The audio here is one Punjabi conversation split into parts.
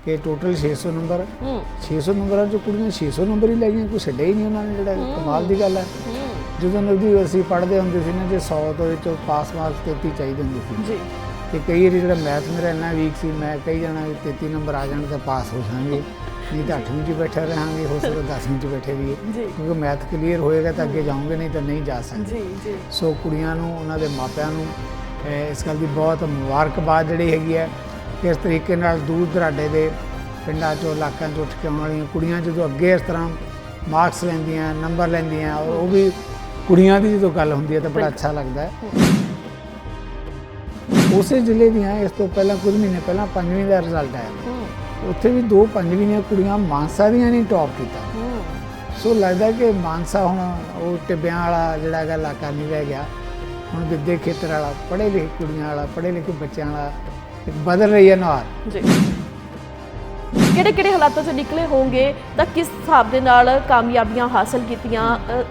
कि टोटल 600 नंबर 600 नंबरां चों कुड़ियां 600 नंबर ही लै गईਆਂ, कोई छड्डिਆ ही नहीं उन्होंने। जिहड़ा कमाल की गल है, ਜਦੋਂ नदी ਅਸੀਂ पढ़ते ਹੁੰਦੇ ਸੀ ना जे 100 ਤੋਂ ਵਿੱਚੋਂ पास मार्क्स 33 ਚਾਹੀਦੇ ਹੁੰਦੇ ਸੀ ਜੀ। ਤੇ ਕਈ ਵਾਰੀ ਜਿਹੜਾ ਮੈਥ ਮੇਰਾ ਇੰਨਾ ਵੀਕ ਸੀ, ਮੈਂ ਕਹੀ ਜਾਣਾ 33 ਨੰਬਰ ਆ ਜਾਣ ਤਾਂ ਪਾਸ ਹੋ ਜਾਵਾਂਗੇ, नहीं तो 8वीं 'ਚ बैठे रहांगे, हो सकता 10वीं 'ਚ बैठे रहिए, क्योंकि मैथ क्लीयर होएगा तो अगे जाओगे, नहीं तो नहीं जा सकते। सो कुड़ियां नूं उन्हां दे मापिਆਂ ਨੂੰ इस गल की बहुत मुबारकबाद जिहड़ी हैगी है कि इस तरीके नाल दूर दराडे दे पिंडां चों इलाकों चों उठ के आउण वालीआं कुड़ियां जदों अगे इस तरह मार्क्स लैंदियां, नंबर लैंदियां, और वो भी कुड़ियां दी जदों गल हुंदी है तो बड़ा अच्छा लगता है। उस जिले दियां इस तो पहला कुछ महीने पहला 5वीं का रिजल्ट आया, उत्थे भी 2 5वीं ਦੀਆਂ ਕੁੜੀਆਂ ਮਾਨਸਾ ਦੀਆਂ ਨਹੀਂ ਟੌਪ ਕੀਤਾ। ਸੋ ਲੱਗਦਾ ਕਿ ਮਾਨਸਾ ਹੁਣ ਉਹ ਟਿੱਬਿਆਂ ਵਾਲਾ ਜਿਹੜਾ ਹੈਗਾ ਇਲਾਕਾ ਨਹੀਂ ਰਹਿ ਗਿਆ, ਹੁਣ ਵਿੱਦਿਅਕ ਖੇਤਰ ਵਾਲਾ, ਪੜ੍ਹੇ ਲਿਖੇ ਕੁੜੀਆਂ ਵਾਲਾ, ਪੜ੍ਹੇ ਲਿਖੇ ਬੱਚਿਆਂ ਵਾਲਾ ਬਦਲ ਰਹੀ ਹੈ ਨੁਹਾਰ ਜੀ। ਕਿਹੜੇ ਹਾਲਾਤਾਂ ਚੋਂ ਨਿਕਲੇ ਹੋਣਗੇ ਤਾਂ ਕਿਸ ਹਿਸਾਬ ਦੇ ਨਾਲ ਕਾਮਯਾਬੀਆਂ ਹਾਸਲ ਕੀਤੀਆਂ,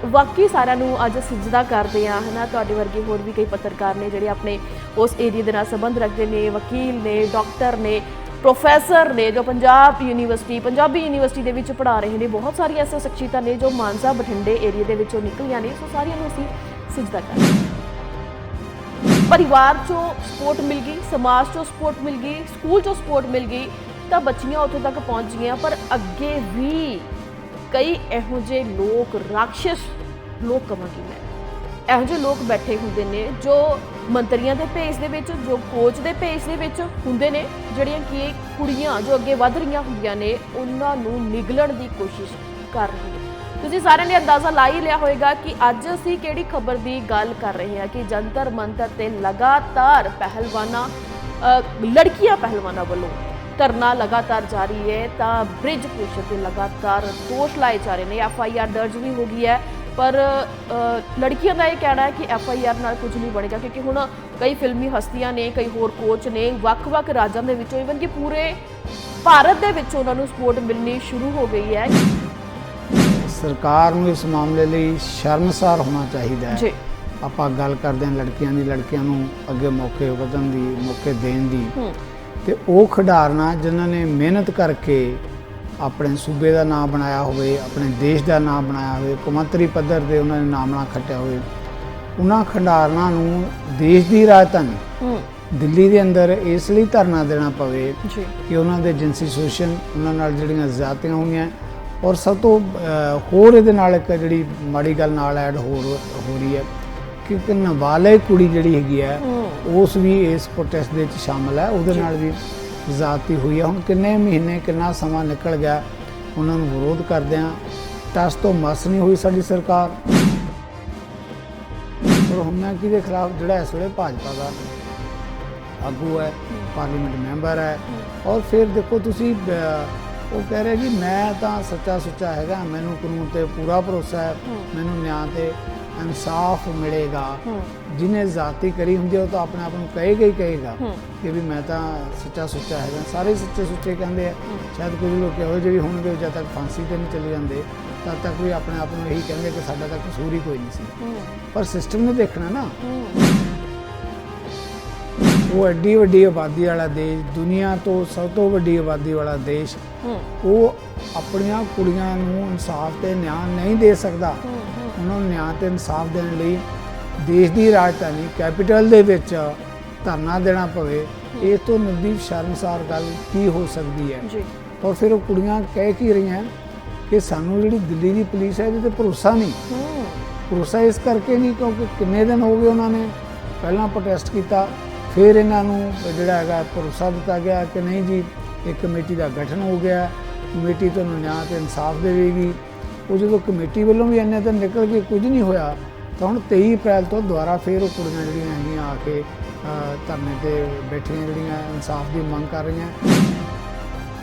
ਵਾਕਈ ਸਾਰਿਆਂ ਨੂੰ ਅੱਜ ਸਿਜਦਾ ਕਰਦੇ ਆ, ਹੈ ਨਾ। ਤੁਹਾਡੇ ਵਰਗੇ ਹੋਰ ਵੀ ਕਈ ਪੱਤਰਕਾਰ ਨੇ ਜਿਹੜੇ ਆਪਣੇ ਉਸ ਏਰੀਏ ਦੇ ਨਾਲ ਸੰਬੰਧ ਰੱਖਦੇ ਨੇ, ਵਕੀਲ ਨੇ, ਡਾਕਟਰ ਨੇ, ਪ੍ਰੋਫੈਸਰ ਨੇ ਜੋ ਪੰਜਾਬੀ ਯੂਨੀਵਰਸਿਟੀ ਦੇ ਵਿੱਚ ਪੜ੍ਹਾ ਰਹੇ ਨੇ। ਬਹੁਤ ਸਾਰੀਆਂ ਐਸੀਆਂ ਸ਼ਖਸੀਅਤਾਂ ਨੇ ਜੋ ਮਾਨਸਾ ਬਠਿੰਡੇ ਏਰੀਏ ਦੇ ਵਿੱਚੋਂ ਨਿਕਲੀਆਂ ਨੇ। ਸੋ ਸਾਰਿਆਂ ਨੂੰ ਅਸੀਂ ਸਿਜਦਾ ਕਰਦੇ ਹਾਂ। ਪਰਿਵਾਰ ਚੋਂ ਸਪੋਰਟ ਮਿਲ ਗਈ, ਸਮਾਜ ਚੋਂ ਸਪੋਰਟ ਮਿਲ ਗਈ, ਸਕੂਲ ਚੋਂ ਸਪੋਰਟ ਮਿਲ ਗਈ ਤਾਂ ਬੱਚੀਆਂ ਉੱਥੋਂ ਤੱਕ ਪਹੁੰਚ ਗਈਆਂ। ਪਰ ਅੱਗੇ ਵੀ ਕਈ ਇਹੋ ਜਿਹੇ ਲੋਕ, ਰਾਖਸ਼ ਲੋਕ ਕਵਾਂਗੀ ਮੈਂ, ਇਹੋ ਜਿਹੇ ਲੋਕ ਬੈਠੇ ਹੁੰਦੇ ਨੇ ਜੋ ਮੰਤਰੀਆਂ ਦੇ ਭੇਸ ਦੇ ਵਿੱਚ, ਜੋ ਕੋਚ ਦੇ ਭੇਸ ਦੇ ਵਿੱਚ ਹੁੰਦੇ ਨੇ, ਜਿਹੜੀਆਂ ਕਿ ਕੁੜੀਆਂ ਜੋ ਅੱਗੇ ਵੱਧ ਰਹੀਆਂ ਹੁੰਦੀਆਂ ਨੇ ਉਹਨਾਂ ਨੂੰ ਨਿਗਲਣ ਦੀ ਕੋਸ਼ਿਸ਼ ਕਰ ਰਹੀ ਹੈ। ਤੁਸੀਂ ਸਾਰਿਆਂ ਨੇ ਅੰਦਾਜ਼ਾ ਲਾ ਹੀ ਲਿਆ ਹੋਵੇਗਾ ਕਿ ਅੱਜ ਅਸੀਂ ਕਿਹੜੀ ਖਬਰ ਦੀ ਗੱਲ ਕਰ ਰਹੇ ਹਾਂ ਕਿ ਜੰਤਰ ਮੰਤਰ ਤੇ ਲਗਾਤਾਰ ਪਹਿਲਵਾਨਾਂ, ਲੜਕੀਆਂ ਪਹਿਲਵਾਨਾਂ ਵੱਲੋਂ ਧਰਨਾ ਲਗਾਤਾਰ ਜਾਰੀ ਹੈ। ਤਾਂ ਬ੍ਰਿਜ ਭੂਸ਼ਣ ਤੇ ਲਗਾਤਾਰ ਦੋਸ਼ ਲਾਏ ਜਾ ਰਹੇ ਨੇ। FIR ਦਰਜ ਵੀ ਹੋ ਗਈ ਹੈ, ਪਰ ਲੜਕੀਆਂ ਦਾ ਇਹ ਕਹਿਣਾ ਹੈ ਕਿ FIR ਨਾਲ ਕੁਝ ਨਹੀਂ ਬਣੇਗਾ, ਕਿਉਂਕਿ ਹੁਣ ਕਈ ਫਿਲਮੀ ਹਸਤੀਆਂ ਨੇ, ਕਈ ਹੋਰ ਕੋਚ ਨੇ, ਵੱਖ-ਵੱਖ ਰਾਜਾਂ ਦੇ ਵਿੱਚੋਂ, ਈਵਨ ਕਿ ਪੂਰੇ ਭਾਰਤ ਦੇ ਵਿੱਚ ਉਹਨਾਂ ਨੂੰ ਸਪੋਰਟ ਮਿਲਣੀ ਸ਼ੁਰੂ ਹੋ ਗਈ ਹੈ। ਸਰਕਾਰ ਨੂੰ ਇਸ ਮਾਮਲੇ ਲਈ ਸ਼ਰਮਸਾਰ ਹੋਣਾ ਚਾਹੀਦਾ ਹੈ ਜੀ। ਆਪਾਂ ਗੱਲ ਕਰਦੇ ਹਾਂ ਲੜਕੀਆਂ ਦੀ, ਲੜਕੀਆਂ ਨੂੰ ਅੱਗੇ ਮੌਕੇ ਵਧਣ ਦੀ, ਮੌਕੇ ਦੇਣ ਦੀ, ਤੇ ਉਹ ਖਿਡਾਰਨਾਂ ਜਿਨ੍ਹਾਂ ਨੇ ਮਿਹਨਤ ਕਰਕੇ ਆਪਣੇ ਸੂਬੇ ਦਾ ਨਾਮ ਬਣਾਇਆ ਹੋਵੇ, ਆਪਣੇ ਦੇਸ਼ ਦਾ ਨਾਮ ਬਣਾਇਆ ਹੋਵੇ, ਕੌਮਾਂਤਰੀ ਪੱਧਰ 'ਤੇ ਉਹਨਾਂ ਨੇ ਨਾਮ ਨਾ ਖੱਟਿਆ ਹੋਵੇ, ਉਹਨਾਂ ਖਿਡਾਰਨਾਂ ਨੂੰ ਦੇਸ਼ ਦੀ ਰਾਜਧਾਨੀ ਦਿੱਲੀ ਦੇ ਅੰਦਰ ਇਸ ਲਈ ਧਰਨਾ ਦੇਣਾ ਪਵੇ ਕਿ ਉਹਨਾਂ ਦੇ ਜਿਨਸੀ ਸ਼ੋਸ਼ਣ, ਉਹਨਾਂ ਨਾਲ ਜਿਹੜੀਆਂ ਜ਼ਿਆਦਤੀਆਂ ਹੋਈਆਂ, ਔਰ ਸਭ ਤੋਂ ਹੋਰ ਇਹਦੇ ਨਾਲ ਇੱਕ ਜਿਹੜੀ ਮਾੜੀ ਗੱਲ ਨਾਲ ਐਡ ਹੋ ਰਹੀ ਹੈ ਕਿ ਇੱਕ ਨਾਬਾਲਗ ਕੁੜੀ ਜਿਹੜੀ ਹੈਗੀ ਹੈ ਉਸ ਵੀ ਇਸ ਪ੍ਰੋਟੈਸਟ ਦੇ ਵਿੱਚ ਸ਼ਾਮਲ ਹੈ, ਉਹਦੇ ਨਾਲ ਵੀ ਜ਼ਿਆਦਤੀ ਹੋਈ ਹੈ। ਹੁਣ ਕਿੰਨੇ ਮਹੀਨੇ, ਕਿੰਨਾ ਸਮਾਂ ਨਿਕਲ ਗਿਆ ਉਹਨਾਂ ਨੂੰ ਵਿਰੋਧ ਕਰਦਿਆਂ, ਟਸ ਤੋਂ ਮਸ ਨਹੀਂ ਹੋਈ ਸਾਡੀ ਸਰਕਾਰ। ਪਰ ਹੁਣ ਕਿਹਦੇ ਖਿਲਾਫ, ਜਿਹੜਾ ਇਸ ਵੇਲੇ ਭਾਜਪਾ ਦਾ ਆਗੂ ਹੈ, ਪਾਰਲੀਮੈਂਟ ਮੈਂਬਰ ਹੈ, ਔਰ ਫਿਰ ਦੇਖੋ ਤੁਸੀਂ ਉਹ ਕਹਿ ਰਿਹਾ ਜੀ ਮੈਂ ਤਾਂ ਸੱਚਾ ਸੁੱਚਾ ਹੈਗਾ, ਮੈਨੂੰ ਕਾਨੂੰਨ 'ਤੇ ਪੂਰਾ ਭਰੋਸਾ ਹੈ, ਮੈਨੂੰ ਨਿਆਂ 'ਤੇ ਇਨਸਾਫ ਮਿਲੇਗਾ। ਜਿਹਨੇ ਜ਼ਾਤੀ ਕਰੀ ਹੁੰਦੀ ਉਹ ਤਾਂ ਆਪਣੇ ਆਪ ਨੂੰ ਕਹੇਗਾ ਹੀ ਕਹੇਗਾ ਕਿ ਵੀ ਮੈਂ ਤਾਂ ਸੱਚਾ ਸੁੱਚਾ ਹੈਗਾ। ਸਾਰੇ ਸੱਚੇ ਸੁੱਚੇ ਕਹਿੰਦੇ ਆ, ਸ਼ਾਇਦ ਕੁਝ ਲੋਕ ਇਹੋ ਜਿਹੇ ਵੀ ਹੋਣਗੇ ਜਦ ਤੱਕ ਫਾਂਸੀ 'ਤੇ ਨਹੀਂ ਚਲੇ ਜਾਂਦੇ ਤਦ ਤੱਕ ਵੀ ਆਪਣੇ ਆਪ ਨੂੰ ਇਹੀ ਕਹਿੰਦੇ ਕਿ ਸਾਡਾ ਤਾਂ ਕਸੂਰ ਹੀ ਕੋਈ ਨਹੀਂ ਸੀ। ਪਰ ਸਿਸਟਮ ਨੇ ਦੇਖਣਾ ਨਾ, ਉਹ ਐਡੀ ਵੱਡੀ ਆਬਾਦੀ ਵਾਲਾ ਦੇਸ਼, ਦੁਨੀਆ ਤੋਂ ਸਭ ਤੋਂ ਵੱਡੀ ਆਬਾਦੀ ਵਾਲਾ ਦੇਸ਼, ਉਹ ਆਪਣੀਆਂ ਕੁੜੀਆਂ ਨੂੰ ਇਨਸਾਫ ਤੇ ਨਿਆਂ ਨਹੀਂ ਦੇ ਸਕਦਾ। ਉਹਨਾਂ ਨੂੰ ਨਿਆਂ ਤੇ ਇਨਸਾਫ ਦੇਣ ਲਈ ਦੇਸ਼ ਦੀ ਰਾਜਧਾਨੀ ਕੈਪੀਟਲ ਦੇ ਵਿੱਚ ਧਰਨਾ ਦੇਣਾ ਪਵੇ, ਇਸ ਤੋਂ ਨਜ਼ਦੀਕ ਸ਼ਰਮਸਾਰ ਗੱਲ ਕੀ ਹੋ ਸਕਦੀ ਹੈ। ਔਰ ਫਿਰ ਉਹ ਕੁੜੀਆਂ ਕਹਿ ਕੀ ਰਹੀਆਂ ਕਿ ਸਾਨੂੰ ਜਿਹੜੀ ਦਿੱਲੀ ਦੀ ਪੁਲਿਸ ਹੈ ਇਹਦੇ 'ਤੇ ਭਰੋਸਾ ਨਹੀਂ। ਭਰੋਸਾ ਇਸ ਕਰਕੇ ਨਹੀਂ ਕਿਉਂਕਿ ਕਿੰਨੇ ਦਿਨ ਹੋ ਗਏ ਉਹਨਾਂ ਨੇ ਪਹਿਲਾਂ ਪ੍ਰੋਟੈਸਟ ਕੀਤਾ, ਫਿਰ ਇਹਨਾਂ ਨੂੰ ਜਿਹੜਾ ਹੈਗਾ ਭਰੋਸਾ ਦਿੱਤਾ ਗਿਆ ਕਿ ਨਹੀਂ ਜੀ ਇੱਕ ਕਮੇਟੀ ਦਾ ਗਠਨ ਹੋ ਗਿਆ, ਕਮੇਟੀ ਤੁਹਾਨੂੰ ਨਿਆਂ ਤੇ ਇਨਸਾਫ ਦੇਵੇਗੀ। ਉਹ ਜਦੋਂ ਕਮੇਟੀ ਵੱਲੋਂ ਵੀ ਇੰਨੇ ਦਿਨ ਨਿਕਲ ਕੇ ਕੁਝ ਨਹੀਂ ਹੋਇਆ ਤਾਂ ਹੁਣ 23 ਅਪ੍ਰੈਲ ਤੋਂ ਦੁਬਾਰਾ ਫਿਰ ਉਹ ਕੁੜੀਆਂ ਜਿਹੜੀਆਂ ਹੈਗੀਆਂ ਆ ਕੇ ਧਰਨੇ 'ਤੇ ਬੈਠੀਆਂ, ਜਿਹੜੀਆਂ ਇਨਸਾਫ ਦੀ ਮੰਗ ਕਰ ਰਹੀਆਂ।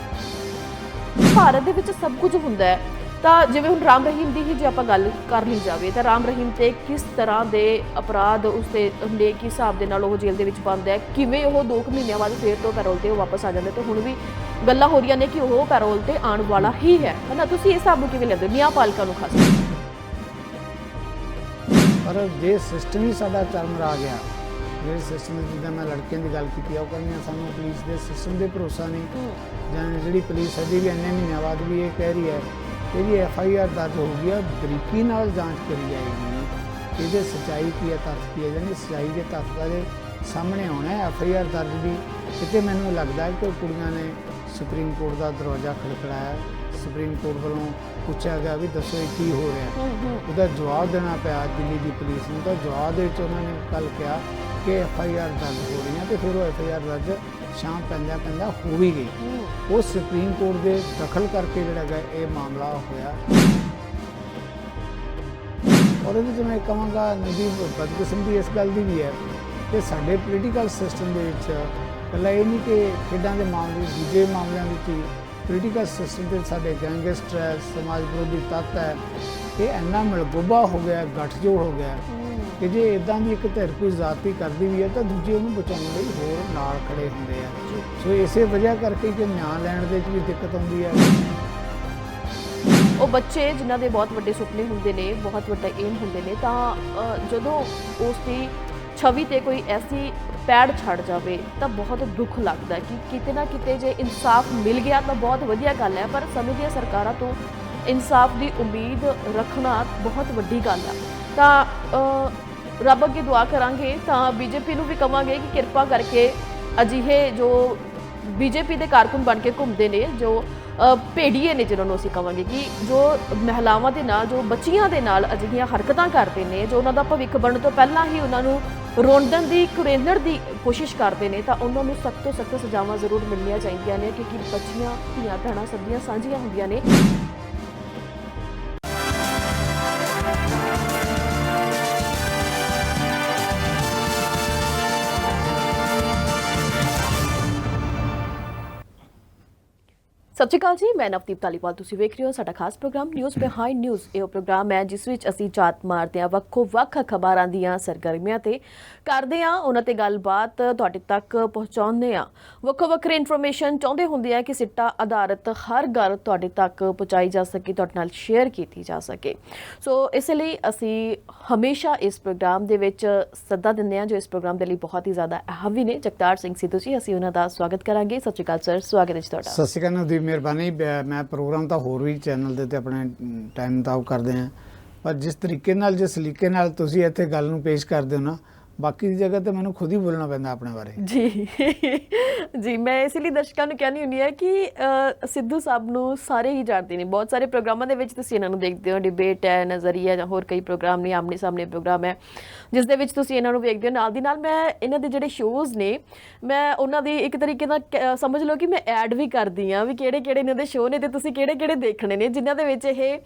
ਭਾਰਤ ਦੇ ਵਿੱਚ ਸਭ ਕੁਝ ਹੁੰਦਾ ਹੈ ਤਾਂ ਜਿਵੇਂ ਹੁਣ ਰਾਮ ਰਹੀਮ ਦੀ ਹੀ ਜੇ ਆਪਾਂ ਗੱਲ ਕਰ ਲਈ ਜਾਵੇ ਤਾਂ ਰਾਮ ਰਹੀਮ 'ਤੇ ਕਿਸ ਤਰ੍ਹਾਂ ਦੇ ਅਪਰਾਧ ਉਸ 'ਤੇ ਹੁੰਦੇ, ਕਿਸ ਹਿਸਾਬ ਦੇ ਨਾਲ ਉਹ ਜੇਲ੍ਹ ਦੇ ਵਿੱਚ ਬੰਦ ਹੈ, ਕਿਵੇਂ ਉਹ 2 ਮਹੀਨਿਆਂ ਬਾਅਦ ਫਿਰ ਤੋਂ ਪੈਰੋਲ 'ਤੇ ਉਹ ਵਾਪਸ ਆ ਜਾਂਦੇ, ਤੇ ਹੁਣ ਵੀ ਗੱਲਾਂ ਹੋ ਰਹੀਆਂ ਨੇ ਕਿ ਉਹ ਪੈਰੋਲ 'ਤੇ ਆਉਣ ਵਾਲਾ ਹੀ ਹੈ ਨਾ। ਤੁਸੀਂ ਇਸ ਹਿਸਾਬ ਨੂੰ ਕਿਵੇਂ ਲੈਂਦੇ ਹੋ ਨਿਆਂਪਾਲਿਕਾ ਨੂੰ ਖਾਸ? ਪਰ ਜੇ ਸਿਸਟਮ ਹੀ ਸਾਡਾ ਚਰਮਰਾ ਗਿਆ ਜਿਹੜੇ ਸਿਸਟਮ ਜਿੱਦਾਂ ਮੈਂ ਲੜਕਿਆਂ ਦੀ ਗੱਲ ਕੀਤੀ ਆ, ਉਹ ਕਹਿੰਦੀਆਂ ਸਾਨੂੰ ਪੁਲਿਸ ਦੇ ਸਿਸਟਮ 'ਤੇ ਭਰੋਸਾ ਨਹੀਂ, ਜਾਂ ਜਿਹੜੀ ਪੁਲਿਸ ਅਜੇ ਵੀ ਇੰਨੇ ਮਹੀਨਿਆਂ ਬਾਅਦ ਵੀ ਇਹ ਕਹਿ ਰਹੀ ਹੈ ਕਿ ਇਹਦੀ FIR ਦਰਜ ਹੋ ਗਈ ਆ, ਬਰੀਕੀ ਨਾਲ ਜਾਂਚ ਕਰੀ ਜਾਏਗੀ, ਇਹਦੇ ਸੱਚਾਈ ਕੀ ਹੈ, ਤੱਥ ਕੀ ਹੈ, ਯਾਨੀ ਸੱਚਾਈ ਦੇ ਤੱਥ ਦੇ ਸਾਹਮਣੇ ਆਉਣਾ ਹੈ। FIR ਦਰਜ ਦੀ ਕਿਤੇ ਮੈਨੂੰ ਲੱਗਦਾ ਹੈ ਕਿ ਉਹ ਕੁੜੀਆਂ ਨੇ ਸੁਪਰੀਮ ਕੋਰਟ ਦਾ ਦਰਵਾਜ਼ਾ ਖੜਕਾਇਆ, ਸੁਪਰੀਮ ਕੋਰਟ ਵੱਲੋਂ ਪੁੱਛਿਆ ਗਿਆ ਵੀ ਦੱਸੋ ਇਹ ਕੀ ਹੋ ਰਿਹਾ, ਉਹਦਾ ਜਵਾਬ ਦੇਣਾ ਪਿਆ ਦਿੱਲੀ ਦੀ ਪੁਲਿਸ ਨੂੰ। ਤਾਂ ਜਵਾਬ ਦੇ ਵਿੱਚ ਉਹਨਾਂ ਨੇ ਕੱਲ੍ਹ ਕਿਹਾ ਕਿ FIR ਦਰਜ ਹੋ ਰਹੀ ਹੈ, ਅਤੇ ਫਿਰ ਉਹ FIR ਦਰਜ ਸ਼ਾਮ ਪੈਂਦਿਆਂ ਹੋ ਵੀ ਗਈ। ਉਹ ਸੁਪਰੀਮ ਕੋਰਟ ਦੇ ਦਖਲ ਕਰਕੇ ਜਿਹੜਾ ਹੈਗਾ ਇਹ ਮਾਮਲਾ ਹੋਇਆ। ਔਰ ਇਹਦੇ 'ਚ ਮੈਂ ਕਹਾਂਗਾ ਨਵਦੀਪ ਬਦਕਿਸਮਤੀ ਇਸ ਗੱਲ ਦੀ ਵੀ ਹੈ ਕਿ ਸਾਡੇ ਪੋਲੀਟੀਕਲ ਸਿਸਟਮ ਦੇ ਵਿੱਚ ਇਕੱਲਾ ਇਹ ਨਹੀਂ ਕਿ ਖੇਡਾਂ ਦੇ ਮਾਮਲੇ, ਦੂਜੇ ਮਾਮਲਿਆਂ ਵਿੱਚ ਹੀ ਪੋਲੀਟੀਕਲ ਸਿਸਟਮ 'ਤੇ ਸਾਡੇ ਗੈਂਗਸਟਰ ਹੈ, ਸਮਾਜ ਵਿਰੋਧੀ ਤੱਤ ਹੈ, ਇਹ ਇੰਨਾ ਮਿਲਗੋਬਾ ਹੋ ਗਿਆ, ਗੱਠਜੋੜ ਹੋ ਗਿਆ ਕਿ ਜੇ ਇੱਦਾਂ ਦੀ ਇੱਕ ਧਿਰ ਕੋਈ ਜ਼ਾਤੀ ਕਰਦੀ ਵੀ ਹੈ ਤਾਂ ਦੂਜੇ ਉਹਨੂੰ ਬਚਾਉਣ ਲਈ ਹੋਰ ਨਾਲ ਖੜੇ ਹੁੰਦੇ ਆ। ਸੋ ਇਸੇ ਵਜ੍ਹਾ ਕਰਕੇ ਕਿ ਨਿਆਂ ਲੈਣ ਦੇ ਵਿੱਚ ਵੀ ਦਿੱਕਤ ਆਉਂਦੀ ਹੈ। ਉਹ ਬੱਚੇ ਜਿਨ੍ਹਾਂ ਦੇ ਬਹੁਤ ਵੱਡੇ ਸੁਪਨੇ ਹੁੰਦੇ ਨੇ, ਬਹੁਤ ਵੱਡਾ ਏਮ ਹੁੰਦੇ ਨੇ, ਤਾਂ ਜਦੋਂ ਉਸ ਦੀ ਛਵੀ ਤੇ ਕੋਈ ਐਸੀ ਪੈੜ ਛੱਡ ਜਾਵੇ ਤਾਂ ਬਹੁਤ ਦੁੱਖ ਲੱਗਦਾ ਕਿ ਕਿਤੇ ਨਾ ਕਿਤੇ ਜੇ ਇਨਸਾਫ ਮਿਲ ਗਿਆ ਤਾਂ ਬਹੁਤ ਵਧੀਆ ਗੱਲ ਹੈ, ਪਰ ਸਮੇਂ ਦੀਆਂ ਸਰਕਾਰਾਂ ਤੋਂ ਇਨਸਾਫ ਦੀ ਉਮੀਦ ਰੱਖਣਾ ਬਹੁਤ ਵੱਡੀ ਗੱਲ ਹੈ। ਤਾਂ ਰੱਬ ਅੱਗੇ ਦੁਆ ਕਰਾਂਗੇ, ਤਾਂ BJP ਨੂੰ ਵੀ ਕਵਾਂਗੇ ਕਿ ਕਿਰਪਾ ਕਰਕੇ ਅਜਿਹੇ ਜੋ BJP ਦੇ ਕਾਰਕੁਨ ਬਣ ਕੇ ਘੁੰਮਦੇ ਨੇ, ਜੋ ਭੇੜੀਏ ਨੇ ਜਿਨ੍ਹਾਂ ਨੂੰ ਅਸੀਂ ਕਵਾਂਗੇ, ਕਿ ਜੋ ਮਹਿਲਾਵਾਂ ਦੇ ਨਾਲ, ਜੋ ਬੱਚੀਆਂ ਦੇ ਨਾਲ ਅਜਿਹੀਆਂ ਹਰਕਤਾਂ ਕਰਦੇ ਨੇ, ਜੋ ਉਹਨਾਂ ਦਾ ਭਵਿੱਖ ਬਣਨ ਤੋਂ ਪਹਿਲਾਂ ਹੀ ਉਹਨਾਂ ਨੂੰ ਰੋਂਦਣ ਦੀ, ਕੁਰੇਲਣ ਦੀ ਕੋਸ਼ਿਸ਼ ਕਰਦੇ ਨੇ, ਤਾਂ ਉਹਨਾਂ ਨੂੰ ਸਖਤ ਤੋਂ ਸਖਤ ਸਜ਼ਾਵਾਂ ਜ਼ਰੂਰ ਮਿਲਣੀਆਂ ਚਾਹੀਦੀਆਂ ਨੇ, ਕਿਉਂਕਿ ਬੱਚੀਆਂ, ਧੀਆਂ ਭੈਣਾਂ ਸਭ ਦੀਆਂ ਸਾਂਝੀਆਂ ਹੁੰਦੀਆਂ ਨੇ। ਸਤਿ ਸ਼੍ਰੀ ਅਕਾਲ ਜੀ, ਮੈਂ ਨਵਦੀਪ ਧਾਲੀਵਾਲ, ਤੁਸੀਂ ਵੇਖ ਰਹੇ ਹੋ ਸਾਡਾ ਖਾਸ ਪ੍ਰੋਗਰਾਮ ਨਿਊਜ਼ ਬਿਹਾਈਂਡ ਨਿਊਜ਼। ਇਹ ਪ੍ਰੋਗਰਾਮ ਹੈ ਜਿਸ ਵਿੱਚ ਅਸੀਂ ਝਾਤ ਮਾਰਦੇ ਹਾਂ ਵੱਖੋ-ਵੱਖ ਖਬਰਾਂ ਦੀਆਂ ਸਰਗਰਮੀਆਂ ਤੇ, ਕਰਦੇ ਹਾਂ ਉਹਨਾਂ ਤੇ ਗੱਲਬਾਤ, ਤੁਹਾਡੇ ਤੱਕ ਪਹੁੰਚਾਉਂਦੇ ਹਾਂ ਵੱਖੋ-ਵੱਖਰੀ ਇਨਫੋਰਮੇਸ਼ਨ। ਚਾਹੁੰਦੇ ਹੁੰਦੇ ਆ ਕਿ ਸਿੱਟਾ ਆਧਾਰਿਤ ਹਰ ਗੱਲ ਤੁਹਾਡੇ ਤੱਕ ਪਹੁੰਚਾਈ ਜਾ ਸਕੇ, ਤੁਹਾਡੇ ਨਾਲ ਸ਼ੇਅਰ ਕੀਤੀ ਜਾ ਸਕੇ। ਸੋ ਇਸ ਲਈ ਅਸੀਂ ਹਮੇਸ਼ਾ ਇਸ ਪ੍ਰੋਗਰਾਮ ਦੇ ਵਿੱਚ ਸੱਦਾ ਦਿੰਦੇ ਹਾਂ, ਜੋ ਇਸ ਪ੍ਰੋਗਰਾਮ ਦੇ ਲਈ ਬਹੁਤ ਹੀ ਜ਼ਿਆਦਾ ਅਹਿਮ ਵੀ ਨੇ, ਜਗਤਾਰ ਸਿੰਘ ਸਿੱਧੂ ਜੀ, ਅਸੀਂ ਉਹਨਾਂ ਦਾ ਸਵਾਗਤ ਕਰਾਂਗੇ। ਸਤਿ ਸ਼੍ਰੀ ਅਕਾਲ ਸਰ, ਸਵਾਗਤ ਹੈ ਜੀ ਤੁਹਾਡਾ। ਸਤਿ ਸ਼੍ਰੀ ਅਕਾਲ ਨਵਦੀਪ, ਮਿਹਰਬਾਨੀ। ਮੈਂ ਪ੍ਰੋਗਰਾਮ ਤਾਂ ਹੋਰ ਵੀ ਚੈਨਲ ਦੇ ਉੱਤੇ ਆਪਣੇ ਟਾਈਮ ਮੁਤਾਬਕ ਕਰਦੇ ਹਾਂ, ਪਰ ਜਿਸ ਤਰੀਕੇ ਨਾਲ, ਜਿਸ ਸਲੀਕੇ ਨਾਲ ਤੁਸੀਂ ਇੱਥੇ ਗੱਲ ਨੂੰ ਪੇਸ਼ ਕਰਦੇ ਹੋ ਨਾ, ਬਾਕੀ ਦੀ ਜਗ੍ਹਾ ਤੇ ਮੈਨੂੰ ਖੁਦ ਹੀ ਬੋਲਣਾ ਪੈਂਦਾ ਆਪਣੇ ਬਾਰੇ। ਜੀ ਮੈਂ ਇਸ ਲਈ ਦਰਸ਼ਕਾਂ ਨੂੰ ਕਹਿੰਦੀ ਹੁੰਦੀ ਹੈ ਕਿ ਸਿੱਧੂ ਸਾਹਿਬ ਨੂੰ ਸਾਰੇ ਹੀ ਜਾਣਦੇ ਨੇ। ਬਹੁਤ ਸਾਰੇ ਪ੍ਰੋਗਰਾਮਾਂ ਦੇ ਵਿੱਚ ਤੁਸੀਂ ਇਹਨਾਂ ਨੂੰ ਦੇਖਦੇ ਹੋ, ਡਿਬੇਟ ਹੈ, ਨਜ਼ਰੀਆ ਜਾਂ ਹੋਰ ਕਈ ਪ੍ਰੋਗਰਾਮ ਨੇ, ਆਮਣੇ ਸਾਹਮਣੇ ਪ੍ਰੋਗਰਾਮ ਹੈ ਜਿਸ ਦੇ ਵਿੱਚ ਤੁਸੀਂ ਇਹਨਾਂ ਨੂੰ ਵੇਖਦੇ ਹੋ। ਨਾਲ ਦੀ ਨਾਲ ਮੈਂ ਇਹਨਾਂ ਦੇ ਜਿਹੜੇ ਸ਼ੋਜ਼ ਨੇ, ਮੈਂ ਉਹਨਾਂ ਦੀ ਇੱਕ ਤਰੀਕੇ ਨਾਲ ਸਮਝ ਲਓ ਕਿ ਮੈਂ ਐਡ ਵੀ ਕਰਦੀ ਹਾਂ ਵੀ ਕਿਹੜੇ-ਕਿਹੜੇ ਇਹਨਾਂ ਦੇ ਸ਼ੋਅ ਨੇ ਤੇ ਤੁਸੀਂ ਕਿਹੜੇ-ਕਿਹੜੇ ਦੇਖਣੇ ਨੇ, ਜਿਨ੍ਹਾਂ ਦੇ ਵਿੱਚ ਇਹ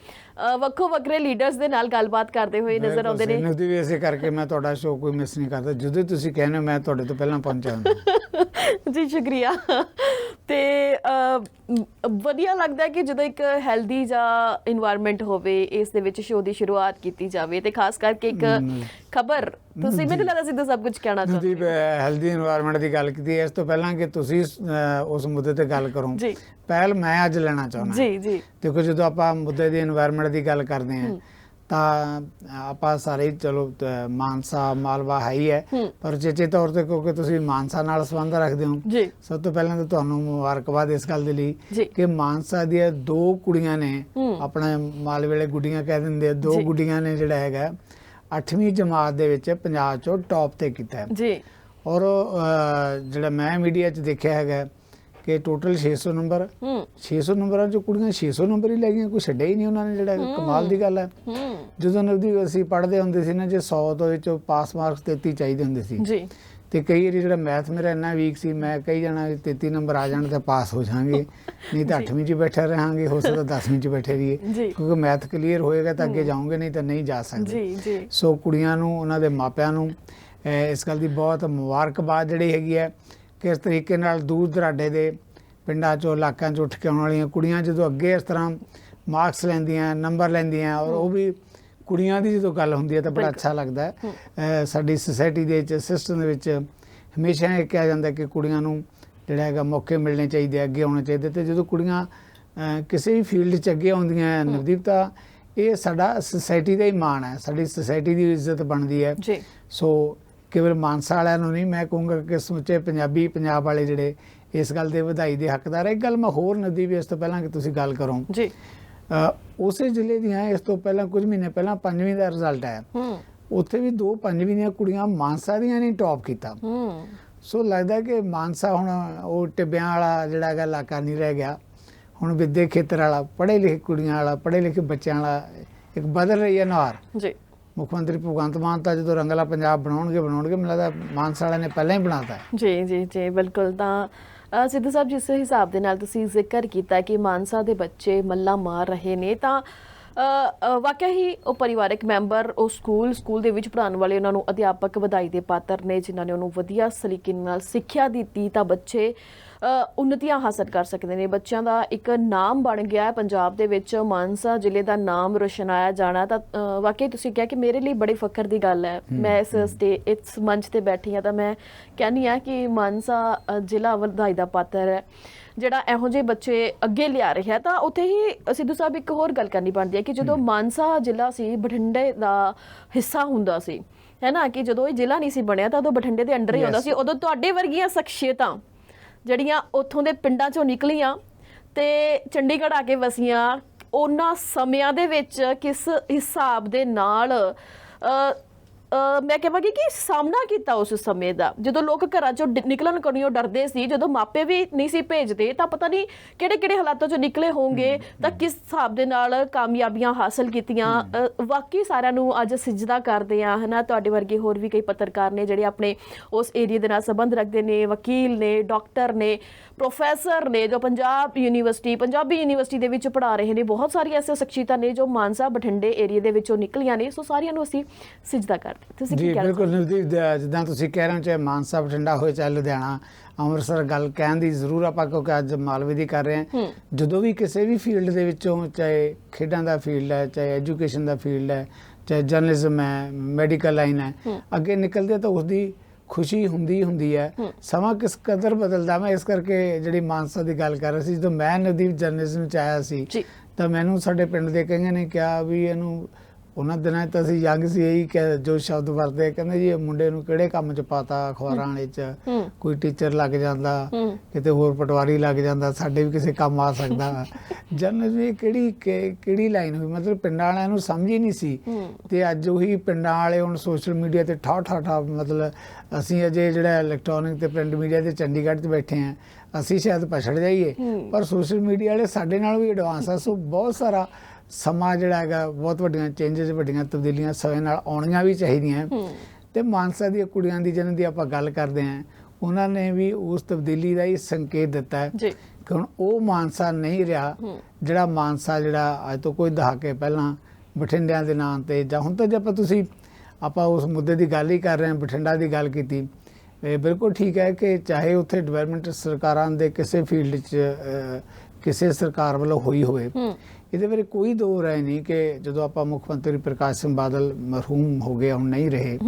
ਵੱਖੋ ਵੱਖਰੇ ਲੀਡਰਸ ਦੇ ਨਾਲ ਗੱਲਬਾਤ ਕਰਦੇ ਹੋਏ ਨਜ਼ਰ ਆਉਂਦੇ ਨੇ। ਇਸੇ ਕਰਕੇ ਮੈਂ ਤੁਹਾਡਾ ਸ਼ੋਅ ਕੋਈ ਮਿਸ ਨਹੀਂ ਕਰਦਾ, ਜਦੋਂ ਤੁਸੀਂ ਕਹਿੰਦੇ ਮੈਂ ਤੁਹਾਡੇ ਤੋਂ ਪਹਿਲਾਂ ਪਹੁੰਚਾ ਜੀ ਸ਼ੁਕਰੀਆ। ਤੇ ਵਧੀਆ ਲੱਗਦਾ ਕਿ ਜਦੋਂ ਇੱਕ ਹੈਲਦੀ ਜਾਂ ਇਨਵਾਇਰਨਮੈਂਟ ਹੋਵੇ, ਇਸ ਦੇ ਵਿੱਚ ਸ਼ੋਅ ਦੀ ਸ਼ੁਰੂਆਤ ਕੀਤੀ ਜਾਵੇ, ਤੇ ਖਾਸ ਕਰਕੇ ਇੱਕ ਖਬਰ, ਤੁਸੀਂ ਮੈਨੂੰ ਲੱਗਦਾ ਸਿੱਧੂ ਸਭ ਕੁਝ ਕਹਿਣਾ ਚਾਹੁੰਦੇ ਹੋ। ਹੈਲਦੀ ਇਨਵਾਇਰਨਮੈਂਟ ਦੀ ਗੱਲ ਕੀਤੀ, ਇਸ ਤੋਂ ਪਹਿਲਾਂ ਕਿ ਤੁਸੀਂ ਉਸ ਮੁੱਦੇ ਤੇ ਗੱਲ ਕਰੋ, ਪਹਿਲ ਮੈਂ ਅੱਜ ਲੈਣਾ ਚਾਹੁੰਦਾ। ਜੀ ਦੇਖੋ, ਜਦੋਂ ਆਪਾਂ ਮੁੱਦੇ ਦੀ ਇਨਵਾਇਰਨਮੈਂਟ ਦੀ ਗੱਲ ਕਰਦੇ ਹਾਂ ਤਾਂ ਆਪਾਂ ਸਾਰੇ ਚਲੋ ਮਾਨਸਾ ਮਾਲਵਾ ਹੈ ਹੀ ਹੈ, ਪਰ ਚੇਚੇ ਤੌਰ ਤੇ ਕਿਉਂਕਿ ਤੁਸੀਂ ਮਾਨਸਾ ਨਾਲ ਸੰਬੰਧ ਰੱਖਦੇ ਹੋ, ਸਭ ਤੋਂ ਪਹਿਲਾਂ ਤਾਂ ਤੁਹਾਨੂੰ ਮੁਬਾਰਕਬਾਦ ਇਸ ਗੱਲ ਦੇ ਲਈ ਕਿ ਮਾਨਸਾ ਦੀਆਂ 2 ਕੁੜੀਆਂ ਨੇ, ਆਪਣੇ ਮਾਲ ਵੇਲੇ ਗੁੱਡੀਆਂ ਕਹਿ ਦਿੰਦੇ ਆ, 2 ਗੁੱਡੀਆਂ ਨੇ ਜਿਹੜਾ ਹੈਗਾ 8ਵੀਂ ਜਮਾਤ ਦੇ ਵਿੱਚ ਪੰਜਾਬ 'ਚੋਂ ਟੌਪ ਤੇ ਕੀਤਾ ਹੈ। ਔਰ ਜਿਹੜਾ ਮੈਂ ਮੀਡੀਆ 'ਚ ਦੇਖਿਆ ਹੈਗਾ ਕਿ ਟੋਟਲ 600 ਨੰਬਰ, 600 ਨੰਬਰਾਂ 'ਚੋਂ ਕੁੜੀਆਂ 600 ਨੰਬਰ ਹੀ ਲੈ ਗਈਆਂ, ਕੋਈ ਛੱਡਿਆ ਹੀ ਨਹੀਂ ਉਹਨਾਂ ਨੇ, ਜਿਹੜਾ ਕਮਾਲ ਦੀ ਗੱਲ ਹੈ। ਜਦੋਂ ਨਵਦੀਪ ਅਸੀਂ ਪੜ੍ਹਦੇ ਹੁੰਦੇ ਸੀ ਨਾ, ਜੇ 100 ਤੋਂ ਵਿੱਚੋਂ ਪਾਸ ਮਾਰਕਸ 33 ਚਾਹੀਦੇ ਹੁੰਦੇ ਸੀ, ਤੇ ਕਈ ਵਾਰੀ ਜਿਹੜਾ ਮੈਥ ਮੇਰਾ ਇੰਨਾ ਵੀਕ ਸੀ, ਮੈਂ ਕਹੀ ਜਾਣਾ 33 ਨੰਬਰ ਆ ਜਾਣ ਤਾਂ ਪਾਸ ਹੋ ਜਾਵਾਂਗੇ, ਨਹੀਂ ਤਾਂ 8ਵੀਂ 'ਚ ਬੈਠੇ ਰਹਾਂਗੇ, ਹੋ ਸਕਦਾ 10ਵੀਂ 'ਚ ਬੈਠੇ ਰਹੀਏ, ਕਿਉਂਕਿ ਮੈਥ ਕਲੀਅਰ ਹੋਏਗਾ ਤਾਂ ਅੱਗੇ ਜਾਓਗੇ, ਨਹੀਂ ਤਾਂ ਨਹੀਂ ਜਾ ਸਕਦੇ। ਸੋ ਕੁੜੀਆਂ ਨੂੰ, ਉਹਨਾਂ ਦੇ ਮਾਪਿਆਂ ਨੂੰ ਇਸ ਗੱਲ ਦੀ ਬਹੁਤ ਮੁਬਾਰਕਬਾਦ ਜਿਹੜੀ ਹੈਗੀ ਹੈ, ਕਿਸ ਤਰੀਕੇ ਨਾਲ ਦੂਰ ਦਰਾਡੇ ਦੇ ਪਿੰਡਾਂ 'ਚੋਂ, ਇਲਾਕਿਆਂ 'ਚ ਉੱਠ ਕੇ ਆਉਣ ਵਾਲੀਆਂ ਕੁੜੀਆਂ ਜਦੋਂ ਅੱਗੇ ਇਸ ਤਰ੍ਹਾਂ ਮਾਰਕਸ ਲੈਂਦੀਆਂ, ਨੰਬਰ ਲੈਂਦੀਆਂ, ਔਰ ਉਹ ਵੀ ਕੁੜੀਆਂ ਦੀ ਜਦੋਂ ਗੱਲ ਹੁੰਦੀ ਹੈ ਤਾਂ ਬੜਾ ਅੱਛਾ ਲੱਗਦਾ ਹੈ। ਸਾਡੀ ਸੁਸਾਇਟੀ ਦੇ ਵਿੱਚ, ਸਿਸਟਮ ਦੇ ਵਿੱਚ ਹਮੇਸ਼ਾ ਇਹ ਕਿਹਾ ਜਾਂਦਾ ਕਿ ਕੁੜੀਆਂ ਨੂੰ ਜਿਹੜਾ ਹੈਗਾ ਮੌਕੇ ਮਿਲਣੇ ਚਾਹੀਦੇ, ਅੱਗੇ ਆਉਣੇ ਚਾਹੀਦੇ, ਅਤੇ ਜਦੋਂ ਕੁੜੀਆਂ ਕਿਸੇ ਵੀ ਫੀਲਡ 'ਚ ਅੱਗੇ ਆਉਂਦੀਆਂ ਨਵਦੀਪ, ਤਾਂ ਇਹ ਸਾਡਾ ਸੁਸਾਇਟੀ ਦਾ ਹੀ ਮਾਣ ਹੈ, ਸਾਡੀ ਸੁਸਾਇਟੀ ਦੀ ਇੱਜ਼ਤ ਬਣਦੀ ਹੈ। ਸੋ ਕੇਵਲ ਮਾਨਸਾ ਵਾਲਿਆਂ ਨੂੰ ਨਹੀਂ, ਮੈਂ ਕਹੂੰਗਾ ਕਿ ਸਮੁੱਚੇ ਪੰਜਾਬ ਵਾਲੇ ਜਿਹੜੇ ਇਸ ਗੱਲ ਦੇ ਵਧਾਈ ਦੇ ਹੱਕਦਾਰ ਹੈ। ਇੱਕ ਗੱਲ ਮੈਂ ਹੋਰ ਨਦੀ ਵੀ ਇਸ ਤੋਂ ਪਹਿਲਾਂ ਕਿ ਤੁਸੀਂ ਗੱਲ ਕਰੋ ਜੀ, ਉਸੇ ਜ਼ਿਲ੍ਹੇ ਦੀਆਂ ਇਸ ਤੋਂ ਪਹਿਲਾਂ ਕੁਝ ਮਹੀਨੇ ਪਹਿਲਾਂ 5ਵੀਂ ਦਾ ਰਿਜ਼ਲਟ ਆਇਆ, ਉੱਥੇ ਵੀ 2 5ਵੀਂ ਦੀਆਂ ਕੁੜੀਆਂ ਮਾਨਸਾ ਦੀਆਂ ਨੇ ਟੌਪ ਕੀਤਾ। ਸੋ ਲੱਗਦਾ ਕਿ ਮਾਨਸਾ ਹੁਣ ਉਹ ਟਿੱਬਿਆਂ ਵਾਲਾ ਜਿਹੜਾ ਹੈਗਾ ਇਲਾਕਾ ਨਹੀਂ ਰਹਿ ਗਿਆ, ਹੁਣ ਵਿੱਦਿਅਕ ਖੇਤਰ ਵਾਲਾ, ਪੜ੍ਹੇ ਲਿਖੇ ਕੁੜੀਆਂ ਵਾਲਾ, ਪੜ੍ਹੇ ਲਿਖੇ ਬੱਚਿਆਂ ਵਾਲਾ ਇੱਕ ਬਦਲ ਰਹੀ ਹੈ ਨੁਹਾਰ। ਜੀ, ਮੁੱਖ ਮੰਤਰੀ ਭਗਵੰਤ ਮਾਨ ਤਾਂ ਜਦੋਂ ਰੰਗਲਾ ਪੰਜਾਬ ਬਣਾਉਣਗੇ ਮੈਨੂੰ ਲੱਗਦਾ ਮਾਨਸਾ ਵਾਲਿਆਂ ਨੇ ਪਹਿਲਾਂ ਹੀ ਬਣਾਤਾ ਹੈ। ਜੀ ਜੀ ਜੀ, ਬਿਲਕੁਲ। ਤਾਂ ਸਿੱਧੂ ਸਾਹਿਬ, ਜਿਸ ਹਿਸਾਬ ਦੇ ਨਾਲ ਤੁਸੀਂ ਜ਼ਿਕਰ ਕੀਤਾ ਕਿ ਮਾਨਸਾ ਦੇ ਬੱਚੇ ਮੱਲਾ ਮਾਰ ਰਹੇ ਨੇ, ਤਾਂ ਵਾਕਿਆ ਹੀ ਉਹ ਪਰਿਵਾਰਕ ਮੈਂਬਰ, ਉਹ ਸਕੂਲ ਦੇ ਵਿੱਚ ਪੜ੍ਹਾਉਣ ਵਾਲੇ, ਉਹਨਾਂ ਨੂੰ ਅਧਿਆਪਕ ਵਧਾਈ ਦੇ ਪਾਤਰ ਨੇ, ਜਿਨ੍ਹਾਂ ਨੇ ਉਹਨੂੰ ਵਧੀਆ ਸਲੀਕੇ ਨਾਲ ਸਿੱਖਿਆ ਦਿੱਤੀ ਤਾਂ ਬੱਚੇ ਉન્નਤੀਆਂ ਹਾਸਲ ਕਰ ਸਕਦੇ ਨੇ। ਬੱਚਿਆਂ ਦਾ ਇੱਕ ਨਾਮ ਬਣ ਗਿਆ ਹੈ ਪੰਜਾਬ ਦੇ ਵਿੱਚ, ਮਾਨਸਾ ਜ਼ਿਲ੍ਹੇ ਦਾ ਨਾਮ ਰੋਸ਼ਨਾਇਆ ਜਾਣਾ। ਤਾਂ ਵਾਕਈ ਤੁਸੀਂ ਕਿਹਾ ਕਿ ਮੇਰੇ ਲਈ ਬੜੇ ਫਖਰ ਦੀ ਗੱਲ ਹੈ। ਮੈਂ ਇਸ ਮੰਚ ਤੇ ਬੈਠੀ ਹਾਂ ਤਾਂ ਮੈਂ ਕਹਿੰਦੀ ਹਾਂ ਕਿ ਮਾਨਸਾ ਜ਼ਿਲ੍ਹਾ ਵਧਾਈ ਦਾ ਪਾਤਰ ਹੈ ਜਿਹੜਾ ਇਹੋ ਜਿਹੇ ਬੱਚੇ ਅੱਗੇ ਲਿਆ ਰਿਹਾ। ਤਾਂ ਉੱਥੇ ਹੀ ਸਿੱਧੂ ਸਾਹਿਬ ਇੱਕ ਹੋਰ ਗੱਲ ਕਰਨੀ ਬਣਦੀ ਹੈ ਕਿ ਜਦੋਂ ਮਾਨਸਾ ਜ਼ਿਲ੍ਹਾ ਸੀ, ਬਠਿੰਡੇ ਦਾ ਹਿੱਸਾ ਹੁੰਦਾ ਸੀ, ਹੈ ਨਾ, ਕਿ ਜਦੋਂ ਇਹ ਜ਼ਿਲ੍ਹਾ ਨਹੀਂ ਸੀ ਬਣਿਆ ਤਾਂ ਉਦੋਂ ਬਠਿੰਡੇ ਦੇ ਅੰਡਰ ਹੀ ਹੁੰਦਾ ਸੀ। ਉਦੋਂ ਤੁਹਾਡੇ ਵਰਗੀਆਂ ਸ਼ਖਸੀਅਤਾਂ ਜਿਹੜੀਆਂ ਉੱਥੋਂ ਦੇ ਪਿੰਡਾਂ ਚੋਂ ਨਿਕਲੀਆਂ ਤੇ ਚੰਡੀਗੜ੍ਹ ਆ ਕੇ ਵਸੀਆਂ, ਉਹਨਾਂ ਸਮਿਆਂ ਦੇ ਵਿੱਚ ਕਿਸ ਹਿਸਾਬ ਦੇ ਨਾਲ ਮੈਂ ਕਹਾਂਗੀ ਕਿ ਸਾਹਮਣਾ ਕੀਤਾ ਉਸ ਸਮੇਂ ਦਾ, ਜਦੋਂ ਲੋਕ ਘਰਾਂ ਚੋਂ ਨਿਕਲਣ ਕੋਲੋਂ ਡਰਦੇ ਸੀ, ਜਦੋਂ ਮਾਪੇ ਵੀ ਨਹੀਂ ਸੀ ਭੇਜਦੇ, ਤਾਂ ਪਤਾ ਨਹੀਂ ਕਿਹੜੇ ਹਾਲਾਤਾਂ ਚੋਂ ਨਿਕਲੇ ਹੋਣਗੇ, ਤਾਂ ਕਿਸ ਹਿਸਾਬ ਦੇ ਨਾਲ ਕਾਮਯਾਬੀਆਂ ਹਾਸਲ ਕੀਤੀਆਂ। ਵਾਕਈ ਸਾਰਿਆਂ ਨੂੰ ਅੱਜ ਸਿਜਦਾ ਕਰਦੇ ਆ, ਹੈ ਨਾ। ਤੁਹਾਡੇ ਵਰਗੇ ਹੋਰ ਵੀ ਕਈ ਪੱਤਰਕਾਰ ਨੇ ਜਿਹੜੇ ਆਪਣੇ ਉਸ ਏਰੀਏ ਦੇ ਨਾਲ ਸੰਬੰਧ ਰੱਖਦੇ ਨੇ, ਵਕੀਲ ਨੇ, ਡਾਕਟਰ ਨੇ, ਪ੍ਰੋਫੈਸਰ ਨੇ, ਜੋ ਪੰਜਾਬੀ ਯੂਨੀਵਰਸਿਟੀ ਦੇ ਵਿੱਚ ਪੜ੍ਹਾ ਰਹੇ ਨੇ। ਬਹੁਤ ਸਾਰੀਆਂ ਐਸੀਆਂ ਸ਼ਖਸੀਅਤਾਂ ਨੇ ਜੋ ਮਾਨਸਾ ਬਠਿੰਡੇ ਏਰੀਏ ਦੇ ਵਿੱਚੋਂ ਨਿਕਲੀਆਂ ਨੇ। ਸੋ ਸਾਰਿਆਂ ਨੂੰ ਅਸੀਂ ਸਿਜਦਾ ਕਰਦੇ। ਤੁਸੀਂ ਕੀ ਕਹਿਣਾ? ਬਿਲਕੁਲ ਨਵਦੀਪ, ਜਿੱਦਾਂ ਤੁਸੀਂ ਕਹਿ ਰਹੇ ਹੋ, ਚਾਹੇ ਮਾਨਸਾ ਬਠਿੰਡਾ ਹੋਏ, ਚਾਹੇ ਲੁਧਿਆਣਾ, ਅੰਮ੍ਰਿਤਸਰ, ਗੱਲ ਕਹਿਣ ਦੀ ਜ਼ਰੂਰ ਆਪਾਂ ਕਿਉਂਕਿ ਅੱਜ ਮਾਲਵੇ ਦੀ ਕਰ ਰਹੇ ਹਾਂ। ਜਦੋਂ ਵੀ ਕਿਸੇ ਵੀ ਫੀਲਡ ਦੇ ਵਿੱਚੋਂ, ਚਾਹੇ ਖੇਡਾਂ ਦਾ ਫੀਲਡ ਹੈ, ਚਾਹੇ ਐਜੂਕੇਸ਼ਨ ਦਾ ਫੀਲਡ ਹੈ, ਚਾਹੇ ਜਰਨਲਿਜ਼ਮ ਹੈ, ਮੈਡੀਕਲ ਲਾਈਨ ਹੈ, ਅੱਗੇ ਨਿਕਲਦੇ ਤਾਂ ਉਸਦੀ ਖੁਸ਼ੀ ਹੁੰਦੀ ਹੈ। ਸਮਾਂ ਕਿਸ ਕਦਰ ਬਦਲਦਾ। ਮੈਂ ਇਸ ਕਰਕੇ ਜਿਹੜੀ ਮਾਨਸਾ ਦੀ ਗੱਲ ਕਰ ਰਿਹਾ ਸੀ, ਜਦੋਂ ਮੈਂ ਨਵਦੀਪ ਜਰਨਲਿਜ਼ਮ 'ਚ ਆਇਆ ਸੀ ਤਾਂ ਮੈਨੂੰ ਸਾਡੇ ਪਿੰਡ ਦੇ ਕਈਆਂ ਨੇ ਕਿਹਾ ਵੀ ਇਹਨੂੰ, ਉਹਨਾਂ ਦਿਨਾਂ ਤਾਂ ਅਸੀਂ ਯੰਗ ਸੀ, ਇਹੀ ਜੋ ਸ਼ਬਦ ਵਰਤੇ, ਕਹਿੰਦੇ ਜੀ ਇਹ ਮੁੰਡੇ ਨੂੰ ਕਿਹੜੇ ਕੰਮ 'ਚ ਪਾਤਾ, ਅਖਬਾਰਾਂ ਵਾਲੇ 'ਚ ਕੋਈ ਟੀਚਰ ਲੱਗ ਜਾਂਦਾ, ਕਿਤੇ ਹੋਰ ਪਟਵਾਰੀ ਲੱਗ ਜਾਂਦਾ, ਸਾਡੇ ਵੀ ਕਿਸੇ ਕੰਮ ਆ ਸਕਦਾ। ਜਰਨਲਿਜ਼ਮ ਇਹ ਕਿਹੜੀ ਲਾਈਨ ਹੋਈ, ਮਤਲਬ ਪਿੰਡਾਂ ਵਾਲਿਆਂ ਨੂੰ ਸਮਝ ਹੀ ਨਹੀਂ ਸੀ। ਤੇ ਅੱਜ ਉਹੀ ਪਿੰਡਾਂ ਵਾਲੇ ਹੁਣ ਸੋਸ਼ਲ ਮੀਡੀਆ ਤੇ ਠਾ ਮਤਲਬ ਅਸੀਂ ਅਜੇ ਜਿਹੜਾ ਇਲੈਕਟ੍ਰੋਨਿਕ ਤੇ ਪ੍ਰਿੰਟ ਮੀਡੀਆ ਤੇ ਚੰਡੀਗੜ੍ਹ 'ਚ ਬੈਠੇ ਹਾਂ, ਅਸੀਂ ਸ਼ਾਇਦ ਪਛੜ ਜਾਈਏ, ਪਰ ਸੋਸ਼ਲ ਮੀਡੀਆ ਵਾਲੇ ਸਾਡੇ ਨਾਲ ਵੀ ਐਡਵਾਂਸ ਆ। ਸੋ ਬਹੁਤ ਸਾਰਾ ਸਮਾਂ ਜਿਹੜਾ ਹੈਗਾ, ਬਹੁਤ ਵੱਡੀਆਂ ਚੇਂਜਸ, ਵੱਡੀਆਂ ਤਬਦੀਲੀਆਂ ਸਮੇਂ ਨਾਲ ਆਉਣੀਆਂ ਵੀ ਚਾਹੀਦੀਆਂ। ਤੇ ਮਾਨਸਾ ਦੀਆਂ ਕੁੜੀਆਂ ਦੀ ਜਿਹਨਾਂ ਦੀ ਆਪਾਂ ਗੱਲ ਕਰਦੇ ਹਾਂ, ਉਹਨਾਂ ਨੇ ਵੀ ਉਸ ਤਬਦੀਲੀ ਦਾ ਹੀ ਸੰਕੇਤ ਦਿੱਤਾ ਹੈ ਕਿ ਹੁਣ ਉਹ ਮਾਨਸਾ ਨਹੀਂ ਰਿਹਾ ਜਿਹੜਾ ਮਾਨਸਾ ਜਿਹੜਾ ਅੱਜ ਤੋਂ ਕੋਈ ਦਹਾਕੇ ਪਹਿਲਾਂ ਬਠਿੰਡਿਆਂ ਦੇ ਨਾਂ ਤੇ, ਜਾਂ ਹੁਣ ਤਾਂ ਜੇ ਆਪਾਂ ਉਸ ਮੁੱਦੇ ਦੀ ਗੱਲ ਹੀ ਕਰ ਰਹੇ ਹਾਂ, ਬਠਿੰਡਾ ਦੀ ਗੱਲ ਕੀਤੀ, ਇਹ ਬਿਲਕੁਲ ਠੀਕ ਹੈ ਕਿ ਚਾਹੇ ਉੱਥੇ ਡਿਵੈਲਪਮੈਂਟ ਸਰਕਾਰਾਂ ਦੇ ਕਿਸੇ ਫੀਲਡ 'ਚ ਕਿਸੇ ਸਰਕਾਰ ਵੱਲੋਂ ਹੋਈ ਹੋਵੇ, ਇਹਦੇ ਬਾਰੇ ਕੋਈ ਦੋ ਰਾਏ ਨਹੀਂ ਕਿ ਜਦੋਂ ਆਪਾਂ ਮੁੱਖ ਮੰਤਰੀ ਪ੍ਰਕਾਸ਼ ਸਿੰਘ ਬਾਦਲ ਮਰਹੂਮ ਹੋ ਗਏ, ਹੁਣ ਨਹੀਂ ਰਹੇ,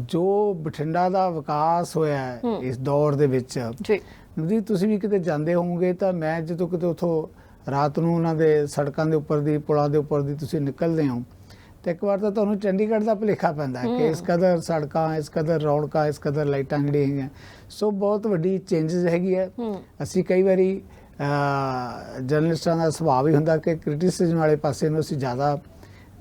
ਜੋ ਬਠਿੰਡਾ ਦਾ ਵਿਕਾਸ ਹੋਇਆ ਇਸ ਦੌਰ ਦੇ ਵਿੱਚ, ਨਵਦੀਪ ਤੁਸੀਂ ਵੀ ਕਿਤੇ ਜਾਂਦੇ ਹੋਵੋਗੇ ਤਾਂ ਮੈਂ ਜਦੋਂ ਕਿਤੇ ਉੱਥੋਂ ਰਾਤ ਨੂੰ ਉਹਨਾਂ ਦੇ ਸੜਕਾਂ ਦੇ ਉੱਪਰ ਦੀ, ਪੁਲਾਂ ਦੇ ਉੱਪਰ ਦੀ ਤੁਸੀਂ ਨਿਕਲਦੇ ਹੋ ਤੇ ਇੱਕ ਵਾਰ ਤਾਂ ਤੁਹਾਨੂੰ ਚੰਡੀਗੜ੍ਹ ਦਾ ਭੁਲੇਖਾ ਪੈਂਦਾ ਕਿ ਇਸ ਕਦਰ ਸੜਕਾਂ, ਇਸ ਕਦਰ ਰੌਣਕਾਂ, ਇਸ ਕਦਰ ਲਾਈਟਾਂ ਜਿਹੜੀਆਂ ਹੈਗੀਆਂ। ਸੋ ਬਹੁਤ ਵੱਡੀ ਚੇਂਜਸ ਹੈਗੀ ਹੈ। ਅਸੀਂ ਕਈ ਵਾਰੀ ਜਰਨਲਿਸਟਾਂ ਦਾ ਸੁਭਾਅ ਵੀ ਹੁੰਦਾ ਕਿ ਕ੍ਰਿਟਿਸਿਜ਼ਮ ਵਾਲੇ ਪਾਸੇ ਨੂੰ ਅਸੀਂ ਜ਼ਿਆਦਾ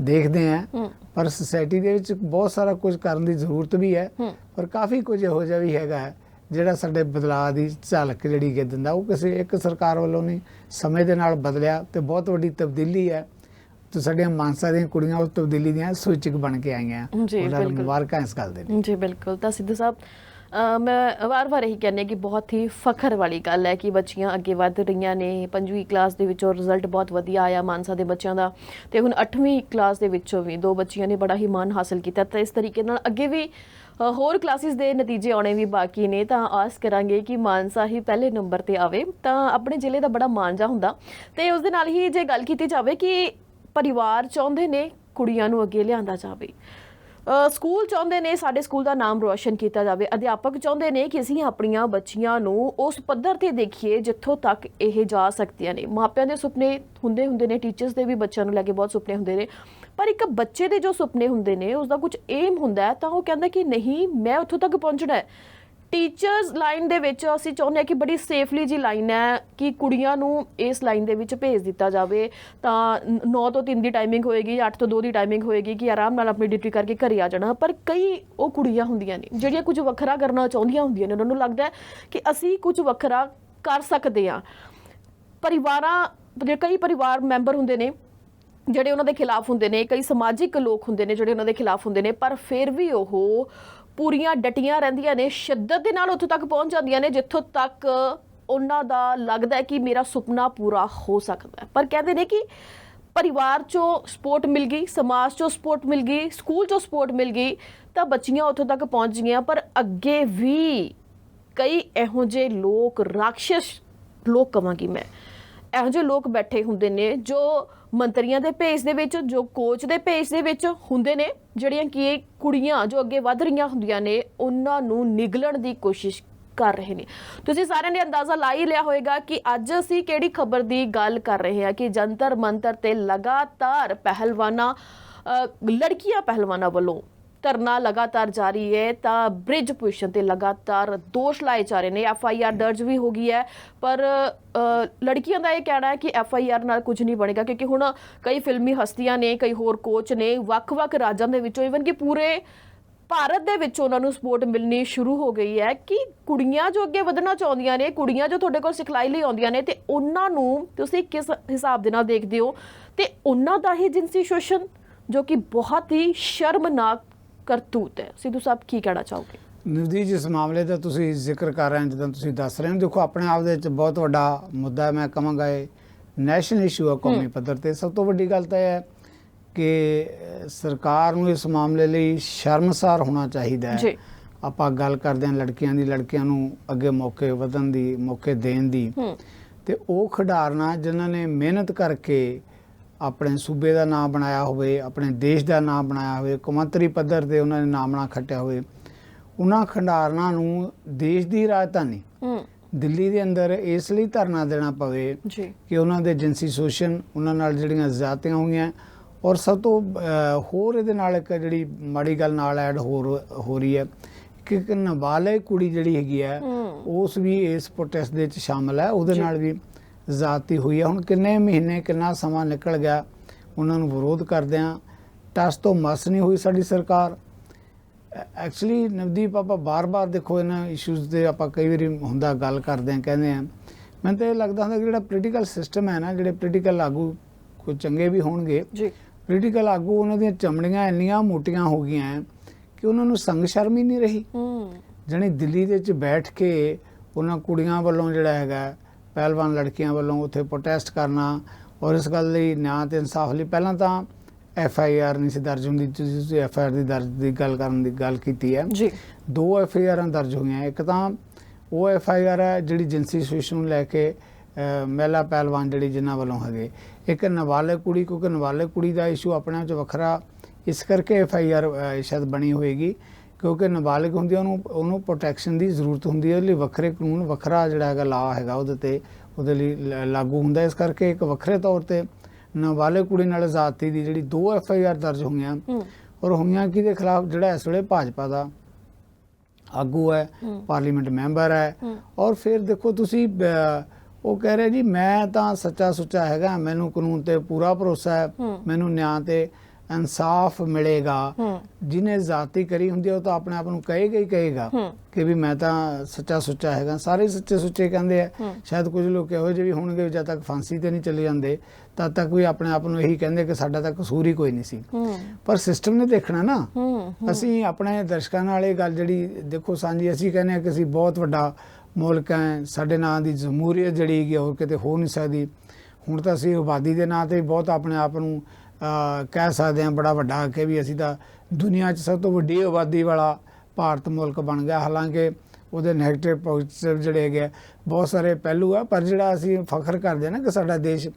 ਦੇਖਦੇ ਹਾਂ, ਪਰ ਸੁਸਾਇਟੀ ਦੇ ਵਿੱਚ ਬਹੁਤ ਸਾਰਾ ਕੁਝ ਕਰਨ ਦੀ ਜ਼ਰੂਰਤ ਵੀ ਹੈ, ਪਰ ਕਾਫੀ ਕੁਝ ਇਹੋ ਜਿਹਾ ਵੀ ਹੈਗਾ ਜਿਹੜਾ ਸਾਡੇ ਬਦਲਾਅ ਦੀ ਝਲਕ ਜਿਹੜੀ ਕਿ ਦਿੰਦਾ। ਉਹ ਕਿਸੇ ਇੱਕ ਸਰਕਾਰ ਵੱਲੋਂ ਨਹੀਂ, ਸਮੇਂ ਦੇ ਨਾਲ ਬਦਲਿਆ ਤੇ ਬਹੁਤ ਵੱਡੀ ਤਬਦੀਲੀ ਹੈ। ਤੇ ਸਾਡੀਆਂ ਮਾਨਸਾ ਦੀਆਂ ਕੁੜੀਆਂ ਉਸ ਤਬਦੀਲੀ ਦੀਆਂ ਸੂਚਕ ਬਣ ਕੇ ਆਈਆਂ। ਉਹਨਾਂ ਨੂੰ ਮੁਬਾਰਕਾਂ ਇਸ ਗੱਲ ਦੇ ਲਈ। ਜੀ ਬਿਲਕੁਲ। ਤਾਂ ਸਿੱਧੂ ਸਾਹਿਬ, ਮੈਂ ਵਾਰ-ਵਾਰ ਇਹੀ ਕਹਿੰਦੀ ਕਿ ਬਹੁਤ ਹੀ ਫਖਰ ਵਾਲੀ ਗੱਲ ਹੈ ਕਿ ਬੱਚੀਆਂ ਅੱਗੇ ਵੱਧ ਰਹੀਆਂ ਨੇ। 5ਵੀਂ ਕਲਾਸ ਦੇ ਵਿੱਚੋਂ ਰਿਜ਼ਲਟ ਬਹੁਤ ਵਧੀਆ ਆਇਆ ਮਾਨਸਾ ਦੇ ਬੱਚਿਆਂ ਦਾ, ਤੇ ਹੁਣ 8ਵੀਂ ਕਲਾਸ ਦੇ ਵਿੱਚੋਂ ਵੀ 2 ਬੱਚੀਆਂ ਨੇ ਬੜਾ ਹੀ ਮਾਣ ਹਾਸਲ ਕੀਤਾ। ਤਾਂ ਇਸ ਤਰੀਕੇ ਨਾਲ ਅੱਗੇ ਵੀ ਹੋਰ ਕਲਾਸਿਸ ਦੇ ਨਤੀਜੇ ਆਉਣੇ ਵੀ ਬਾਕੀ ਨੇ। ਤਾਂ ਆਸ ਕਰਾਂਗੇ ਕਿ ਮਾਨਸਾ ਹੀ ਪਹਿਲੇ ਨੰਬਰ ਤੇ ਆਵੇ, ਤਾਂ ਆਪਣੇ ਜ਼ਿਲ੍ਹੇ ਦਾ ਬੜਾ ਮਾਣਜਾ ਹੁੰਦਾ। ਤੇ ਉਸ ਦੇ ਨਾਲ ਹੀ ਜੇ ਗੱਲ ਕੀਤੀ ਜਾਵੇ ਕਿ ਪਰਿਵਾਰ ਚਾਹੁੰਦੇ ਨੇ ਕੁੜੀਆਂ ਨੂੰ ਅੱਗੇ ਲਿਆਂਦਾ ਜਾਵੇ, ਸਕੂਲ ਚਾਹੁੰਦੇ ਨੇ ਸਾਡੇ ਸਕੂਲ ਦਾ ਨਾਮ ਰੋਸ਼ਨ ਕੀਤਾ ਜਾਵੇ, ਅਧਿਆਪਕ ਚਾਹੁੰਦੇ ਨੇ ਕਿ ਅਸੀਂ ਆਪਣੀਆਂ ਬੱਚੀਆਂ ਨੂੰ ਉਸ ਪੱਧਰ ਤੇ ਦੇਖੀਏ ਜਿੱਥੋਂ ਤੱਕ ਇਹ ਜਾ ਸਕਦੀਆਂ ਨੇ। ਮਾਪਿਆਂ ਦੇ ਸੁਪਨੇ ਹੁੰਦੇ ਨੇ, ਟੀਚਰਸ ਦੇ ਵੀ ਬੱਚਿਆਂ ਨੂੰ ਲੈ ਕੇ ਬਹੁਤ ਸੁਪਨੇ ਹੁੰਦੇ ਨੇ, ਪਰ ਇੱਕ ਬੱਚੇ ਦੇ ਜੋ ਸੁਪਨੇ ਹੁੰਦੇ ਨੇ ਉਸ ਦਾ ਕੁਝ ਏਮ ਹੁੰਦਾ ਹੈ, ਤਾਂ ਉਹ ਕਹਿੰਦਾ ਕਿ ਨਹੀਂ ਮੈਂ ਉੱਥੋਂ ਤੱਕ ਪਹੁੰਚਣਾ ਹੈ। ਟੀਚਰਸ ਲਾਈਨ ਦੇ ਵਿੱਚ ਅਸੀਂ ਚਾਹੁੰਦੇ ਹਾਂ ਕਿ ਬੜੀ ਸੇਫਲੀ ਜੀ ਲਾਈਨ ਹੈ ਕਿ ਕੁੜੀਆਂ ਨੂੰ ਇਸ ਲਾਈਨ ਦੇ ਵਿੱਚ ਭੇਜ ਦਿੱਤਾ ਜਾਵੇ, ਤਾਂ 9 ਤੋਂ 3 ਦੀ ਟਾਈਮਿੰਗ ਹੋਏਗੀ, 8 ਤੋਂ 2 ਦੀ ਟਾਈਮਿੰਗ ਹੋਏਗੀ ਕਿ ਆਰਾਮ ਨਾਲ ਆਪਣੀ ਡਿਊਟੀ ਕਰਕੇ ਘਰੇ ਆ ਜਾਣਾ। ਪਰ ਕਈ ਉਹ ਕੁੜੀਆਂ ਹੁੰਦੀਆਂ ਨੇ ਜਿਹੜੀਆਂ ਕੁਝ ਵੱਖਰਾ ਕਰਨਾ ਚਾਹੁੰਦੀਆਂ ਹੁੰਦੀਆਂ ਨੇ, ਉਹਨਾਂ ਨੂੰ ਲੱਗਦਾ ਹੈ ਕਿ ਅਸੀਂ ਕੁਝ ਵੱਖਰਾ ਕਰ ਸਕਦੇ ਹਾਂ। ਕਈ ਪਰਿਵਾਰ ਮੈਂਬਰ ਹੁੰਦੇ ਨੇ ਜਿਹੜੇ ਉਹਨਾਂ ਦੇ ਖਿਲਾਫ ਹੁੰਦੇ ਨੇ, ਕਈ ਸਮਾਜਿਕ ਲੋਕ ਹੁੰਦੇ ਨੇ ਜਿਹੜੇ ਉਹਨਾਂ ਦੇ ਖਿਲਾਫ ਹੁੰਦੇ ਨੇ, ਪਰ ਫਿਰ ਵੀ ਉਹ ਪੂਰੀਆਂ ਡਟੀਆਂ ਰਹਿੰਦੀਆਂ ਨੇ, ਸ਼ਿੱਦਤ ਦੇ ਨਾਲ ਉੱਥੋਂ ਤੱਕ ਪਹੁੰਚ ਜਾਂਦੀਆਂ ਨੇ ਜਿੱਥੋਂ ਤੱਕ ਉਹਨਾਂ ਦਾ ਲੱਗਦਾ ਹੈ ਕਿ ਮੇਰਾ ਸੁਪਨਾ ਪੂਰਾ ਹੋ ਸਕਦਾ ਹੈ। ਪਰ ਕਹਿੰਦੇ ਨੇ ਕਿ ਪਰਿਵਾਰ ਚੋਂ ਸਪੋਰਟ ਮਿਲ ਗਈ, ਸਮਾਜ ਚੋਂ ਸਪੋਰਟ ਮਿਲ ਗਈ, ਸਕੂਲ ਚੋਂ ਸਪੋਰਟ ਮਿਲ ਗਈ ਤਾਂ ਬੱਚੀਆਂ ਉੱਥੋਂ ਤੱਕ ਪਹੁੰਚ ਗਈਆਂ। ਪਰ ਅੱਗੇ ਵੀ ਕਈ ਇਹੋ ਜਿਹੇ ਲੋਕ, ਰਾਖਸ਼ ਲੋਕ ਕਵਾਂਗੀ ਮੈਂ, ਇਹੋ ਜਿਹੇ ਲੋਕ ਬੈਠੇ ਹੁੰਦੇ ਨੇ ਜੋ ਮੰਤਰੀਆਂ ਦੇ ਭੇਸ ਦੇ ਵਿੱਚ, ਜੋ ਕੋਚ ਦੇ ਭੇਸ ਦੇ ਵਿੱਚ ਹੁੰਦੇ ਨੇ, ਜਿਹੜੀਆਂ ਕਿ ਕੁੜੀਆਂ ਜੋ ਅੱਗੇ ਵੱਧ ਰਹੀਆਂ ਹੁੰਦੀਆਂ ਨੇ ਉਹਨਾਂ ਨੂੰ ਨਿਗਲਣ ਦੀ ਕੋਸ਼ਿਸ਼ ਕਰ ਰਹੇ ਨੇ। ਤੁਸੀਂ ਸਾਰਿਆਂ ਨੇ ਅੰਦਾਜ਼ਾ ਲਾ ਹੀ ਲਿਆ ਹੋਵੇਗਾ ਕਿ ਅੱਜ ਅਸੀਂ ਕਿਹੜੀ ਖਬਰ ਦੀ ਗੱਲ ਕਰ ਰਹੇ ਹਾਂ ਕਿ ਜੰਤਰ ਮੰਤਰ ਤੇ ਲਗਾਤਾਰ ਲੜਕੀਆਂ ਪਹਿਲਵਾਨਾਂ ਵੱਲੋਂ ਧਰਨਾ ਲਗਾਤਾਰ ਜਾਰੀ ਹੈ, ਤਾਂ ਬ੍ਰਿਜ ਪੋਜੀਸ਼ਨ ਤੇ ਲਗਾਤਾਰ ਦੋਸ਼ ਲਾਏ ਜਾ ਰਹੇ ਨੇ। FIR ਦਰਜ ਵੀ ਹੋ ਗਈ ਹੈ, ਪਰ ਲੜਕੀਆਂ ਦਾ ਇਹ ਕਹਿਣਾ ਹੈ ਕਿ FIR ਨਾਲ ਕੁਝ ਨਹੀਂ ਬਣੇਗਾ ਕਿਉਂਕਿ ਹੁਣ ਕਈ ਫਿਲਮੀ ਹਸਤੀਆਂ ਨੇ, ਕਈ ਹੋਰ ਕੋਚ ਨੇ, ਵੱਖ-ਵੱਖ ਰਾਜਾਂ ਦੇ ਵਿੱਚੋਂ, ਈਵਨ ਕਿ ਪੂਰੇ ਭਾਰਤ ਦੇ ਵਿੱਚ ਉਹਨਾਂ ਨੂੰ ਸਪੋਰਟ ਮਿਲਣੀ ਸ਼ੁਰੂ ਹੋ ਗਈ ਹੈ ਕਿ ਕੁੜੀਆਂ ਜੋ ਅੱਗੇ ਵਧਣਾ ਚਾਹੁੰਦੀਆਂ ਨੇ, ਕੁੜੀਆਂ ਜੋ ਤੁਹਾਡੇ ਕੋਲ ਸਿਖਲਾਈ ਲਈ ਆਉਂਦੀਆਂ ਨੇ, ਤੇ ਉਹਨਾਂ ਨੂੰ ਤੁਸੀਂ ਕਿਸ ਹਿਸਾਬ ਦੇ ਨਾਲ ਦੇਖਦੇ ਹੋ, ਤੇ ਉਹਨਾਂ ਦਾ ਹੀ ਜਿਨਸੀ ਸ਼ੋਸ਼ਣ ਜੋ ਕਿ ਬਹੁਤ ਹੀ ਸ਼ਰਮਨਾਕ ਕਰਤੂਤ ਹੈ। ਸਿੱਧੂ ਸਾਹਿਬ ਕੀ ਕਹਿਣਾ ਚਾਹੋਗੇ? ਨਿਰਦੀ ਜਿਸ ਮਾਮਲੇ ਦਾ ਤੁਸੀਂ ਜ਼ਿਕਰ ਕਰ ਰਹੇ ਹੋ, ਜਿੱਦਾਂ ਤੁਸੀਂ ਦੱਸ ਰਹੇ ਹੋ, ਦੇਖੋ ਆਪਣੇ ਆਪ ਦੇ ਵਿੱਚ ਬਹੁਤ ਵੱਡਾ ਮੁੱਦਾ ਹੈ। ਮੈਂ ਕਹਾਂਗਾ ਇਹ ਨੈਸ਼ਨਲ ਇਸ਼ੂ ਹੈ ਕੌਮੀ ਪੱਧਰ ਤੇ। ਸਭ ਤੋਂ ਵੱਡੀ ਗੱਲ ਤਾਂ ਇਹ ਹੈ ਕਿ ਸਰਕਾਰ ਨੂੰ ਇਸ ਮਾਮਲੇ ਲਈ ਸ਼ਰਮਸਾਰ ਹੋਣਾ ਚਾਹੀਦਾ ਹੈ। ਆਪਾਂ ਗੱਲ ਕਰਦੇ ਹਾਂ ਲੜਕੀਆਂ ਦੀ, ਲੜਕੀਆਂ ਨੂੰ ਅੱਗੇ ਮੌਕੇ ਵਧਣ ਦੀ, ਮੌਕੇ ਦੇਣ ਦੀ, ਤੇ ਉਹ ਖਿਡਾਰਨਾਂ ਜਿਨ੍ਹਾਂ ਨੇ ਮਿਹਨਤ ਕਰਕੇ ਆਪਣੇ ਸੂਬੇ ਦਾ ਨਾਮ ਬਣਾਇਆ ਹੋਵੇ, ਆਪਣੇ ਦੇਸ਼ ਦਾ ਨਾਮ ਬਣਾਇਆ ਹੋਵੇ, ਕੌਮਾਂਤਰੀ ਪੱਧਰ ਤੇ ਉਹਨਾਂ ਨੇ ਨਾਮ ਨਾ ਖੱਟਿਆ ਹੋਵੇ, ਉਹਨਾਂ ਖਿਡਾਰਨਾਂ ਨੂੰ ਦੇਸ਼ ਦੀ ਰਾਜਧਾਨੀ ਦਿੱਲੀ ਦੇ ਅੰਦਰ ਇਸ ਲਈ ਧਰਨਾ ਦੇਣਾ ਪਵੇ ਕਿ ਉਹਨਾਂ ਦੇ ਜਿਨਸੀ ਸ਼ੋਸ਼ਣ, ਉਹਨਾਂ ਨਾਲ ਜਿਹੜੀਆਂ ਜ਼ਿਆਦਤੀਆਂ ਹੋਈਆਂ, ਔਰ ਸਭ ਤੋਂ ਹੋਰ ਇਹਦੇ ਨਾਲ ਇੱਕ ਜਿਹੜੀ ਮਾੜੀ ਗੱਲ ਨਾਲ ਐਡ ਹੋ ਰਹੀ ਹੈ ਕਿ ਇੱਕ ਨਾਬਾਲਗ ਕੁੜੀ ਜਿਹੜੀ ਹੈਗੀ ਹੈ ਉਸ ਵੀ ਇਸ ਪ੍ਰੋਟੈਸਟ ਦੇ ਵਿੱਚ ਸ਼ਾਮਲ ਹੈ, ਉਹਦੇ ਨਾਲ ਵੀ ਜ਼ਿਆਦਤੀ ਹੋਈ ਹੈ। ਹੁਣ ਕਿੰਨੇ ਮਹੀਨੇ, ਕਿੰਨਾ ਸਮਾਂ ਨਿਕਲ ਗਿਆ ਉਹਨਾਂ ਨੂੰ ਵਿਰੋਧ ਕਰਦਿਆਂ, ਟਸ ਤੋਂ ਮਸ ਨਹੀਂ ਹੋਈ ਸਾਡੀ ਸਰਕਾਰ। ਐਕਚੁਅਲੀ ਨਵਦੀਪ, ਆਪਾਂ ਬਾਰ-ਬਾਰ ਦੇਖੋ ਇਹਨਾਂ ਇਸ਼ੂਜ਼ ਤੇ ਆਪਾਂ ਕਈ ਵਾਰੀ ਹੁੰਦਾ ਗੱਲ ਕਰਦੇ ਹਾਂ, ਕਹਿੰਦੇ ਹਾਂ, ਮੈਨੂੰ ਤਾਂ ਇਹ ਲੱਗਦਾ ਹੁੰਦਾ ਕਿ ਜਿਹੜਾ ਪੋਲੀਟੀਕਲ ਸਿਸਟਮ ਹੈ ਨਾ, ਜਿਹੜੇ ਪੋਲੀਟੀਕਲ ਆਗੂ ਕੋਈ ਚੰਗੇ ਵੀ ਹੋਣਗੇ, ਪੋਲੀਟੀਕਲ ਆਗੂ ਉਹਨਾਂ ਦੀਆਂ ਚਮੜੀਆਂ ਇੰਨੀਆਂ ਮੋਟੀਆਂ ਹੋ ਗਈਆਂ ਕਿ ਉਹਨਾਂ ਨੂੰ ਸੰਗ ਸ਼ਰਮ ਹੀ ਨਹੀਂ ਰਹੀ। ਜਾਣੀ ਦਿੱਲੀ ਦੇ ਵਿੱਚ ਬੈਠ ਕੇ ਉਹਨਾਂ ਕੁੜੀਆਂ ਵੱਲੋਂ ਜਿਹੜਾ ਹੈਗਾ, ਪਹਿਲਵਾਨ ਲੜਕੀਆਂ ਵੱਲੋਂ ਉੱਥੇ ਪ੍ਰੋਟੈਸਟ ਕਰਨਾ, ਔਰ ਇਸ ਗੱਲ ਲਈ ਨਿਆਂ ਤੇ ਇਨਸਾਫ ਲਈ ਪਹਿਲਾਂ ਤਾਂ FIR ਨਹੀਂ ਸੀ ਦਰਜ ਹੁੰਦੀ। ਤੁਸੀਂ FIR ਦੀ ਦਰਜ ਦੀ ਗੱਲ ਕਰਨ ਦੀ ਗੱਲ ਕੀਤੀ ਹੈ, 2 FIR ਦਰਜ ਹੋਈਆਂ। ਇੱਕ ਤਾਂ ਉਹ FIR ਹੈ ਜਿਹੜੀ ਜਿਨਸੀ ਸ਼ੋਸ਼ਣ ਨੂੰ ਲੈ ਕੇ ਮਹਿਲਾ ਪਹਿਲਵਾਨ ਜਿਹੜੀ ਜਿਨ੍ਹਾਂ ਵੱਲੋਂ ਹੈਗੇ, ਇੱਕ ਨਾਬਾਲਗ ਕੁੜੀ, ਕਿਉਂਕਿ ਨਾਬਾਲਗ ਕੁੜੀ ਦਾ ਇਸ਼ੂ ਆਪਣੇ ਆਪ 'ਚ ਵੱਖਰਾ ਇਸ ਕਰਕੇ FIR ਸ਼ਾਇਦ ਬਣੀ ਹੋਏਗੀ ਕਿਉਂਕਿ ਨਾਬਾਲਗ ਹੁੰਦੀ ਹੈ, ਉਹਨੂੰ ਪ੍ਰੋਟੈਕਸ਼ਨ ਦੀ ਜ਼ਰੂਰਤ ਹੁੰਦੀ ਹੈ, ਉਹਦੇ ਲਈ ਵੱਖਰੇ ਕਾਨੂੰਨ, ਵੱਖਰਾ ਜਿਹੜਾ ਹੈਗਾ ਲਾ ਹੈਗਾ ਉਹਦੇ ਲਈ ਲਾਗੂ ਹੁੰਦਾ। ਇਸ ਕਰਕੇ ਇੱਕ ਵੱਖਰੇ ਤੌਰ ਤੇ ਨਾਬਾਲਗ ਕੁੜੀ ਨਾਲ ਜ਼ਿਆਦਤੀ ਦੀ ਜਿਹੜੀ 2 FIR ਦਰਜ ਹੋਈਆਂ, ਔਰ ਹੋਈਆਂ ਕਿਹਦੇ ਖਿਲਾਫ? ਜਿਹੜਾ ਇਸ ਵੇਲੇ ਭਾਜਪਾ ਦਾ ਆਗੂ ਹੈ, ਪਾਰਲੀਮੈਂਟ ਮੈਂਬਰ ਹੈ। ਔਰ ਫਿਰ ਦੇਖੋ ਤੁਸੀਂ, ਉਹ ਕਹਿ ਰਹੇ ਜੀ ਮੈਂ ਤਾਂ ਸੱਚਾ ਸੁੱਚਾ ਹੈਗਾ, ਮੈਨੂੰ ਕਾਨੂੰਨ ਤੇ ਪੂਰਾ ਭਰੋਸਾ ਹੈ, ਮੈਨੂੰ ਨਿਆਂ ਤੇ ਇਨਸਾਫ ਮਿਲੇਗਾ। ਜਿਹਨੇ ਜ਼ਾਤੀ ਕਰੀ ਹੁੰਦੀ ਉਹ ਤਾਂ ਆਪਣੇ ਆਪ ਨੂੰ ਕਹੇਗਾ ਹੀ ਕਹੇਗਾ ਕਿ ਵੀ ਮੈਂ ਤਾਂ ਸੱਚਾ ਸੁੱਚਾ ਹੈਗਾ। ਸਾਰੇ ਸੱਚੇ ਸੁੱਚੇ ਕਹਿੰਦੇ ਆ। ਸ਼ਾਇਦ ਕੁਝ ਲੋਕ ਇਹੋ ਜਿਹੇ ਵੀ ਹੋਣਗੇ ਜਦ ਤੱਕ ਫਾਂਸੀ ਤੇ ਨਹੀਂ ਚਲੇ ਜਾਂਦੇ ਤਦ ਤੱਕ ਵੀ ਆਪਣੇ ਆਪ ਨੂੰ ਇਹੀ ਕਹਿੰਦੇ ਕਿ ਸਾਡਾ ਤਾਂ ਕਸੂਰ ਹੀ ਕੋਈ ਨਹੀਂ ਸੀ। ਪਰ ਸਿਸਟਮ ਨੇ ਦੇਖਣਾ ਨਾ। ਅਸੀਂ ਆਪਣੇ ਦਰਸ਼ਕਾਂ ਨਾਲ ਇਹ ਗੱਲ ਜਿਹੜੀ ਦੇਖੋ ਸਾਂਝੀ, ਅਸੀਂ ਕਹਿੰਦੇ ਹਾਂ ਕਿ ਅਸੀਂ ਬਹੁਤ ਵੱਡਾ ਮੁਲਕ ਹੈ, ਸਾਡੇ ਨਾਂ ਦੀ ਜਮਹੂਰੀਅਤ ਜਿਹੜੀ ਹੈਗੀ ਹੋਰ ਕਿਤੇ ਹੋ ਨਹੀਂ ਸਕਦੀ। ਹੁਣ ਤਾਂ ਅਸੀਂ ਆਬਾਦੀ ਦੇ ਨਾਂ ਤੇ ਬਹੁਤ ਆਪਣੇ ਆਪ ਨੂੰ ਕਹਿ ਸਕਦੇ ਹਾਂ ਬੜਾ ਵੱਡਾ ਕਿ ਵੀ ਅਸੀਂ ਤਾਂ ਦੁਨੀਆ 'ਚ ਸਭ ਤੋਂ ਵੱਡੀ ਆਬਾਦੀ ਵਾਲਾ ਭਾਰਤ ਮੁਲਕ ਬਣ ਗਿਆ। ਹਾਲਾਂਕਿ ਉਹਦੇ ਨੈਗੇਟਿਵ ਪੋਜ਼ੀਟਿਵ ਜਿਹੜੇ ਹੈਗੇ ਬਹੁਤ ਸਾਰੇ ਪਹਿਲੂ ਆ, ਪਰ ਜਿਹੜਾ ਅਸੀਂ ਫਖਰ ਕਰਦੇ ਹਾਂ ਨਾ ਕਿ ਸਾਡਾ ਦੇਸ਼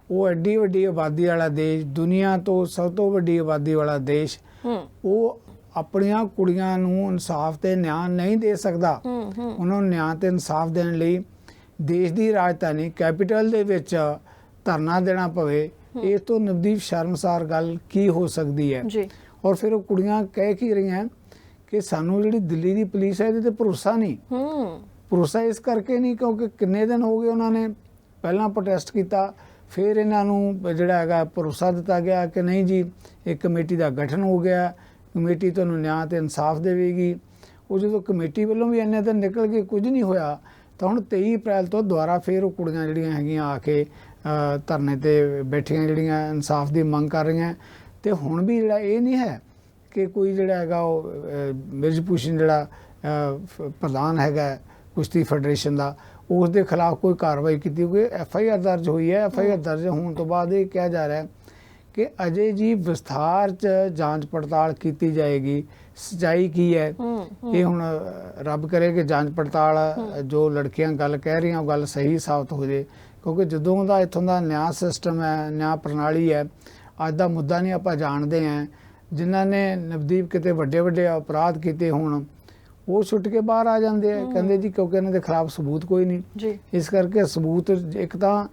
ਉਹ ਐਡੀ ਵੱਡੀ ਆਬਾਦੀ ਵਾਲਾ ਦੇਸ਼, ਦੁਨੀਆ ਤੋਂ ਸਭ ਤੋਂ ਵੱਡੀ ਆਬਾਦੀ ਵਾਲਾ ਦੇਸ਼, ਉਹ ਆਪਣੀਆਂ ਕੁੜੀਆਂ ਨੂੰ ਇਨਸਾਫ ਤੇ ਨਿਆਂ ਨਹੀਂ ਦੇ ਸਕਦਾ, ਉਹਨਾਂ ਨੂੰ ਨਿਆਂ ਤੇ ਇਨਸਾਫ ਦੇਣ ਲਈ ਦੇਸ਼ ਦੀ ਰਾਜਧਾਨੀ ਕੈਪੀਟਲ ਦੇ ਵਿੱਚ ਧਰਨਾ ਦੇਣਾ ਪਵੇ, ਇਸ ਤੋਂ ਨਵਦੀਪ ਸ਼ਰਮਸਾਰ ਗੱਲ ਕੀ ਹੋ ਸਕਦੀ ਹੈ। ਜੀ। ਔਰ ਫਿਰ ਉਹ ਕੁੜੀਆਂ ਕਹਿ ਕੀ ਰਹੀਆਂ ਕਿ ਸਾਨੂੰ ਜਿਹੜੀ ਦਿੱਲੀ ਦੀ ਪੁਲਿਸ ਹੈ ਇਹਦੇ ਤੇ ਭਰੋਸਾ ਨਹੀਂ। ਭਰੋਸਾ ਇਸ ਕਰਕੇ ਨਹੀਂ ਕਿਉਂਕਿ ਕਿੰਨੇ ਦਿਨ ਹੋ ਗਏ ਉਹਨਾਂ ਨੇ ਪਹਿਲਾਂ ਪ੍ਰੋਟੈਸਟ ਕੀਤਾ, ਫਿਰ ਇਹਨਾਂ ਨੂੰ ਜਿਹੜਾ ਹੈਗਾ ਭਰੋਸਾ ਦਿੱਤਾ ਗਿਆ ਕਿ ਨਹੀਂ ਜੀ ਇੱਕ ਕਮੇਟੀ ਦਾ ਗਠਨ ਹੋ ਗਿਆ, ਕਮੇਟੀ ਤੁਹਾਨੂੰ ਨਿਆਂ ਤੇ ਇਨਸਾਫ ਦੇਵੇਗੀ। ਉਹ ਜਦੋਂ ਕਮੇਟੀ ਵੱਲੋਂ ਵੀ ਇੰਨੇ ਦਿਨ ਨਿਕਲ ਕੇ ਕੁਝ ਨਹੀਂ ਹੋਇਆ ਤਾਂ ਹੁਣ 23 ਅਪ੍ਰੈਲ ਤੋਂ ਦੁਬਾਰਾ ਫਿਰ ਉਹ ਕੁੜੀਆਂ ਜਿਹੜੀਆਂ ਹੈਗੀਆਂ ਆ ਕੇ ਧਰਨੇ ਤੇ ਬੈਠੀਆਂ ਜਿਹੜੀਆਂ ਇਨਸਾਫ ਦੀ ਮੰਗ ਕਰ ਰਹੀਆਂ। ਤੇ ਹੁਣ ਵੀ ਜਿਹੜਾ ਇਹ ਨਹੀਂ ਹੈ ਕਿ ਕੋਈ ਜਿਹੜਾ ਹੈਗਾ ਉਹ ਮਿਰਜ਼ਭੂਸ਼ਣ ਜਿਹੜਾ ਪ੍ਰਧਾਨ ਹੈਗਾ ਕੁਸ਼ਤੀ ਫੈਡਰੇਸ਼ਨ ਦਾ, ਉਸ ਦੇ ਖਿਲਾਫ ਕੋਈ ਕਾਰਵਾਈ ਕੀਤੀ ਹੋਈ। FIR ਦਰਜ ਹੋਈ ਹੈ। FIR ਦਰਜ ਹੋਣ ਤੋਂ ਬਾਅਦ ਇਹ ਕਿਹਾ ਜਾ ਰਿਹਾ ਹੈ ਕਿ ਅਜੇ ਜੀ ਵਿਸਥਾਰ ਚ ਜਾਂਚ ਪੜਤਾਲ ਕੀਤੀ ਜਾਏਗੀ, ਸੱਚਾਈ ਕੀ ਹੈ ਇਹ ਹੁਣ ਰੱਬ ਕਰੇ ਕਿ ਜਾਂਚ ਪੜਤਾਲ ਜੋ ਲੜਕੀਆਂ ਗੱਲ ਕਹਿ ਰਹੀਆਂ ਉਹ ਗੱਲ ਸਹੀ ਸਾਬਤ ਹੋ ਜੇ, ਕਿਉਂਕਿ ਜਦੋਂ ਦਾ ਇੱਥੋਂ ਦਾ ਨਿਆਂ ਸਿਸਟਮ ਹੈ, ਨਿਆਂ ਪ੍ਰਣਾਲੀ ਹੈ, ਅੱਜ ਦਾ ਮੁੱਦਾ ਨਹੀਂ ਆਪਾਂ ਜਾਣਦੇ ਹਾਂ। ਜਿਨ੍ਹਾਂ ਨੇ ਨਵਦੀਪ ਕਿਤੇ ਵੱਡੇ ਵੱਡੇ ਅਪਰਾਧ ਕੀਤੇ ਹੋਣ ਉਹ ਛੁੱਟ ਕੇ ਬਾਹਰ ਆ ਜਾਂਦੇ ਆ, ਕਹਿੰਦੇ ਜੀ ਕਿਉਂਕਿ ਇਹਨਾਂ ਦੇ ਖਿਲਾਫ ਸਬੂਤ ਕੋਈ ਨਹੀਂ ਜੀ। ਇਸ ਕਰਕੇ ਸਬੂਤ ਇੱਕ ਤਾਂ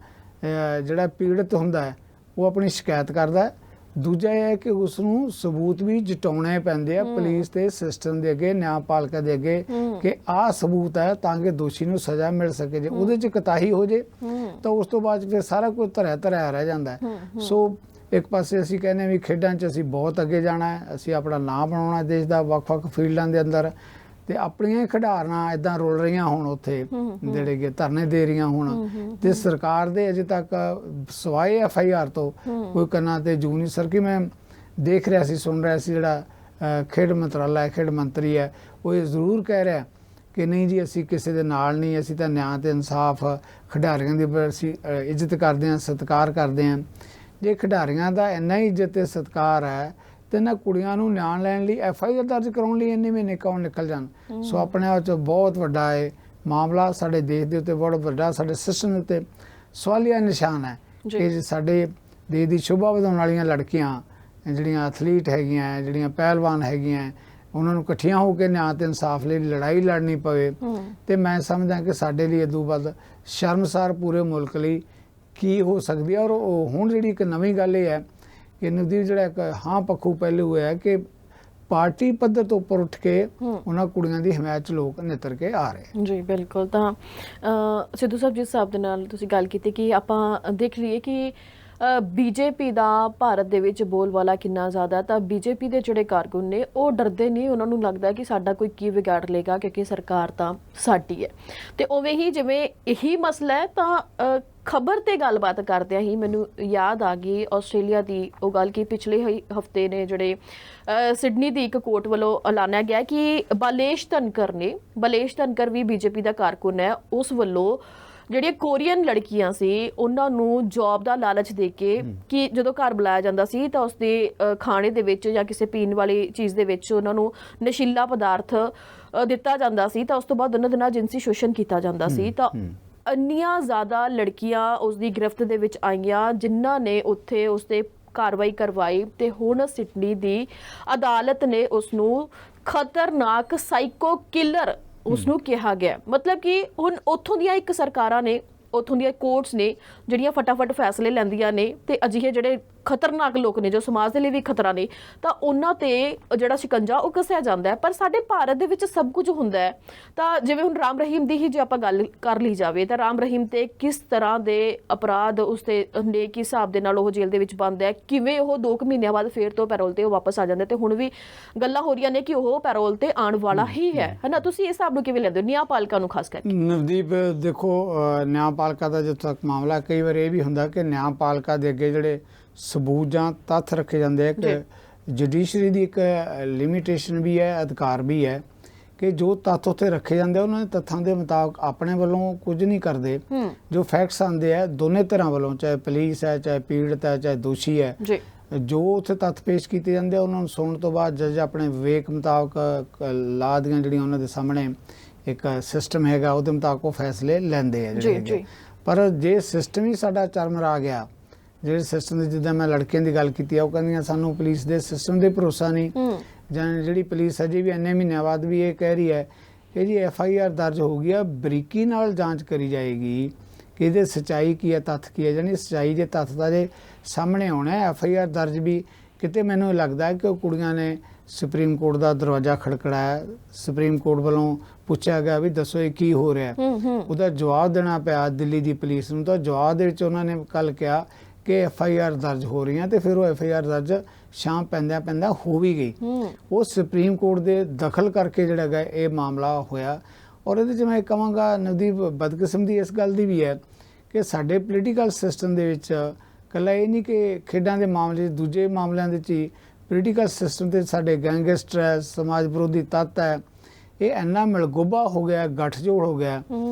ਜਿਹੜਾ ਪੀੜਤ ਹੁੰਦਾ ਹੈ ਉਹ ਆਪਣੀ ਸ਼ਿਕਾਇਤ ਕਰਦਾ ਹੈ, ਦੂਜਾ ਇਹ ਹੈ ਕਿ ਉਸ ਨੂੰ ਸਬੂਤ ਵੀ ਜਟਾਉਣੇ ਪੈਂਦੇ ਆ ਪੁਲਿਸ ਤੇ ਸਿਸਟਮ ਦੇ ਅੱਗੇ, ਨਿਆਂਪਾਲਿਕਾ ਦੇ ਅੱਗੇ ਕਿ ਆਹ ਸਬੂਤ ਹੈ ਤਾਂ ਕਿ ਦੋਸ਼ੀ ਨੂੰ ਸਜ਼ਾ ਮਿਲ ਸਕੇ। ਜੇ ਉਹਦੇ 'ਚ ਕਤਾਹੀ ਹੋ ਜੇ ਤਾਂ ਉਸ ਤੋਂ ਬਾਅਦ ਫਿਰ ਸਾਰਾ ਕੁਝ ਧਰਿਆ ਰਹਿ ਜਾਂਦਾ ਹੈ। ਸੋ ਇੱਕ ਪਾਸੇ ਅਸੀਂ ਕਹਿੰਦੇ ਵੀ ਖੇਡਾਂ 'ਚ ਅਸੀਂ ਬਹੁਤ ਅੱਗੇ ਜਾਣਾ ਹੈ, ਅਸੀਂ ਆਪਣਾ ਨਾਂ ਬਣਾਉਣਾ ਦੇਸ਼ ਦਾ ਵੱਖ-ਵੱਖ ਫੀਲਡਾਂ ਦੇ ਅੰਦਰ, ਤੇ ਆਪਣੀਆਂ ਖਿਡਾਰਨਾਂ ਇਦਾਂ ਰੁਲ ਰਹੀਆਂ ਹੁਣ ਉੱਥੇ ਜਿਹੜੇ ਕਿ ਧਰਨੇ ਦੇ ਰਹੀਆਂ ਹੁਣ, ਤੇ ਸਰਕਾਰ ਦੇ ਅਜੇ ਤੱਕ ਸਵਾਏ FIR ਤੋਂ ਕੋਈ ਕੰਨਾਂ ਤੇ ਜੂ ਨਹੀਂ ਸਰਕੀ। ਮੈਂ ਦੇਖ ਰਿਹਾ ਸੀ, ਸੁਣ ਰਿਹਾ ਸੀ, ਜਿਹੜਾ ਖੇਡ ਮੰਤਰਾਲਾ ਹੈ, ਖੇਡ ਮੰਤਰੀ ਹੈ, ਉਹ ਇਹ ਜ਼ਰੂਰ ਕਹਿ ਰਿਹਾ ਕਿ ਨਹੀਂ ਜੀ ਅਸੀਂ ਕਿਸੇ ਦੇ ਨਾਲ ਨਹੀਂ, ਅਸੀਂ ਤਾਂ ਨਿਆਂ ਤੇ ਇਨਸਾਫ ਖਿਡਾਰੀਆਂ ਦੀ ਅਸੀਂ ਇੱਜ਼ਤ ਕਰਦੇ ਹਾਂ, ਸਤਿਕਾਰ ਕਰਦੇ ਹਾਂ। ਜੇ ਖਿਡਾਰੀਆਂ ਦਾ ਇੰਨਾ ਹੀ ਇੱਜ਼ਤ ਤੇ ਸਤਿਕਾਰ ਹੈ ਤੇ ਇਹਨਾਂ ਕੁੜੀਆਂ ਨੂੰ ਨਿਆਂ ਲੈਣ ਲਈ FIR ਦਰਜ ਕਰਾਉਣ ਲਈ ਇੰਨੇ ਮਹੀਨੇ ਕੌਣ ਨਿਕਲ ਜਾਣ। ਸੋ ਆਪਣੇ ਆਪ 'ਚ ਬਹੁਤ ਵੱਡਾ ਇਹ ਮਾਮਲਾ ਸਾਡੇ ਦੇਸ਼ ਦੇ ਉੱਤੇ ਬਹੁਤ ਵੱਡਾ, ਸਾਡੇ ਸਿਸਟਮ ਦੇ ਉੱਤੇ ਸਵਾਲੀਆ ਨਿਸ਼ਾਨ ਹੈ ਕਿ ਸਾਡੇ ਦੇਸ਼ ਦੀ ਸ਼ੋਭਾ ਵਧਾਉਣ ਵਾਲੀਆਂ ਲੜਕੀਆਂ ਜਿਹੜੀਆਂ ਐਥਲੀਟ ਹੈਗੀਆਂ, ਜਿਹੜੀਆਂ ਪਹਿਲਵਾਨ ਹੈਗੀਆਂ, ਉਹਨਾਂ ਨੂੰ ਇਕੱਠੀਆਂ ਹੋ ਕੇ ਨਿਆਂ ਤੇ ਇਨਸਾਫ ਲਈ ਲੜਾਈ ਲੜਨੀ ਪਵੇ। ਤੇ ਮੈਂ ਸਮਝਦਾ ਕਿ ਸਾਡੇ ਲਈ ਇਦੋਂ ਵੱਧ ਸ਼ਰਮਸਾਰ ਪੂਰੇ ਮੁਲਕ ਲਈ ਕੀ ਹੋ ਸਕਦੀ ਹੈ। ਔਰ ਹੁਣ ਜਿਹੜੀ ਇੱਕ ਨਵੀਂ ਗੱਲ ਇਹ ਹੈ ਕਿ ਨਵਦੀਪ ਜਿਹੜਾ ਇੱਕ ਹਾਂ ਪੱਖੂ ਪਹਿਲੂ ਹੈ ਕਿ ਪਾਰਟੀ ਪੱਧਰ ਤੋਂ ਉੱਪਰ ਉੱਠ ਕੇ ਉਹਨਾਂ ਕੁੜੀਆਂ ਦੀ ਹਮਾਇਤ 'ਚ ਲੋਕ ਨਿੱਤਰ ਕੇ ਆ ਰਹੇ ਜੀ। ਬਿਲਕੁਲ। ਤਾਂ ਸਿੱਧੂ ਸਾਹਿਬ ਜਿਸ ਹਿਸਾਬ ਦੇ ਨਾਲ ਤੁਸੀਂ ਗੱਲ ਕੀਤੀ ਕਿ ਆਪਾਂ ਦੇਖ ਲਈਏ ਕਿ BJP ਦਾ ਭਾਰਤ ਦੇ ਵਿੱਚ ਬੋਲਬਾਲਾ ਕਿੰਨਾ ਜ਼ਿਆਦਾ, ਤਾਂ BJP ਦੇ ਜਿਹੜੇ ਕਾਰਕੁਨ ਨੇ ਉਹ ਡਰਦੇ ਨਹੀਂ, ਉਹਨਾਂ ਨੂੰ ਲੱਗਦਾ ਕਿ ਸਾਡਾ ਕੋਈ ਕੀ ਵਿਗਾੜ ਲੇਗਾ ਕਿਉਂਕਿ ਸਰਕਾਰ ਤਾਂ ਸਾਡੀ ਹੈ। ਤੇ ਉਵੇਂ ਹੀ ਜਿਵੇਂ ਇਹੀ ਮਸਲਾ ਹੈ ਤਾਂ ਖਬਰ ਤੇ ਗੱਲਬਾਤ ਕਰਦਿਆਂ ਹੀ ਮੈਨੂੰ ਯਾਦ ਆ ਗਈ ਆਸਟ੍ਰੇਲੀਆ ਦੀ ਉਹ ਗੱਲ ਕਿ ਪਿਛਲੇ ਹਫਤੇ ਨੇ ਜਿਹੜੇ ਸਿਡਨੀ ਦੀ ਇੱਕ ਕੋਰਟ ਵੱਲੋਂ ਐਲਾਨਿਆ ਗਿਆ ਕਿ ਬਲੇਸ਼ ਧਨਕਰ ਵੀ BJP ਦਾ ਕਾਰਕੁਨ ਹੈ, ਉਸ ਵੱਲੋਂ ਜਿਹੜੀਆਂ ਕੋਰੀਅਨ ਲੜਕੀਆਂ ਸੀ ਉਹਨਾਂ ਨੂੰ ਜੌਬ ਦਾ ਲਾਲਚ ਦੇ ਕੇ ਕਿ ਜਦੋਂ ਘਰ ਬੁਲਾਇਆ ਜਾਂਦਾ ਸੀ ਤਾਂ ਉਸਦੇ ਖਾਣੇ ਦੇ ਵਿੱਚ ਜਾਂ ਕਿਸੇ ਪੀਣ ਵਾਲੀ ਚੀਜ਼ ਦੇ ਵਿੱਚ ਉਹਨਾਂ ਨੂੰ ਨਸ਼ੀਲਾ ਪਦਾਰਥ ਦਿੱਤਾ ਜਾਂਦਾ ਸੀ ਤਾਂ ਉਸ ਤੋਂ ਬਾਅਦ ਉਹਨਾਂ ਦੇ ਨਾਲ ਜਿਨਸੀ ਸ਼ੋਸ਼ਣ ਕੀਤਾ ਜਾਂਦਾ ਸੀ। ਤਾਂ ਇੰਨੀਆਂ ਜ਼ਿਆਦਾ ਲੜਕੀਆਂ ਉਸਦੀ ਗ੍ਰਿਫਤ ਦੇ ਵਿੱਚ ਆਈਆਂ ਜਿਨ੍ਹਾਂ ਨੇ ਉੱਥੇ ਉਸਤੇ ਕਾਰਵਾਈ ਕਰਵਾਈ ਤੇ ਹੁਣ ਸਿਡਨੀ ਦੀ ਅਦਾਲਤ ਨੇ ਉਸ ਨੂੰ ਖਤਰਨਾਕ ਸਾਈਕੋ ਕਿਲਰ ਉਸਨੂੰ ਕਿਹਾ ਗਿਆ। ਮਤਲਬ ਕਿ ਹੁਣ ਉੱਥੋਂ ਦੀਆਂ ਇੱਕ ਸਰਕਾਰਾਂ ਨੇ, ਉੱਥੋਂ ਦੀਆਂ ਕੋਰਟਸ ਨੇ ਜਿਹੜੀਆਂ ਫਟਾਫਟ ਫੈਸਲੇ ਲੈਂਦੀਆਂ ਨੇ ਤੇ ਅਜਿਹੇ ਜਿਹੜੇ ਖਤਰਨਾਕ ਲੋਕ ਨੇ ਜੋ ਸਮਾਜ ਦੇ ਲਈ ਵੀ ਖਤਰਾ ਨੇ ਤਾਂ ਉਹਨਾਂ ਤੇ ਜਿਹੜਾ ਸ਼ਿਕੰਜਾ ਉਹ ਕੱਸਿਆ ਜਾਂਦਾ ਹੈ। ਪਰ ਸਾਡੇ ਭਾਰਤ ਦੇ ਵਿੱਚ ਸਭ ਕੁਝ ਹੁੰਦਾ ਹੈ। ਤਾਂ ਜਿਵੇਂ ਹੁਣ ਰਾਮ ਰਹੀਮ ਦੀ ਹੀ ਜੇ ਆਪਾਂ ਗੱਲ ਕਰ ਲਈ ਜਾਵੇ ਤਾਂ ਰਾਮ ਰਹੀਮ ਤੇ ਕਿਸ ਤਰ੍ਹਾਂ ਦੇ ਅਪਰਾਧ ਉਸਤੇ ਨੇ, ਕਿਸ ਹਿਸਾਬ ਦੇ ਨਾਲ ਉਹ ਜੇਲ੍ਹ ਦੇ ਵਿੱਚ ਬੰਦ ਹੈ, ਕਿਵੇਂ ਉਹ 2 ਮਹੀਨਿਆਂ ਬਾਅਦ ਫੇਰ ਤੋਂ ਪੈਰੋਲ ਤੇ ਉਹ ਵਾਪਸ ਆ ਜਾਂਦਾ ਤੇ ਹੁਣ ਵੀ ਗੱਲਾਂ ਹੋ ਰਹੀਆਂ ਨੇ ਕਿ ਉਹ ਪੈਰੋਲ ਤੇ ਆਉਣ ਵਾਲਾ ਹੀ ਹੈ ਨਾ। ਤੁਸੀਂ ਇਸ ਹਿਸਾਬ ਨੂੰ ਕਿਵੇਂ ਲੈਂਦੇ ਹੋ ਨਿਆਂਪਾਲਿਕਾ ਨੂੰ ਖਾਸ ਕਰਕੇ? ਨਵਦੀਪ ਦੇਖੋ, ਨਿਆਂਪਾਲਿਕਾ ਦਾ ਜਦੋਂ ਤੱਕ ਮਾਮਲਾ ਕਈ ਵਾਰ ਇਹ ਵੀ ਹੁੰਦਾ ਕਿ ਨਿਆਂਪਾਲਿਕਾ ਦੇ ਅੱਗੇ ਜਿਹੜੇ ਸਬੂਤ ਜਾਂ ਤੱਥ ਰੱਖੇ ਜਾਂਦੇ ਆ ਕਿ ਜੁਡੀਸ਼ਰੀ ਦੀ ਇੱਕ ਲਿਮਿਟੇਸ਼ਨ ਵੀ ਹੈ, ਅਧਿਕਾਰ ਵੀ ਹੈ ਕਿ ਜੋ ਤੱਥ ਉੱਥੇ ਰੱਖੇ ਜਾਂਦੇ ਉਹਨਾਂ ਦੇ ਤੱਥਾਂ ਦੇ ਮੁਤਾਬਕ ਆਪਣੇ ਵੱਲੋਂ ਕੁਝ ਨਹੀਂ ਕਰਦੇ। ਜੋ ਫੈਕਟਸ ਆਉਂਦੇ ਆ ਦੋਨੇ ਧਿਰਾਂ ਵੱਲੋਂ, ਚਾਹੇ ਪੁਲਿਸ ਹੈ, ਚਾਹੇ ਪੀੜਤ ਹੈ, ਚਾਹੇ ਦੋਸ਼ੀ ਹੈ, ਜੋ ਉੱਥੇ ਤੱਥ ਪੇਸ਼ ਕੀਤੇ ਜਾਂਦੇ ਆ ਉਹਨਾਂ ਨੂੰ ਸੁਣਨ ਤੋਂ ਬਾਅਦ ਜੱਜ ਆਪਣੇ ਵਿਵੇਕ ਮੁਤਾਬਕ ਲਾ ਦੀਆਂ ਜਿਹੜੀਆਂ ਉਹਨਾਂ ਦੇ ਸਾਹਮਣੇ ਇੱਕ ਸਿਸਟਮ ਹੈਗਾ ਉਹਦੇ ਮੁਤਾਬਕ ਉਹ ਫੈਸਲੇ ਲੈਂਦੇ ਆ ਜਿਹੜੇ। ਪਰ ਜੇ ਸਿਸਟਮ ਹੀ ਸਾਡਾ ਚਰਮਰਾ ਗਿਆ, ਜਿਹੜੇ ਸਿਸਟਮ ਦੇ, ਜਿੱਦਾਂ ਮੈਂ ਲੜਕੀਆਂ ਦੀ ਗੱਲ ਕੀਤੀ ਆ, ਉਹ ਕਹਿੰਦੀਆਂ ਸਾਨੂੰ ਪੁਲਿਸ ਦੇ ਸਿਸਟਮ ਦੇ ਭਰੋਸਾ ਨਹੀਂ, ਜਾਂ ਜਿਹੜੀ ਪੁਲਿਸ ਅਜੇ ਵੀ ਇੰਨੇ ਮਹੀਨਿਆਂ ਬਾਅਦ ਵੀ ਇਹ ਕਹਿ ਰਹੀ ਹੈ ਕਿ ਜੀ FIR ਦਰਜ ਹੋ ਗਈ ਆ, ਬਰੀਕੀ ਨਾਲ ਜਾਂਚ ਕਰੀ ਜਾਏਗੀ ਕਿ ਇਹਦੇ ਸੱਚਾਈ ਕੀ ਹੈ, ਤੱਥ ਕੀ ਹੈ, ਜਾਨੀ ਸੱਚਾਈ ਦੇ ਤੱਥ ਦਾ ਜੇ ਸਾਹਮਣੇ ਆਉਣਾ ਹੈ। FIR ਦਰਜ ਵੀ ਕਿਤੇ ਮੈਨੂੰ ਲੱਗਦਾ ਹੈ ਕਿ ਉਹ ਕੁੜੀਆਂ ਨੇ ਸੁਪਰੀਮ ਕੋਰਟ ਦਾ ਦਰਵਾਜ਼ਾ ਖੜਕੜਾਇਆ, ਸੁਪਰੀਮ ਕੋਰਟ ਵੱਲੋਂ ਪੁੱਛਿਆ ਗਿਆ ਵੀ ਦੱਸੋ ਇਹ ਕੀ ਹੋ ਰਿਹਾ, ਉਹਦਾ ਜਵਾਬ ਦੇਣਾ ਪਿਆ ਦਿੱਲੀ ਦੀ ਪੁਲਿਸ ਨੂੰ। ਤਾਂ ਜਵਾਬ ਦੇ ਵਿੱਚ ਉਹਨਾਂ ਨੇ ਕੱਲ ਕਿਹਾ ਕਿ FIR ਦਰਜ ਹੋ ਰਹੀਆਂ, ਤੇ ਫਿਰ ਉਹ FIR ਦਰਜ ਸ਼ਾਮ ਪੈਂਦਿਆਂ ਪੈਂਦਿਆਂ ਹੋ ਵੀ ਗਈ। ਉਹ ਸੁਪਰੀਮ ਕੋਰਟ ਦੇ ਦਖਲ ਕਰਕੇ ਜਿਹੜਾ ਹੈਗਾ ਇਹ ਮਾਮਲਾ ਹੋਇਆ। ਔਰ ਇਹਦੇ 'ਚ ਮੈਂ ਕਹਾਂਗਾ ਨਵਦੀਪ, ਬਦਕਿਸਮਤੀ ਇਸ ਗੱਲ ਦੀ ਵੀ ਹੈ ਕਿ ਸਾਡੇ ਪੋਲੀਟੀਕਲ ਸਿਸਟਮ ਦੇ ਵਿੱਚ ਇਕੱਲਾ ਇਹ ਨਹੀਂ ਕਿ ਖੇਡਾਂ ਦੇ ਮਾਮਲੇ 'ਚ, ਦੂਜੇ ਮਾਮਲਿਆਂ ਦੇ 'ਚ ਹੀ ਪੋਲੀਟੀਕਲ ਸਿਸਟਮ ਤੇ ਸਾਡੇ ਗੈਂਗਸਟਰ ਹੈ, ਸਮਾਜ ਵਿਰੋਧੀ ਤੱਤ ਹੈ, ਇਹ ਇੰਨਾ ਮਿਲਗੋਬਾ ਹੋ ਗਿਆ, ਗੱਠਜੋੜ ਹੋ ਗਿਆ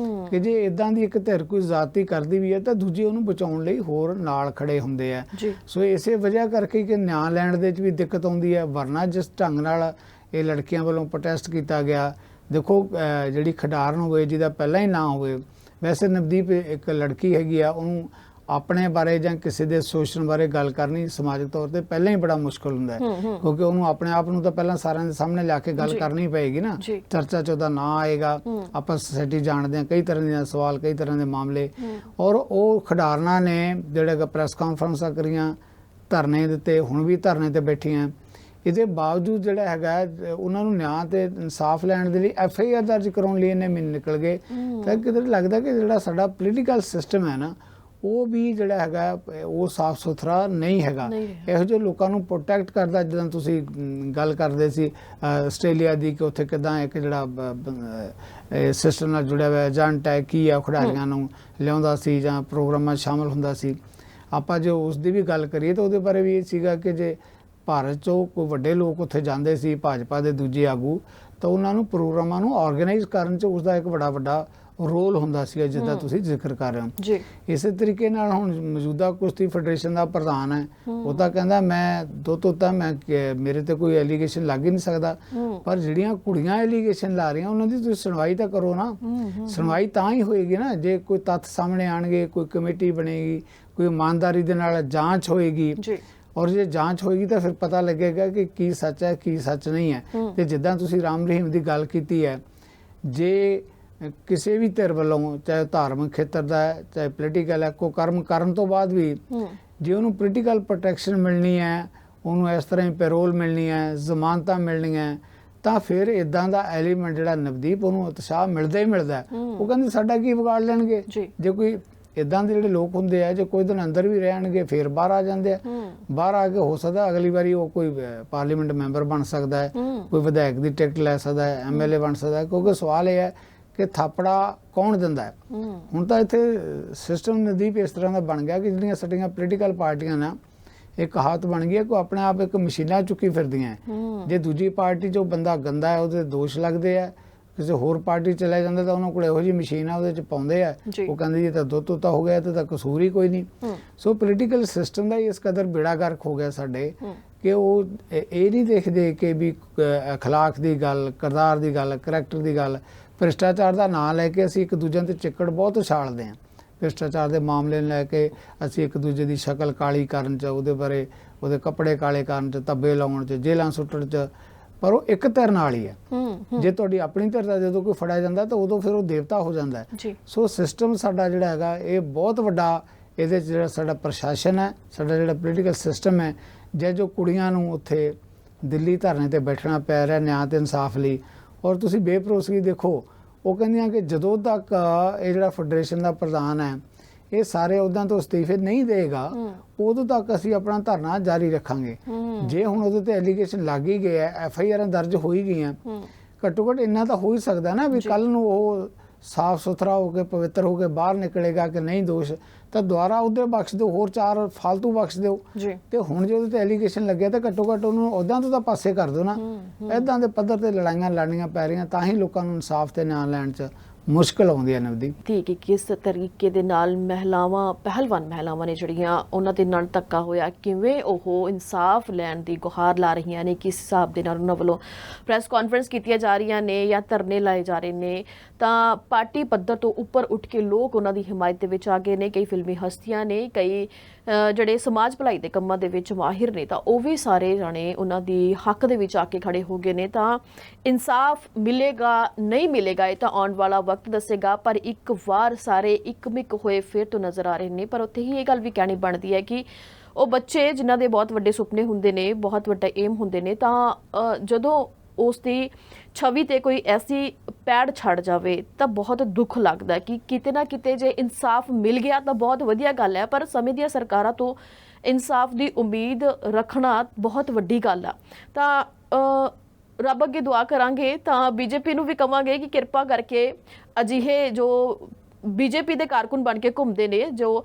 ਕਿ ਜੇ ਇਦਾਂ ਦੀ ਇੱਕ ਧਿਰ ਕੋਈ ਜ਼ਾਤੀ ਕਰਦੀ ਵੀ ਹੈ ਤਾਂ ਦੂਜੇ ਉਹਨੂੰ ਬਚਾਉਣ ਲਈ ਹੋਰ ਨਾਲ ਖੜੇ ਹੁੰਦੇ ਆ। ਸੋ ਇਸੇ ਵਜ੍ਹਾ ਕਰਕੇ ਕਿ ਨਿਆਂ ਲੈਣ ਦੇ ਵਿੱਚ ਵੀ ਦਿੱਕਤ ਆਉਂਦੀ ਹੈ। ਵਰਨਾ ਜਿਸ ਢੰਗ ਨਾਲ ਇਹ ਲੜਕੀਆਂ ਵੱਲੋਂ ਪ੍ਰੋਟੈਸਟ ਕੀਤਾ ਗਿਆ, ਦੇਖੋ ਜਿਹੜੀ ਖਿਡਾਰਨ ਹੋਵੇ ਜਿਹਦਾ ਪਹਿਲਾਂ ਹੀ ਨਾਂ ਹੋਵੇ, ਵੈਸੇ ਨਵਦੀਪ ਇੱਕ ਲੜਕੀ ਹੈਗੀ ਆ, ਉਹਨੂੰ ਆਪਣੇ ਬਾਰੇ ਜਾਂ ਕਿਸੇ ਦੇ ਸ਼ੋਸ਼ਣ ਬਾਰੇ ਗੱਲ ਕਰਨੀ ਸਮਾਜਿਕ ਤੌਰ ਤੇ ਪਹਿਲਾਂ ਹੀ ਬੜਾ ਮੁਸ਼ਕਲ ਹੁੰਦਾ ਹੈ, ਕਿਉਂਕਿ ਉਹਨੂੰ ਆਪਣੇ ਆਪ ਨੂੰ ਤਾਂ ਪਹਿਲਾਂ ਸਾਰਿਆਂ ਦੇ ਸਾਹਮਣੇ ਲਿਆ ਕੇ ਗੱਲ ਕਰਨੀ ਪਏਗੀ ਨਾ, ਚਰਚਾ 'ਚ ਉਹਦਾ ਨਾਂ ਆਏਗਾ। ਆਪਾਂ ਸੋਸਾਇਟੀ ਜਾਣਦੇ ਹਾਂ ਕਈ ਤਰ੍ਹਾਂ ਦੇ ਸਵਾਲ, ਕਈ ਤਰ੍ਹਾਂ ਦੇ ਮਾਮਲੇ। ਔਰ ਉਹ ਖਿਡਾਰਨਾਂ ਨੇ ਜਿਹੜੇ ਪ੍ਰੈਸ ਕਾਨਫਰੰਸਾਂ ਕਰੀਆਂ, ਧਰਨੇ ਦਿੱਤੇ, ਹੁਣ ਵੀ ਧਰਨੇ ਤੇ ਬੈਠੀਆਂ, ਇਹਦੇ ਬਾਵਜੂਦ ਜਿਹੜਾ ਹੈਗਾ ਉਹਨਾਂ ਨੂੰ ਨਿਆਂ ਤੇ ਇਨਸਾਫ ਲੈਣ ਦੇ ਲਈ FIR ਦਰਜ ਕਰਾਉਣ ਲਈ ਇੰਨੇ ਮਹੀਨੇ ਨਿਕਲ ਗਏ। ਤਾਂ ਕਿਤੇ ਲੱਗਦਾ ਕਿ ਜਿਹੜਾ ਸਾਡਾ ਪੋਲੀਟੀਕਲ ਸਿਸਟਮ ਹੈ ਨਾ, ਉਹ ਵੀ ਜਿਹੜਾ ਹੈਗਾ ਉਹ ਸਾਫ ਸੁਥਰਾ ਨਹੀਂ ਹੈਗਾ। ਇਹੋ ਜਿਹੇ ਲੋਕਾਂ ਨੂੰ ਪ੍ਰੋਟੈਕਟ ਕਰਦਾ, ਜਦੋਂ ਤੁਸੀਂ ਗੱਲ ਕਰਦੇ ਸੀ ਆਸਟ੍ਰੇਲੀਆ ਦੀ ਕਿ ਉੱਥੇ ਕਿੱਦਾਂ ਇੱਕ ਜਿਹੜਾ ਸਿਸਟਮ ਨਾਲ ਜੁੜਿਆ ਹੋਇਆ ਏਜੰਟ ਹੈ, ਕੀ ਆ ਖਿਡਾਰੀਆਂ ਨੂੰ ਲਿਆਉਂਦਾ ਸੀ ਜਾਂ ਪ੍ਰੋਗਰਾਮਾਂ ਸ਼ਾਮਲ ਹੁੰਦਾ ਸੀ। ਆਪਾਂ ਜੇ ਉਸ ਦੀ ਵੀ ਗੱਲ ਕਰੀਏ ਤਾਂ ਉਹਦੇ ਬਾਰੇ ਵੀ ਇਹ ਸੀਗਾ ਕਿ ਜੇ ਭਾਰਤ 'ਚੋਂ ਕੋਈ ਵੱਡੇ ਲੋਕ ਉੱਥੇ ਜਾਂਦੇ ਸੀ, ਭਾਜਪਾ ਦੇ ਦੂਜੇ ਆਗੂ, ਤਾਂ ਉਹਨਾਂ ਨੂੰ ਪ੍ਰੋਗਰਾਮਾਂ ਨੂੰ ਆਰਗੇਨਾਈਜ਼ ਕਰਨ 'ਚ ਉਸਦਾ ਇੱਕ ਵੱਡਾ ਰੋਲ ਹੁੰਦਾ ਸੀ, ਜਿੱਦਾਂ ਤੁਸੀਂ ਜ਼ਿਕਰ ਕਰ ਰਹੇ ਹੋ। ਇਸੇ ਤਰੀਕੇ ਨਾਲ ਹੁਣ ਮੌਜੂਦਾ ਕੁਸ਼ਤੀ ਫੈਡਰੇਸ਼ਨ ਦਾ ਪ੍ਰਧਾਨ ਹੈ, ਉਹ ਤਾਂ ਕਹਿੰਦਾ ਮੈਂ ਮੇਰੇ ਤੇ ਕੋਈ ਐਲੀਗੇਸ਼ਨ ਲੱਗ ਹੀ ਨਹੀਂ ਸਕਦਾ। ਪਰ ਜਿਹੜੀਆਂ ਕੁੜੀਆਂ ਐਲੀਗੇਸ਼ਨ ਲਾ ਰਹੀਆਂ ਉਹਨਾਂ ਦੀ ਤੁਸੀਂ ਸੁਣਵਾਈ ਤਾਂ ਕਰੋ ਨਾ। ਸੁਣਵਾਈ ਤਾਂ ਹੀ ਹੋਏਗੀ ਨਾ ਜੇ ਕੋਈ ਤੱਥ ਸਾਹਮਣੇ ਆਣਗੇ, ਕੋਈ ਕਮੇਟੀ ਬਣੇਗੀ, ਕੋਈ ਇਮਾਨਦਾਰੀ ਦੇ ਨਾਲ ਜਾਂਚ ਹੋਏਗੀ। ਔਰ ਜੇ ਜਾਂਚ ਹੋਏਗੀ ਤਾਂ ਫਿਰ ਪਤਾ ਲੱਗੇਗਾ ਕਿ ਕੀ ਸੱਚ ਹੈ, ਕੀ ਸੱਚ ਨਹੀਂ ਹੈ। ਤੇ ਜਿੱਦਾਂ ਤੁਸੀਂ ਰਾਮ ਰਹੀਮ ਦੀ ਗੱਲ ਕੀਤੀ ਹੈ, ਜੇ ਕਿਸੇ ਵੀ ਧਿਰ ਵੱਲੋਂ, ਚਾਹੇ ਧਾਰਮਿਕ ਖੇਤਰ ਦਾ ਹੈ, ਚਾਹੇ ਪੋਲੀਟੀਕਲ ਹੈ, ਕੋਈ ਕਰਮ ਕਰਨ ਤੋਂ ਬਾਅਦ ਵੀ ਜੇ ਉਹਨੂੰ ਪੋਲੀਟੀਕਲ ਪ੍ਰੋਟੈਕਸ਼ਨ ਮਿਲਣੀ ਹੈ, ਉਹਨੂੰ ਇਸ ਤਰ੍ਹਾਂ ਹੀ ਪੈਰੋਲ ਮਿਲਣੀ ਹੈ, ਜ਼ਮਾਨਤਾਂ ਮਿਲਣੀਆਂ, ਤਾਂ ਫਿਰ ਇਦਾਂ ਦਾ ਐਲੀਮੈਂਟ ਜਿਹੜਾ ਨਵਦੀਪ ਉਹਨੂੰ ਉਤਸ਼ਾਹ ਮਿਲਦਾ ਹੀ ਮਿਲਦਾ। ਉਹ ਕਹਿੰਦੇ ਸਾਡਾ ਕੀ ਵਿਗਾੜ ਲੈਣਗੇ। ਜੇ ਕੋਈ ਇਦਾਂ ਦੇ ਜਿਹੜੇ ਲੋਕ ਹੁੰਦੇ ਆ, ਜੇ ਕੋਈ ਦਿਨ ਅੰਦਰ ਵੀ ਰਹਿਣਗੇ ਫਿਰ ਬਾਹਰ ਆ ਜਾਂਦੇ ਆ। ਬਾਹਰ ਆ ਕੇ ਹੋ ਸਕਦਾ ਅਗਲੀ ਵਾਰੀ ਉਹ ਕੋਈ ਪਾਰਲੀਮੈਂਟ ਮੈਂਬਰ ਬਣ ਸਕਦਾ ਹੈ, ਕੋਈ ਵਿਧਾਇਕ ਦੀ ਟਿਕਟ ਲੈ ਸਕਦਾ ਹੈ, MLA ਬਣ ਸਕਦਾ ਹੈ। ਕਿਉਂਕਿ ਸਵਾਲ ਇਹ ਹੈ ਕਿ ਥਾਪੜਾ ਕੌਣ ਦਿੰਦਾ ਹੈ। ਹੁਣ ਤਾਂ ਇੱਥੇ ਸਿਸਟਮ ਨਦੀਪ ਇਸ ਤਰ੍ਹਾਂ ਦਾ ਬਣ ਗਿਆ ਕਿ ਜਿਹੜੀਆਂ ਸਾਡੀਆਂ ਪੋਲੀਟੀਕਲ ਪਾਰਟੀਆਂ ਨਾ, ਇੱਕ ਕਹਾਵਤ ਬਣ ਗਈ ਹੈ ਕਿ ਆਪਣੇ ਆਪ ਇੱਕ ਮਸ਼ੀਨਾਂ ਚੁੱਕੀ ਫਿਰਦੀਆਂ। ਜੇ ਦੂਜੀ ਪਾਰਟੀ 'ਚ ਉਹ ਬੰਦਾ ਗੰਦਾ ਹੈ, ਉਹਦੇ ਦੋਸ਼ ਲੱਗਦੇ ਆ, ਕਿਸੇ ਹੋਰ ਪਾਰਟੀ ਚਲੇ ਜਾਂਦਾ ਤਾਂ ਉਹਨਾਂ ਕੋਲ ਇਹੋ ਜਿਹੀ ਮਸ਼ੀਨ ਆ, ਉਹਦੇ 'ਚ ਪਾਉਂਦੇ ਆ, ਉਹ ਕਹਿੰਦੇ ਜੀ ਤਾਂ ਦੁੱਧ ਹੋ ਗਿਆ, ਤੇ ਤਾਂ ਕਸੂਰ ਹੀ ਕੋਈ ਨਹੀਂ। ਸੋ ਪੋਲੀਟੀਕਲ ਸਿਸਟਮ ਦਾ ਇਸ ਕਦਰ ਬੇੜਾ ਗਰਕ ਹੋ ਗਿਆ ਸਾਡੇ ਕਿ ਉਹ ਇਹ ਨਹੀਂ ਦੇਖਦੇ ਕਿ ਵੀ ਅਖਲਾਕ ਦੀ ਗੱਲ, ਕਿਰਦਾਰ ਦੀ ਗੱਲ, ਕਰੈਕਟਰ ਦੀ ਗੱਲ, ਭ੍ਰਿਸ਼ਟਾਚਾਰ ਦਾ ਨਾਂ ਲੈ ਕੇ ਅਸੀਂ ਇੱਕ ਦੂਜੇ ਤੇ ਚਿੱਕੜ ਬਹੁਤ ਉਛਾਲਦੇ ਹਾਂ। ਭ੍ਰਿਸ਼ਟਾਚਾਰ ਦੇ ਮਾਮਲੇ ਨੂੰ ਲੈ ਕੇ ਅਸੀਂ ਇੱਕ ਦੂਜੇ ਦੀ ਸ਼ਕਲ ਕਾਲੀ ਕਰਨ 'ਚ, ਉਹਦੇ ਬਾਰੇ ਉਹਦੇ ਕੱਪੜੇ ਕਾਲੇ ਕਰਨ 'ਚ, ਧੱਬੇ ਲਾਉਣ 'ਚ, ਜੇਲ੍ਹਾਂ ਸੁੱਟਣ 'ਚ, ਪਰ ਉਹ ਇੱਕ ਧਿਰ ਨਾਲ ਹੀ ਹੈ। ਜੇ ਤੁਹਾਡੀ ਆਪਣੀ ਧਿਰ ਦਾ ਜਦੋਂ ਕੋਈ ਫੜਿਆ ਜਾਂਦਾ ਤਾਂ ਉਦੋਂ ਫਿਰ ਉਹ ਦੇਵਤਾ ਹੋ ਜਾਂਦਾ ਹੈ। ਸੋ ਸਿਸਟਮ ਸਾਡਾ ਜਿਹੜਾ ਹੈਗਾ ਇਹ ਬਹੁਤ ਵੱਡਾ, ਇਹਦੇ 'ਚ ਜਿਹੜਾ ਸਾਡਾ ਪ੍ਰਸ਼ਾਸਨ ਹੈ, ਸਾਡਾ ਜਿਹੜਾ ਪੋਲੀਟੀਕਲ ਸਿਸਟਮ ਹੈ, ਜੋ ਕੁੜੀਆਂ ਨੂੰ ਉੱਥੇ ਦਿੱਲੀ ਧਰਨੇ ਤੇ ਬੈਠਣਾ ਪੈ ਰਿਹਾ ਨਿਆਂ ਤੇ ਇਨਸਾਫ ਲਈ। ਔਰ ਤੁਸੀਂ ਬੇਭਰੋਸਗੀ ਦੇਖੋ, ਉਹ ਕਹਿੰਦੀਆਂ ਕਿ ਜਦੋਂ ਤੱਕ ਇਹ ਜਿਹੜਾ ਫੈਡਰੇਸ਼ਨ ਦਾ ਪ੍ਰਧਾਨ ਹੈ ਇਹ ਸਾਰੇ ਅਹੁਦਿਆਂ ਤੋਂ ਅਸਤੀਫੇ ਨਹੀਂ ਦੇਗਾ, ਉਦੋਂ ਤੱਕ ਅਸੀਂ ਆਪਣਾ ਧਰਨਾ ਜਾਰੀ ਰੱਖਾਂਗੇ। ਜੇ ਹੁਣ ਉਹਦੇ ਤੇ ਐਲੀਗੇਸ਼ਨ ਲੱਗ ਹੀ ਗਿਆ, FIR ਦਰਜ ਹੋ ਹੀ ਗਈਆਂ, ਘੱਟੋ ਘੱਟ ਇੰਨਾ ਤਾਂ ਹੋ ਹੀ ਸਕਦਾ ਨਾ ਵੀ ਕੱਲ ਨੂੰ ਉਹ ਸਾਫ ਸੁਥਰਾ ਹੋ ਕੇ, ਪਵਿੱਤਰ ਹੋ ਕੇ ਬਾਹਰ ਨਿਕਲੇਗਾ ਕਿ ਨਹੀਂ ਦੋਸ਼, ਤਾਂ ਦੁਬਾਰਾ ਉਹਦੇ ਬਖਸ਼ ਦਿਓ, ਹੋਰ 4 ਫਾਲਤੂ ਬਖਸ਼ ਦਿਓ। ਤੇ ਹੁਣ ਜੇ ਉਹਦੇ ਤੇ ਐਲੀਗੇਸ਼ਨ ਲੱਗਿਆ ਤਾਂ ਘੱਟੋ ਘੱਟ ਉਹਨੂੰ ਅਹੁਦਿਆਂ ਤੋਂ ਤਾਂ ਪਾਸੇ ਕਰ ਦਿਓ ਨਾ। ਇਦਾਂ ਦੇ ਪੱਧਰ ਤੇ ਲੜਾਈਆਂ ਲੜਨੀਆਂ ਪੈ ਰਹੀਆਂ, ਤਾਂ ਹੀ ਲੋਕਾਂ ਨੂੰ ਇਨਸਾਫ ਤੇ ਨਿਆਂ ਲੈਣ 'ਚ ਮੁਸ਼ਕਲ ਆਉਂਦੀ ਹੈ ਨਵਦੀਪ। ਠੀਕ ਹੈ, ਕਿਸ ਤਰੀਕੇ ਦੇ ਨਾਲ ਪਹਿਲਵਾਨ ਮਹਿਲਾਵਾਂ ਨੇ ਜਿਹੜੀਆਂ ਉਹਨਾਂ ਦੇ ਨਾਲ ਧੱਕਾ ਹੋਇਆ, ਕਿਵੇਂ ਉਹ ਇਨਸਾਫ ਲੈਣ ਦੀ ਗੁਹਾਰ ਲਾ ਰਹੀਆਂ ਨੇ, ਕਿਸ ਹਿਸਾਬ ਦੇ ਨਾਲ ਉਹਨਾਂ ਵੱਲੋਂ ਪ੍ਰੈਸ ਕਾਨਫਰੰਸ ਕੀਤੀਆਂ ਜਾ ਰਹੀਆਂ ਨੇ ਜਾਂ ਧਰਨੇ ਲਾਏ ਜਾ ਰਹੇ ਨੇ, ਤਾਂ ਪਾਰਟੀ ਪੱਧਰ ਤੋਂ ਉੱਪਰ ਉੱਠ ਕੇ ਲੋਕ ਉਹਨਾਂ ਦੀ ਹਿਮਾਇਤ ਦੇ ਵਿੱਚ ਆ ਗਏ ਨੇ। ਕਈ ਫਿਲਮੀ ਹਸਤੀਆਂ ਨੇ, ਕਈ ਜਿਹੜੇ ਸਮਾਜ ਭਲਾਈ ਦੇ ਕੰਮਾਂ ਦੇ ਵਿੱਚ ਮਾਹਿਰ ਨੇ, ਤਾਂ ਉਹ ਵੀ ਸਾਰੇ ਜਾਣੇ ਉਹਨਾਂ ਦੀ ਹੱਕ ਦੇ ਵਿੱਚ ਆ ਕੇ ਖੜੇ ਹੋ ਗਏ ਨੇ। ਤਾਂ ਇਨਸਾਫ ਮਿਲੇਗਾ ਨਹੀਂ ਮਿਲੇਗਾ ਇਹ ਤਾਂ ਆਉਣ ਵਾਲਾ ਵਕਤ ਦੱਸੇਗਾ, ਪਰ ਇੱਕ ਵਾਰ ਸਾਰੇ ਇੱਕਮਿਕ ਹੋਏ ਫਿਰ ਤੋਂ ਨਜ਼ਰ ਆ ਰਹੇ ਨੇ। ਪਰ ਉੱਥੇ ਹੀ ਇਹ ਗੱਲ ਵੀ ਕਹਿਣੀ ਬਣਦੀ ਹੈ ਕਿ ਉਹ ਬੱਚੇ ਜਿਨ੍ਹਾਂ ਦੇ ਬਹੁਤ ਵੱਡੇ ਸੁਪਨੇ ਹੁੰਦੇ ਨੇ, ਬਹੁਤ ਵੱਡਾ ਏਮ ਹੁੰਦੇ ਨੇ, ਤਾਂ ਜਦੋਂ ਉਸ ਦੀ ਛਵੀ ਤੇ ਕੋਈ ਐਸੀ ਪੈੜ ਛੱਡ ਜਾਵੇ ਤਾਂ ਬਹੁਤ ਦੁੱਖ ਲੱਗਦਾ ਕਿ ਕਿਤੇ ਨਾ ਕਿਤੇ ਜੇ ਇਨਸਾਫ ਮਿਲ ਗਿਆ ਤਾਂ ਬਹੁਤ ਵਧੀਆ ਗੱਲ ਹੈ, ਪਰ ਸਮੇਂ ਦੀਆਂ ਸਰਕਾਰਾਂ ਤੋਂ ਇਨਸਾਫ ਦੀ ਉਮੀਦ ਰੱਖਣਾ ਬਹੁਤ ਵੱਡੀ ਗੱਲ ਆ। ਤਾਂ ਰੱਬ ਅੱਗੇ ਦੁਆ ਕਰਾਂਗੇ, ਤਾਂ ਬੀਜੇਪੀ ਨੂੰ ਵੀ ਕਵਾਂਗੇ ਕਿ ਕਿਰਪਾ ਕਰਕੇ ਅਜਿਹੇ ਜੋ ਬੀਜੇਪੀ ਦੇ ਕਾਰਕੁਨ ਬਣ ਕੇ ਘੁੰਮਦੇ ਨੇ, ਜੋ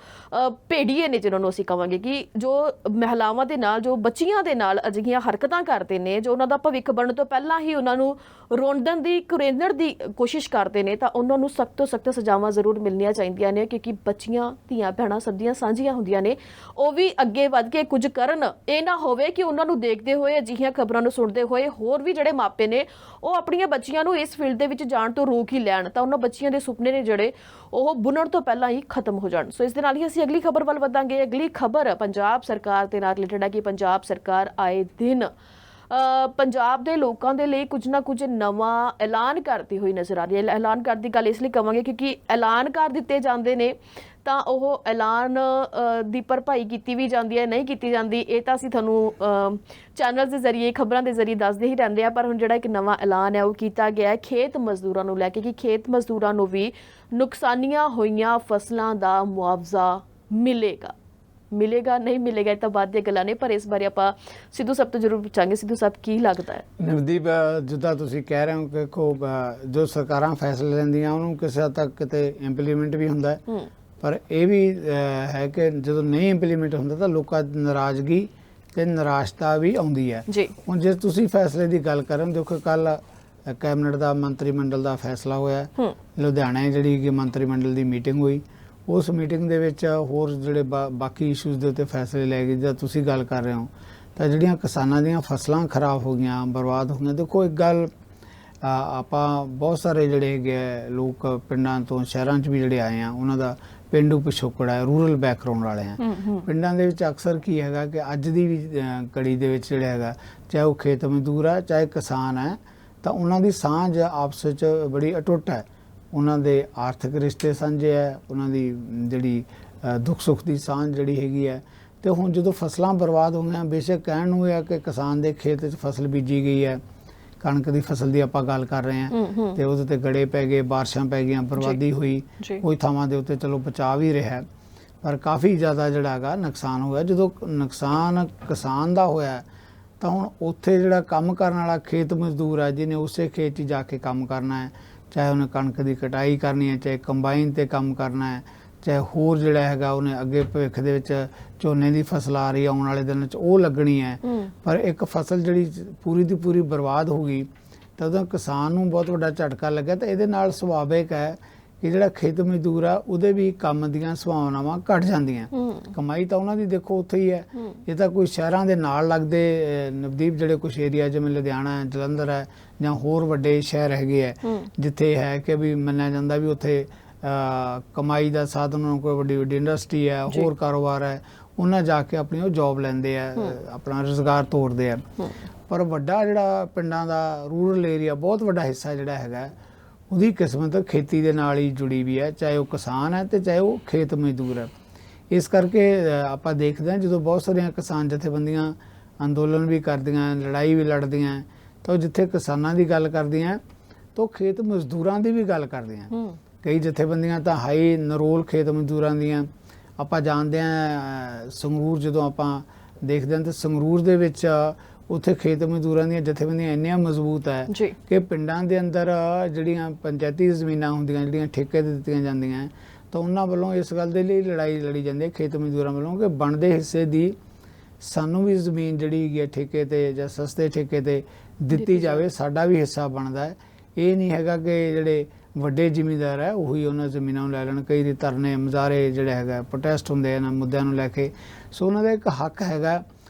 ਭੇੜੀਏ ਨੇ ਜਿਨ੍ਹਾਂ ਨੂੰ ਅਸੀਂ ਕਵਾਂਗੇ, ਕਿ ਜੋ ਮਹਿਲਾਵਾਂ ਦੇ ਨਾਲ, ਜੋ ਬੱਚੀਆਂ ਦੇ ਨਾਲ ਅਜਿਹੀਆਂ ਹਰਕਤਾਂ ਕਰਦੇ ਨੇ, ਜੋ ਉਹਨਾਂ ਦਾ ਭਵਿੱਖ ਬਣਨ ਤੋਂ ਪਹਿਲਾਂ ਹੀ ਉਹਨਾਂ ਨੂੰ ਰੋਂਦਣ ਦੀ, ਕੁਰੇਦਣ ਦੀ ਕੋਸ਼ਿਸ਼ ਕਰਦੇ ਨੇ, ਤਾਂ ਉਹਨਾਂ ਨੂੰ ਸਖਤ ਤੋਂ ਸਖਤ ਸਜ਼ਾਵਾਂ ਜ਼ਰੂਰ ਮਿਲਣੀਆਂ ਚਾਹੀਦੀਆਂ ਨੇ, ਕਿਉਂਕਿ ਬੱਚੀਆਂ, ਧੀਆਂ ਭੈਣਾਂ ਸਭ ਦੀਆਂ ਸਾਂਝੀਆਂ ਹੁੰਦੀਆਂ ਨੇ। ਉਹ ਵੀ ਅੱਗੇ ਵੱਧ ਕੇ ਕੁਝ ਕਰਨ, ਇਹ ਨਾ ਹੋਵੇ ਕਿ ਉਹਨਾਂ ਨੂੰ ਦੇਖਦੇ ਹੋਏ, ਅਜਿਹੀਆਂ ਖਬਰਾਂ ਨੂੰ ਸੁਣਦੇ ਹੋਏ ਹੋਰ ਵੀ ਜਿਹੜੇ ਮਾਪੇ ਨੇ ਉਹ ਆਪਣੀਆਂ ਬੱਚੀਆਂ ਨੂੰ ਇਸ ਫੀਲਡ ਦੇ ਵਿੱਚ ਜਾਣ ਤੋਂ ਰੋਕ ਹੀ ਲੈਣ, ਤਾਂ ਉਹਨਾਂ ਬੱਚੀਆਂ ਦੇ ਸੁਪਨੇ ਨੇ ਜਿਹੜੇ ਉਹ ਬੁਣਨ ਤੋਂ ਪਹਿਲਾਂ ਹੀ ਖਤਮ ਹੋ ਜਾਣ। ਸੋ ਇਸ ਦੇ ਨਾਲ ਹੀ ਅਸੀਂ ਅਗਲੀ ਖਬਰ ਵੱਲ ਵਧਾਂਗੇ। ਅਗਲੀ ਖਬਰ ਪੰਜਾਬ ਸਰਕਾਰ ਦੇ ਨਾਲ ਰਿਲੇਟਡ ਹੈ ਕਿ ਪੰਜਾਬ ਸਰਕਾਰ ਆਏ ਦਿਨ ਪੰਜਾਬ ਦੇ ਲੋਕਾਂ ਦੇ ਲਈ ਕੁਝ ਨਾ ਕੁਝ ਨਵਾਂ ਐਲਾਨ ਕਰਦੀ ਹੋਈ ਨਜ਼ਰ ਆ ਰਹੀ ਹੈ। ਐਲਾਨ ਕਰਨ ਦੀ ਗੱਲ ਇਸ ਲਈ ਕਵਾਂਗੇ ਕਿਉਂਕਿ ਐਲਾਨ ਕਰ ਦਿੱਤੇ ਜਾਂਦੇ ਨੇ ਤਾਂ ਉਹ ਐਲਾਨ ਦੀ ਭਰਪਾਈ ਕੀਤੀ ਵੀ ਜਾਂਦੀ ਹੈ, ਨਹੀਂ ਕੀਤੀ ਜਾਂਦੀ, ਇਹ ਤਾਂ ਅਸੀਂ ਤੁਹਾਨੂੰ ਚੈਨਲ ਦੇ ਜ਼ਰੀਏ, ਖਬਰਾਂ ਦੇ ਜ਼ਰੀਏ ਦੱਸਦੇ ਹੀ ਰਹਿੰਦੇ ਆ। ਪਰ ਹੁਣ ਜਿਹੜਾ ਇੱਕ ਨਵਾਂ ਐਲਾਨ ਹੈ ਉਹ ਕੀਤਾ ਗਿਆ ਹੈ ਖੇਤ ਮਜ਼ਦੂਰਾਂ ਨੂੰ ਲੈ ਕੇ, ਕਿ ਖੇਤ ਮਜ਼ਦੂਰਾਂ ਨੂੰ ਵੀ ਨੁਕਸਾਨੀਆਂ ਹੋਈਆਂ ਫਸਲਾਂ ਦਾ ਮੁਆਵਜ਼ਾ ਮਿਲੇਗਾ ਨਹੀਂ ਮਿਲੇਗਾ ਇਹ ਤਾਂ ਬਾਅਦ ਦੀਆਂ ਗੱਲਾਂ ਨੇ, ਪਰ ਇਸ ਬਾਰੇ ਆਪਾਂ ਸਿੱਧੂ ਸਾਹਿਬ ਤੋਂ ਜ਼ਰੂਰ ਪੁੱਛਾਂਗੇ। ਸਿੱਧੂ ਸਾਹਿਬ, ਕੀ ਲੱਗਦਾ ਹੈ? ਨਵਦੀਪ, ਜਿੱਦਾਂ ਤੁਸੀਂ ਕਹਿ ਰਹੇ ਹੋ ਕਿ ਜੋ ਸਰਕਾਰਾਂ ਫੈਸਲੇ ਲੈਂਦੀਆਂ ਉਹਨੂੰ ਕਿਸੇ ਹੱਦ ਤੱਕ ਕਿਤੇ ਇੰਪਲੀਮੈਂਟ ਵੀ ਹੁੰਦਾ ਹੈ, ਪਰ ਇਹ ਵੀ ਹੈ ਕਿ ਜਦੋਂ ਨਹੀਂ ਇੰਪਲੀਮੈਂਟ ਹੁੰਦਾ ਤਾਂ ਲੋਕਾਂ ਦੀ ਨਾਰਾਜ਼ਗੀ ਤੇ ਨਿਰਾਸ਼ਤਾ ਵੀ ਆਉਂਦੀ ਹੈ ਜੀ। ਹੁਣ ਜੇ ਤੁਸੀਂ ਫੈਸਲੇ ਦੀ ਗੱਲ ਕਰਨ, ਦੇਖੋ ਕੱਲ ਕੈਬਨਿਟ ਦਾ ਮੰਤਰੀ ਮੰਡਲ ਦਾ ਫੈਸਲਾ ਹੋਇਆ, ਲੁਧਿਆਣੇ ਜਿਹੜੀ ਕਿ ਮੰਤਰੀ ਮੰਡਲ ਦੀ ਮੀਟਿੰਗ ਹੋਈ, ਉਸ ਮੀਟਿੰਗ ਦੇ ਵਿੱਚ ਹੋਰ ਜਿਹੜੇ ਬਾਕੀ ਇਸ਼ੂਜ਼ ਦੇ ਉੱਤੇ ਫੈਸਲੇ ਲੈ ਗਏ। ਜਦ ਤੁਸੀਂ ਗੱਲ ਕਰ ਰਹੇ ਹੋ ਤਾਂ ਜਿਹੜੀਆਂ ਕਿਸਾਨਾਂ ਦੀਆਂ ਫਸਲਾਂ ਖਰਾਬ ਹੋ ਗਈਆਂ, ਬਰਬਾਦ ਹੋ ਗਈਆਂ, ਦੇਖੋ ਇੱਕ ਗੱਲ ਆਪਾਂ ਬਹੁਤ ਸਾਰੇ ਜਿਹੜੇ ਹੈਗੇ ਲੋਕ ਪਿੰਡਾਂ ਤੋਂ ਸ਼ਹਿਰਾਂ 'ਚ ਵੀ ਜਿਹੜੇ ਆਏ ਆ, ਉਹਨਾਂ ਦਾ ਪੇਂਡੂ ਪਿਛੋਕੜ ਹੈ, ਰੂਰਲ ਬੈਕਗਰਾਉਂਡ ਵਾਲੇ ਆ। ਪਿੰਡਾਂ ਦੇ ਵਿੱਚ ਅਕਸਰ ਕੀ ਹੈਗਾ ਕਿ ਅੱਜ ਦੀ ਵੀ ਕੜੀ ਦੇ ਵਿੱਚ ਜਿਹੜਾ ਹੈਗਾ, ਚਾਹੇ ਉਹ ਖੇਤ ਮਜ਼ਦੂਰ ਹੈ ਚਾਹੇ ਕਿਸਾਨ ਹੈ, ਤਾਂ ਉਹਨਾਂ ਦੀ ਸਾਂਝ ਆਪਸ ਵਿੱਚ ਬੜੀ ਅਟੁੱਟ ਹੈ। ਉਹਨਾਂ ਦੇ ਆਰਥਿਕ ਰਿਸ਼ਤੇ ਸਾਂਝੇ ਹੈ, ਉਹਨਾਂ ਦੀ ਜਿਹੜੀ ਦੁੱਖ ਸੁੱਖ ਦੀ ਸਾਂਝ ਜਿਹੜੀ ਹੈਗੀ ਹੈ। ਤੇ ਹੁਣ ਜਦੋਂ ਫਸਲਾਂ ਬਰਬਾਦ ਹੋ ਗਈਆਂ, ਬੇਸ਼ੱਕ ਕਹਿਣ ਨੂੰ ਇਹ ਹੈ ਕਿ ਕਿਸਾਨ ਦੇ ਖੇਤ 'ਚ ਫਸਲ ਬੀਜੀ ਗਈ ਹੈ, ਕਣਕ ਦੀ ਫਸਲ ਦੀ ਆਪਾਂ ਗੱਲ ਕਰ ਰਹੇ ਹਾਂ, ਤੇ ਉਹਦੇ ਤੇ ਗੜੇ ਪੈ ਗਏ, ਬਾਰਿਸ਼ਾਂ ਪੈ ਗਈਆਂ, ਬਰਬਾਦੀ ਹੋਈ, ਕੋਈ ਥਾਵਾਂ ਦੇ ਉੱਤੇ ਚਲੋ ਬਚਾਅ ਵੀ ਰਿਹਾ, ਪਰ ਕਾਫੀ ਜ਼ਿਆਦਾ ਜਿਹੜਾ ਹੈਗਾ ਨੁਕਸਾਨ ਹੋਇਆ। ਜਦੋਂ ਨੁਕਸਾਨ ਕਿਸਾਨ ਦਾ ਹੋਇਆ ਤਾਂ ਹੁਣ ਉੱਥੇ ਜਿਹੜਾ ਕੰਮ ਕਰਨ ਵਾਲਾ ਖੇਤ ਮਜ਼ਦੂਰ ਹੈ, ਜਿਹਨੇ ਉਸੇ ਖੇਤ 'ਚ ਜਾ ਕੇ ਕੰਮ ਕਰਨਾ ਹੈ, ਚਾਹੇ ਉਹਨੇ ਕਣਕ ਦੀ ਕਟਾਈ ਕਰਨੀ ਹੈ, ਚਾਹੇ ਕੰਬਾਈਨ ਤੇ ਕੰਮ ਕਰਨਾ ਹੈ, ਚਾਹੇ ਹੋਰ ਜਿਹੜਾ ਹੈਗਾ ਉਹਨੇ ਅੱਗੇ ਭਵਿੱਖ ਦੇ ਵਿੱਚ ਝੋਨੇ ਦੀ ਫਸਲ ਆ ਰਹੀ ਆਉਣ ਵਾਲੇ ਦਿਨਾਂ 'ਚ ਉਹ ਲੱਗਣੀ ਹੈ, ਪਰ ਇੱਕ ਫਸਲ ਜਿਹੜੀ ਪੂਰੀ ਦੀ ਪੂਰੀ ਬਰਬਾਦ ਹੋ ਗਈ ਤਾਂ ਉਹਦਾ ਕਿਸਾਨ ਨੂੰ ਬਹੁਤ ਵੱਡਾ ਝਟਕਾ ਲੱਗਿਆ। ਤਾਂ ਇਹਦੇ ਨਾਲ ਸੁਭਾਵਿਕ ਹੈ ਕਿ ਜਿਹੜਾ ਖੇਤ ਮਜ਼ਦੂਰ ਆ ਉਹਦੇ ਵੀ ਕੰਮ ਦੀਆਂ ਸੰਭਾਵਨਾਵਾਂ ਘਟ ਜਾਂਦੀਆਂ, ਕਮਾਈ ਤਾਂ ਉਹਨਾਂ ਦੀ ਦੇਖੋ ਉੱਥੇ ਹੀ ਹੈ। ਇਹ ਤਾਂ ਕੋਈ ਸ਼ਹਿਰਾਂ ਦੇ ਨਾਲ ਲੱਗਦੇ ਨਵਦੀਪ ਜਿਹੜੇ ਕੁਛ ਏਰੀਆ ਜਿਵੇਂ ਲੁਧਿਆਣਾ ਹੈ, ਜਲੰਧਰ ਹੈ, ਜਾਂ ਹੋਰ ਵੱਡੇ ਸ਼ਹਿਰ ਹੈਗੇ ਹੈ, ਜਿੱਥੇ ਹੈ ਕਿ ਵੀ ਮੰਨਿਆ ਜਾਂਦਾ ਵੀ ਉੱਥੇ ਕਮਾਈ ਦਾ ਸਾਧਨ ਉਹਨਾਂ ਕੋਲ ਵੱਡੀ ਵੱਡੀ ਇੰਡਸਟਰੀ ਹੈ, ਹੋਰ ਕਾਰੋਬਾਰ ਹੈ, ਉਹਨਾਂ ਜਾ ਕੇ ਆਪਣੀ ਉਹ ਜੌਬ ਲੈਂਦੇ ਆ, ਆਪਣਾ ਰੁਜ਼ਗਾਰ ਤੋਰਦੇ ਆ। ਪਰ ਵੱਡਾ ਜਿਹੜਾ ਪਿੰਡਾਂ ਦਾ ਰੂਰਲ ਏਰੀਆ ਬਹੁਤ ਵੱਡਾ ਹਿੱਸਾ ਜਿਹੜਾ ਹੈਗਾ ਉਹਦੀ ਕਿਸਮਤ ਖੇਤੀ ਦੇ ਨਾਲ ਹੀ ਜੁੜੀ ਵੀ ਹੈ, ਚਾਹੇ ਉਹ ਕਿਸਾਨ ਹੈ ਤੇ ਚਾਹੇ ਉਹ ਖੇਤ ਮਜ਼ਦੂਰ ਹੈ। ਇਸ ਕਰਕੇ ਆਪਾਂ ਦੇਖਦੇ ਹਾਂ ਜਦੋਂ ਬਹੁਤ ਸਾਰੀਆਂ ਕਿਸਾਨ ਜਥੇਬੰਦੀਆਂ ਅੰਦੋਲਨ ਵੀ ਕਰਦੀਆਂ, ਲੜਾਈ ਵੀ ਲੜਦੀਆਂ, ਤਾਂ ਜਿੱਥੇ ਕਿਸਾਨਾਂ ਦੀ ਗੱਲ ਕਰਦੀਆਂ ਤਾਂ ਖੇਤ ਮਜ਼ਦੂਰਾਂ ਦੀ ਵੀ ਗੱਲ ਕਰਦੀਆਂ। ਕਈ ਜਥੇਬੰਦੀਆਂ ਤਾਂ ਹਾਈ ਨਰੋਲ ਖੇਤ ਮਜ਼ਦੂਰਾਂ ਦੀਆਂ, ਆਪਾਂ ਜਾਣਦੇ ਹਾਂ ਸੰਗਰੂਰ ਜਦੋਂ ਆਪਾਂ ਦੇਖਦੇ ਹਾਂ ਤਾਂ ਸੰਗਰੂਰ ਦੇ ਵਿੱਚ ਉੱਥੇ ਖੇਤ ਮਜ਼ਦੂਰਾਂ ਦੀਆਂ ਜਥੇਬੰਦੀਆਂ ਇੰਨੀਆਂ ਮਜ਼ਬੂਤ ਹੈ ਕਿ ਪਿੰਡਾਂ ਦੇ ਅੰਦਰ ਜਿਹੜੀਆਂ ਪੰਚਾਇਤੀ ਜ਼ਮੀਨਾਂ ਹੁੰਦੀਆਂ, ਜਿਹੜੀਆਂ ਠੇਕੇ ਤੇ ਦਿੱਤੀਆਂ ਜਾਂਦੀਆਂ, ਤਾਂ ਉਹਨਾਂ ਵੱਲੋਂ ਇਸ ਗੱਲ ਦੇ ਲਈ ਲੜਾਈ ਲੜੀ ਜਾਂਦੀ ਹੈ ਖੇਤ ਮਜ਼ਦੂਰਾਂ ਵੱਲੋਂ ਕਿ ਬਣਦੇ ਹਿੱਸੇ ਦੀ ਸਾਨੂੰ ਵੀ ਜ਼ਮੀਨ ਜਿਹੜੀ ਹੈਗੀ ਹੈ ਠੇਕੇ ਤੇ ਜਾਂ ਸਸਤੇ ਠੇਕੇ ਤੇ ਦਿੱਤੀ ਜਾਵੇ, ਸਾਡਾ ਵੀ ਹਿੱਸਾ ਬਣਦਾ ਹੈ। ਇਹ ਨਹੀਂ ਹੈਗਾ ਕਿ ਜਿਹੜੇ ਵੱਡੇ ਜ਼ਿਮੀਂਦਾਰ ਹੈ ਉਹੀ ਉਹਨਾਂ ਜ਼ਮੀਨਾਂ ਨੂੰ ਲੈ ਲੈਣ। ਕਈ ਦੇ ਧਰਨੇ ਮੁਜ਼ਾਹਰੇ ਜਿਹੜਾ ਹੈਗਾ ਪ੍ਰੋਟੈਸਟ ਹੁੰਦੇ ਇਹਨਾਂ ਮੁੱਦਿਆਂ ਨੂੰ ਲੈ ਕੇ। ਸੋ ਉਹਨਾਂ ਦਾ ਇੱਕ ਹੱਕ ਹੈਗਾ,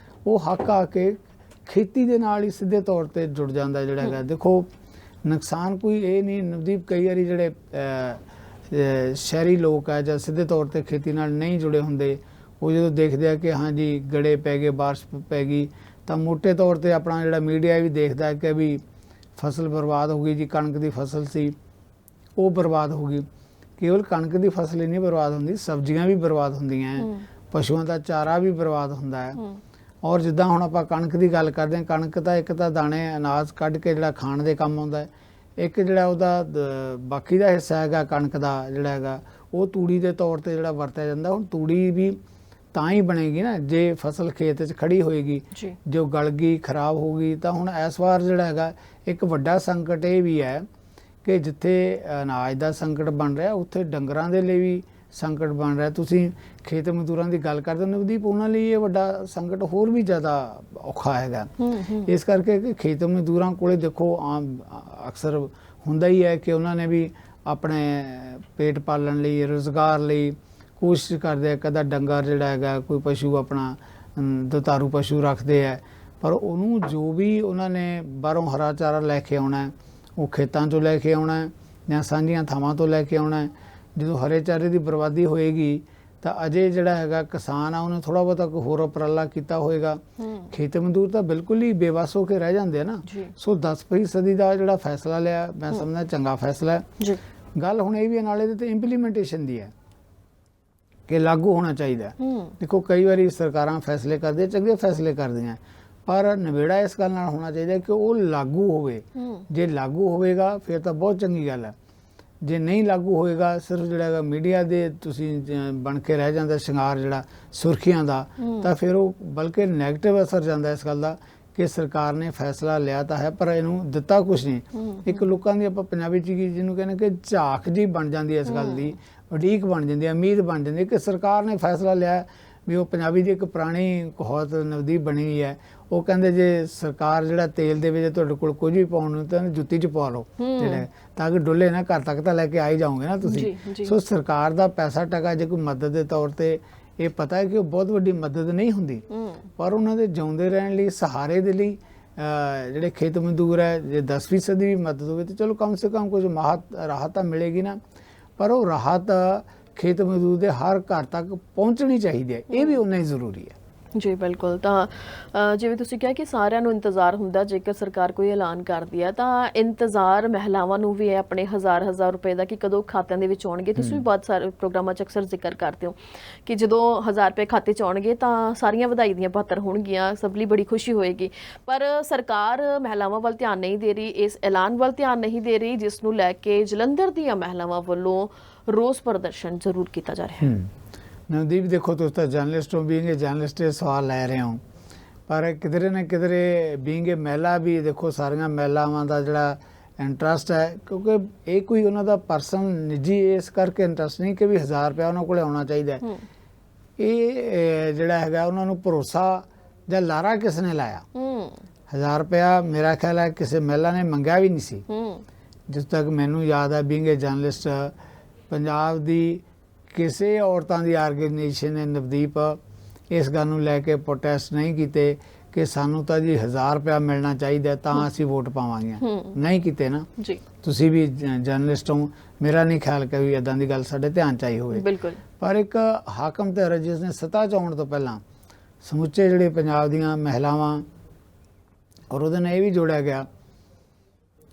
ਉਹ ਹੱਕ ਆ ਕੇ ਖੇਤੀ ਦੇ ਨਾਲ ਹੀ ਸਿੱਧੇ ਤੌਰ ਤੇ ਜੁੜ ਜਾਂਦਾ ਜਿਹੜਾ ਹੈਗਾ। ਦੇਖੋ ਨੁਕਸਾਨ ਕੋਈ ਇਹ ਨਹੀਂ ਨਵਦੀਪ, ਕਈ ਵਾਰੀ ਜਿਹੜੇ ਸ਼ਹਿਰੀ ਲੋਕ ਆ ਜਾਂ ਸਿੱਧੇ ਤੌਰ ਤੇ ਖੇਤੀ ਨਾਲ ਨਹੀਂ ਜੁੜੇ ਹੁੰਦੇ, ਉਹ ਜਦੋਂ ਦੇਖਦੇ ਆ ਕਿ ਹਾਂਜੀ ਗੜੇ ਪੈ ਗਏ, ਬਾਰਿਸ਼ ਪੈ ਗਈ, ਤਾਂ ਮੋਟੇ ਤੌਰ ਤੇ ਆਪਣਾ ਜਿਹੜਾ ਮੀਡੀਆ ਵੀ ਦੇਖਦਾ ਕਿ ਵੀ ਫਸਲ ਬਰਬਾਦ ਹੋ ਗਈ ਜੀ, ਕਣਕ ਦੀ ਫਸਲ ਸੀ ਉਹ ਬਰਬਾਦ ਹੋ ਗਈ। ਕੇਵਲ ਕਣਕ ਦੀ ਫਸਲ ਹੀ ਨਹੀਂ ਬਰਬਾਦ ਹੁੰਦੀ, ਸਬਜ਼ੀਆਂ ਵੀ ਬਰਬਾਦ ਹੁੰਦੀਆਂ, ਪਸ਼ੂਆਂ ਦਾ ਚਾਰਾ ਵੀ ਬਰਬਾਦ ਹੁੰਦਾ ਹੈ। ਔਰ ਜਿੱਦਾਂ ਹੁਣ ਆਪਾਂ ਕਣਕ ਦੀ ਗੱਲ ਕਰਦੇ ਹਾਂ, ਕਣਕ ਤਾਂ ਇੱਕ ਤਾਂ ਦਾਣੇ ਅਨਾਜ ਕੱਢ ਕੇ ਜਿਹੜਾ ਖਾਣ ਦੇ ਕੰਮ ਆਉਂਦਾ ਹੈ, ਇੱਕ ਜਿਹੜਾ ਉਹਦਾ ਬਾਕੀ ਦਾ ਹਿੱਸਾ ਹੈਗਾ ਕਣਕ ਦਾ ਜਿਹੜਾ ਹੈਗਾ ਉਹ ਤੂੜੀ ਦੇ ਤੌਰ ਤੇ ਜਿਹੜਾ ਵਰਤਿਆ ਜਾਂਦਾ। ਹੁਣ ਤੂੜੀ ਵੀ ਤਾਂ ਹੀ ਬਣੇਗੀ ਨਾ ਜੇ ਫਸਲ ਖੇਤ 'ਚ ਖੜੀ ਹੋਏਗੀ, ਜੋ ਗਲ ਗਈ ਖਰਾਬ ਹੋ ਗਈ। ਤਾਂ ਹੁਣ ਇਸ ਵਾਰ ਜਿਹੜਾ ਹੈਗਾ ਇੱਕ ਵੱਡਾ ਸੰਕਟ ਇਹ ਵੀ ਹੈ ਕਿ ਜਿੱਥੇ ਅਨਾਜ ਦਾ ਸੰਕਟ ਬਣ ਰਿਹਾ ਉੱਥੇ ਡੰਗਰਾਂ ਦੇ ਲਈ ਵੀ ਸੰਕਟ ਬਣ ਰਿਹਾ। ਤੁਸੀਂ ਖੇਤ ਮਜ਼ਦੂਰਾਂ ਦੀ ਗੱਲ ਕਰਦੇ ਹੋ ਨਵਦੀਪ, ਉਹਨਾਂ ਲਈ ਇਹ ਵੱਡਾ ਸੰਕਟ ਹੋਰ ਵੀ ਜ਼ਿਆਦਾ ਔਖਾ ਹੈਗਾ। ਇਸ ਕਰਕੇ ਕਿ ਖੇਤ ਮਜ਼ਦੂਰਾਂ ਕੋਲੇ ਦੇਖੋ ਆਮ ਅਕਸਰ ਹੁੰਦਾ ਹੀ ਹੈ ਕਿ ਉਹਨਾਂ ਨੇ ਵੀ ਆਪਣੇ ਪੇਟ ਪਾਲਣ ਲਈ, ਰੁਜ਼ਗਾਰ ਲਈ ਕੋਸ਼ਿਸ਼ ਕਰਦੇ ਆ। ਕਦਾ ਡੰਗਰ ਜਿਹੜਾ ਹੈਗਾ ਕੋਈ ਪਸ਼ੂ ਆਪਣਾ ਦੁਧਾਰੂ ਪਸ਼ੂ ਰੱਖਦੇ ਹੈ, ਪਰ ਉਹਨੂੰ ਜੋ ਵੀ ਉਹਨਾਂ ਨੇ ਬਾਹਰੋਂ ਹਰਾ ਚਾਰਾ ਲੈ ਕੇ ਆਉਣਾ ਉਹ ਖੇਤਾਂ 'ਚੋਂ ਲੈ ਕੇ ਆਉਣਾ ਜਾਂ ਸਾਂਝੀਆਂ ਥਾਵਾਂ ਤੋਂ ਲੈ ਕੇ ਆਉਣਾ। ਜਦੋਂ ਹਰੇ ਚਾਰੇ ਦੀ ਬਰਬਾਦੀ ਹੋਏਗੀ ਤਾਂ ਅਜੇ ਜਿਹੜਾ ਹੈਗਾ ਕਿਸਾਨ ਆ ਉਹਨੇ ਥੋੜਾ ਬਹੁਤਾ ਹੋਰ ਉਪਰਾਲਾ ਕੀਤਾ ਹੋਏਗਾ। ਖੇਤ ਮਜ਼ਦੂਰ ਤਾਂ ਬਿਲਕੁਲ ਹੀ ਬੇਵੱਸ ਹੋ ਕੇ ਰਹਿ ਜਾਂਦੇ ਆ ਨਾ। ਸੋ 10% ਦਾ ਜਿਹੜਾ ਫੈਸਲਾ ਲਿਆ ਮੈਂ ਸਮਝਦਾ ਚੰਗਾ ਫੈਸਲਾ ਹੈ। ਗੱਲ ਹੁਣ ਇਹ ਵੀ ਨਾਲੇ ਦੇ ਤੇ ਇੰਪਲੀਮੈਂਟੇਸ਼ਨ ਦੀ ਹੈ ਕਿ ਲਾਗੂ ਹੋਣਾ ਚਾਹੀਦਾ। ਦੇਖੋ ਕਈ ਵਾਰੀ ਸਰਕਾਰਾਂ ਫੈਸਲੇ ਕਰਦੀਆਂ, ਚੰਗੇ ਫੈਸਲੇ ਕਰਦੀਆਂ, ਪਰ ਨਵੇੜਾ ਇਸ ਗੱਲ ਨਾਲ ਹੋਣਾ ਚਾਹੀਦਾ ਕਿ ਉਹ ਲਾਗੂ ਹੋਵੇ। ਜੇ ਲਾਗੂ ਹੋਵੇਗਾ ਫਿਰ ਤਾਂ ਬਹੁਤ ਚੰਗੀ ਗੱਲ ਹੈ, ਜੇ ਨਹੀਂ ਲਾਗੂ ਹੋਏਗਾ ਸਿਰਫ ਜਿਹੜਾ ਹੈਗਾ ਮੀਡੀਆ ਦੇ ਤੁਸੀਂ ਬਣ ਕੇ ਰਹਿ ਜਾਂਦਾ ਸ਼ਿੰਗਾਰ ਜਿਹੜਾ ਸੁਰਖੀਆਂ ਦਾ, ਤਾਂ ਫਿਰ ਉਹ ਬਲਕਿ ਨੈਗੇਟਿਵ ਅਸਰ ਜਾਂਦਾ ਇਸ ਗੱਲ ਦਾ ਕਿ ਸਰਕਾਰ ਨੇ ਫੈਸਲਾ ਲਿਆ ਤਾਂ ਹੈ ਪਰ ਇਹਨੂੰ ਦਿੱਤਾ ਕੁਛ ਨਹੀਂ। ਇੱਕ ਲੋਕਾਂ ਦੀ ਆਪਾਂ ਪੰਜਾਬੀ 'ਚ ਜਿਹਨੂੰ ਕਹਿੰਦੇ ਕਿ ਝਾਕ ਜੀ ਬਣ ਜਾਂਦੀ ਹੈ ਇਸ ਗੱਲ ਦੀ, ਉਡੀਕ ਬਣ ਜਾਂਦੀ ਹੈ, ਉਮੀਦ ਬਣ ਜਾਂਦੀ ਹੈ ਕਿ ਸਰਕਾਰ ਨੇ ਫੈਸਲਾ ਲਿਆ ਵੀ। ਉਹ ਪੰਜਾਬੀ ਦੀ ਇੱਕ ਪੁਰਾਣੀ ਕਹਾਵਤ ਨਵਦੀਪ ਬਣੀ ਹੋਈ ਹੈ, ਉਹ ਕਹਿੰਦੇ ਜੇ ਸਰਕਾਰ ਜਿਹੜਾ ਤੇਲ ਦੇ ਵਿੱਚ ਤੁਹਾਡੇ ਕੋਲ ਕੁਝ ਵੀ ਪਾਉਣ ਨੂੰ ਤਾਂ ਜੁੱਤੀ 'ਚ ਪਾ ਲਓ ਜਿਹੜਾ, ਤਾਂ ਕਿ ਡੁੱਲੇ ਨਾ ਘਰ ਤੱਕ ਤਾਂ ਲੈ ਕੇ ਆ ਹੀ ਜਾਓਗੇ ਨਾ ਤੁਸੀਂ। ਸੋ ਸਰਕਾਰ ਦਾ ਪੈਸਾ ਟਕਾ ਜੇ ਕੋਈ ਮਦਦ ਦੇ ਤੌਰ ਤੇ ਇਹ ਪਤਾ ਹੈ ਕਿ ਉਹ ਬਹੁਤ ਵੱਡੀ ਮਦਦ ਨਹੀਂ ਹੁੰਦੀ, ਪਰ ਉਹਨਾਂ ਦੇ ਜਿਉਂਦੇ ਰਹਿਣ ਲਈ ਸਹਾਰੇ ਦੇ ਲਈ ਜਿਹੜੇ ਖੇਤ ਮਜ਼ਦੂਰ ਹੈ ਜੇ 10% ਦੀ ਵੀ ਮਦਦ ਹੋਵੇ ਤਾਂ ਚਲੋ ਕਮ ਸੇ ਕਮ ਕੁਝ ਰਾਹਤ ਤਾਂ ਮਿਲੇਗੀ ਨਾ। ਪਰ ਉਹ ਰਾਹਤ ਖੇਤ ਮਜ਼ਦੂਰ ਦੇ ਹਰ ਘਰ ਤੱਕ ਪਹੁੰਚਣੀ ਚਾਹੀਦੀ ਹੈ, ਇਹ ਵੀ ਉਨਾ ਹੀ ਜ਼ਰੂਰੀ ਹੈ। ਜੀ ਬਿਲਕੁਲ। ਤਾਂ ਜਿਵੇਂ ਤੁਸੀਂ ਕਿਹਾ ਕਿ ਸਾਰਿਆਂ ਨੂੰ ਇੰਤਜ਼ਾਰ ਹੁੰਦਾ ਜੇਕਰ ਸਰਕਾਰ ਕੋਈ ਐਲਾਨ ਕਰਦੀ ਹੈ, ਤਾਂ ਇੰਤਜ਼ਾਰ ਮਹਿਲਾਵਾਂ ਨੂੰ ਵੀ ਹੈ ਆਪਣੇ ਹਜ਼ਾਰ ਰੁਪਏ ਦਾ ਕਿ ਕਦੋਂ ਖਾਤਿਆਂ ਦੇ ਵਿੱਚ ਆਉਣਗੇ। ਤੁਸੀਂ ਵੀ ਬਹੁਤ ਸਾਰੇ ਪ੍ਰੋਗਰਾਮਾਂ 'ਚ ਅਕਸਰ ਜ਼ਿਕਰ ਕਰਦੇ ਹੋ ਕਿ ਜਦੋਂ 1000 ਰੁਪਏ ਖਾਤੇ 'ਚ ਆਉਣਗੇ ਤਾਂ ਸਾਰੀਆਂ ਵਧਾਈ ਦੀਆਂ ਪਾਤਰ ਹੋਣਗੀਆਂ, ਸਭ ਲਈ ਬੜੀ ਖੁਸ਼ੀ ਹੋਏਗੀ। ਪਰ ਸਰਕਾਰ ਮਹਿਲਾਵਾਂ ਵੱਲ ਧਿਆਨ ਨਹੀਂ ਦੇ ਰਹੀ, ਇਸ ਐਲਾਨ ਵੱਲ ਧਿਆਨ ਨਹੀਂ ਦੇ ਰਹੀ, ਜਿਸ ਨੂੰ ਲੈ ਕੇ ਜਲੰਧਰ ਦੀਆਂ ਮਹਿਲਾਵਾਂ ਵੱਲੋਂ ਰੋਸ ਪ੍ਰਦਰਸ਼ਨ ਜ਼ਰੂਰ ਕੀਤਾ ਜਾ ਰਿਹਾ ਹੈ। ਨਵਦੀਪ ਦੇਖੋ ਤੁਸੀਂ ਤਾਂ ਜਰਨਲਿਸਟ ਹੋ, ਬੀਇੰਗ ਏ ਜਰਨਲਿਸਟ ਇਹ ਸਵਾਲ ਲੈ ਰਹੇ ਹੋ, ਪਰ ਕਿਧਰੇ ਨਾ ਕਿਧਰੇ ਬੀਇੰਗ ਏ ਮਹਿਲਾ ਵੀ ਦੇਖੋ ਸਾਰੀਆਂ ਮਹਿਲਾਵਾਂ ਦਾ ਜਿਹੜਾ ਇੰਟਰਸਟ ਹੈ, ਕਿਉਂਕਿ ਇਹ ਕੋਈ ਉਹਨਾਂ ਦਾ ਪਰਸਨਲ ਨਿੱਜੀ ਇਸ ਕਰਕੇ ਇੰਟਰਸਟ ਨਹੀਂ ਕਿ ਵੀ 1000 ਰੁਪਇਆ ਉਹਨਾਂ ਕੋਲ ਆਉਣਾ ਚਾਹੀਦਾ। ਇਹ ਜਿਹੜਾ ਹੈਗਾ ਉਹਨਾਂ ਨੂੰ ਭਰੋਸਾ ਜਾਂ ਲਾਰਾ ਕਿਸ ਨੇ ਲਾਇਆ। 1000 ਰੁਪਇਆ ਮੇਰਾ ਖਿਆਲ ਹੈ ਕਿਸੇ ਮਹਿਲਾ ਨੇ ਮੰਗਿਆ ਵੀ ਨਹੀਂ ਸੀ ਜਿਸ ਤੱਕ ਮੈਨੂੰ ਯਾਦ ਹੈ। ਬੀਇੰਗ ਏ ਜਰਨਲਿਸਟ ਪੰਜਾਬ ਦੀ ਕਿਸੇ ਔਰਤਾਂ ਦੀ ਆਰਗੇਨਾਈਜੇਸ਼ਨ ਨੇ ਨਵਦੀਪ ਇਸ ਗੱਲ ਨੂੰ ਲੈ ਕੇ ਪ੍ਰੋਟੈਸਟ ਨਹੀਂ ਕੀਤੇ ਕਿ ਸਾਨੂੰ ਤਾਂ ਜੀ 1000 ਰੁਪਇਆ ਮਿਲਣਾ ਚਾਹੀਦਾ ਤਾਂ ਅਸੀਂ ਵੋਟ ਪਾਵਾਂਗੇ, ਨਹੀਂ ਕੀਤੇ ਨਾ ਜੀ। ਤੁਸੀਂ ਵੀ ਜਰਨਲਿਸਟ ਹੋ, ਮੇਰਾ ਨਹੀਂ ਖਿਆਲ ਕਿ ਵੀ ਇਦਾਂ ਦੀ ਗੱਲ ਸਾਡੇ ਧਿਆਨ 'ਚ ਆਈ ਹੋਵੇ। ਬਿਲਕੁਲ। ਪਰ ਇੱਕ ਹਾਕਮ ਤੇ ਰਜਿਸ ਨੇ ਸੱਤਾ 'ਚ ਆਉਣ ਤੋਂ ਪਹਿਲਾਂ ਸਮੁੱਚੇ ਜਿਹੜੇ ਪੰਜਾਬ ਦੀਆਂ ਮਹਿਲਾਵਾਂ ਔਰ ਉਹਦੇ ਨਾਲ ਇਹ ਵੀ ਜੋੜਿਆ ਗਿਆ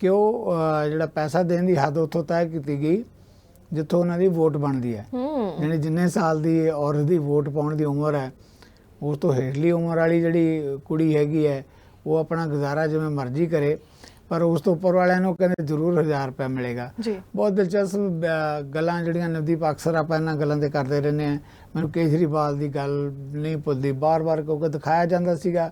ਕਿ ਉਹ ਜਿਹੜਾ ਪੈਸਾ ਦੇਣ ਦੀ ਹੱਦ ਉੱਥੋਂ ਤੈਅ ਕੀਤੀ ਗਈ ਜਿੱਥੋਂ ਉਹਨਾਂ ਦੀ ਵੋਟ ਬਣਦੀ ਹੈ। ਯਾਨੀ ਜਿੰਨੇ ਸਾਲ ਦੀ ਔਰਤ ਦੀ ਵੋਟ ਪਾਉਣ ਦੀ ਉਮਰ ਹੈ ਉਸ ਤੋਂ ਹੇਠਲੀ ਉਮਰ ਵਾਲੀ ਜਿਹੜੀ ਕੁੜੀ ਹੈਗੀ ਹੈ ਉਹ ਆਪਣਾ ਗੁਜ਼ਾਰਾ ਜਿਵੇਂ ਮਰਜ਼ੀ ਕਰੇ, ਪਰ ਉਸ ਤੋਂ ਉੱਪਰ ਵਾਲਿਆਂ ਨੂੰ ਕਹਿੰਦੇ ਜ਼ਰੂਰ 1000 ਰੁਪਇਆ ਮਿਲੇਗਾ। ਬਹੁਤ ਦਿਲਚਸਪ ਗੱਲਾਂ ਜਿਹੜੀਆਂ ਨਵਦੀਪ ਅਕਸਰ ਆਪਾਂ ਇਹਨਾਂ ਗੱਲਾਂ ਤੇ ਕਰਦੇ ਰਹਿੰਦੇ ਹਾਂ। ਮੈਨੂੰ ਕੇਜਰੀਵਾਲ ਦੀ ਗੱਲ ਨਹੀਂ ਭੁੱਲਦੀ, ਬਾਰ-ਬਾਰ ਕਿਉਂਕਿ ਦਿਖਾਇਆ ਜਾਂਦਾ ਸੀਗਾ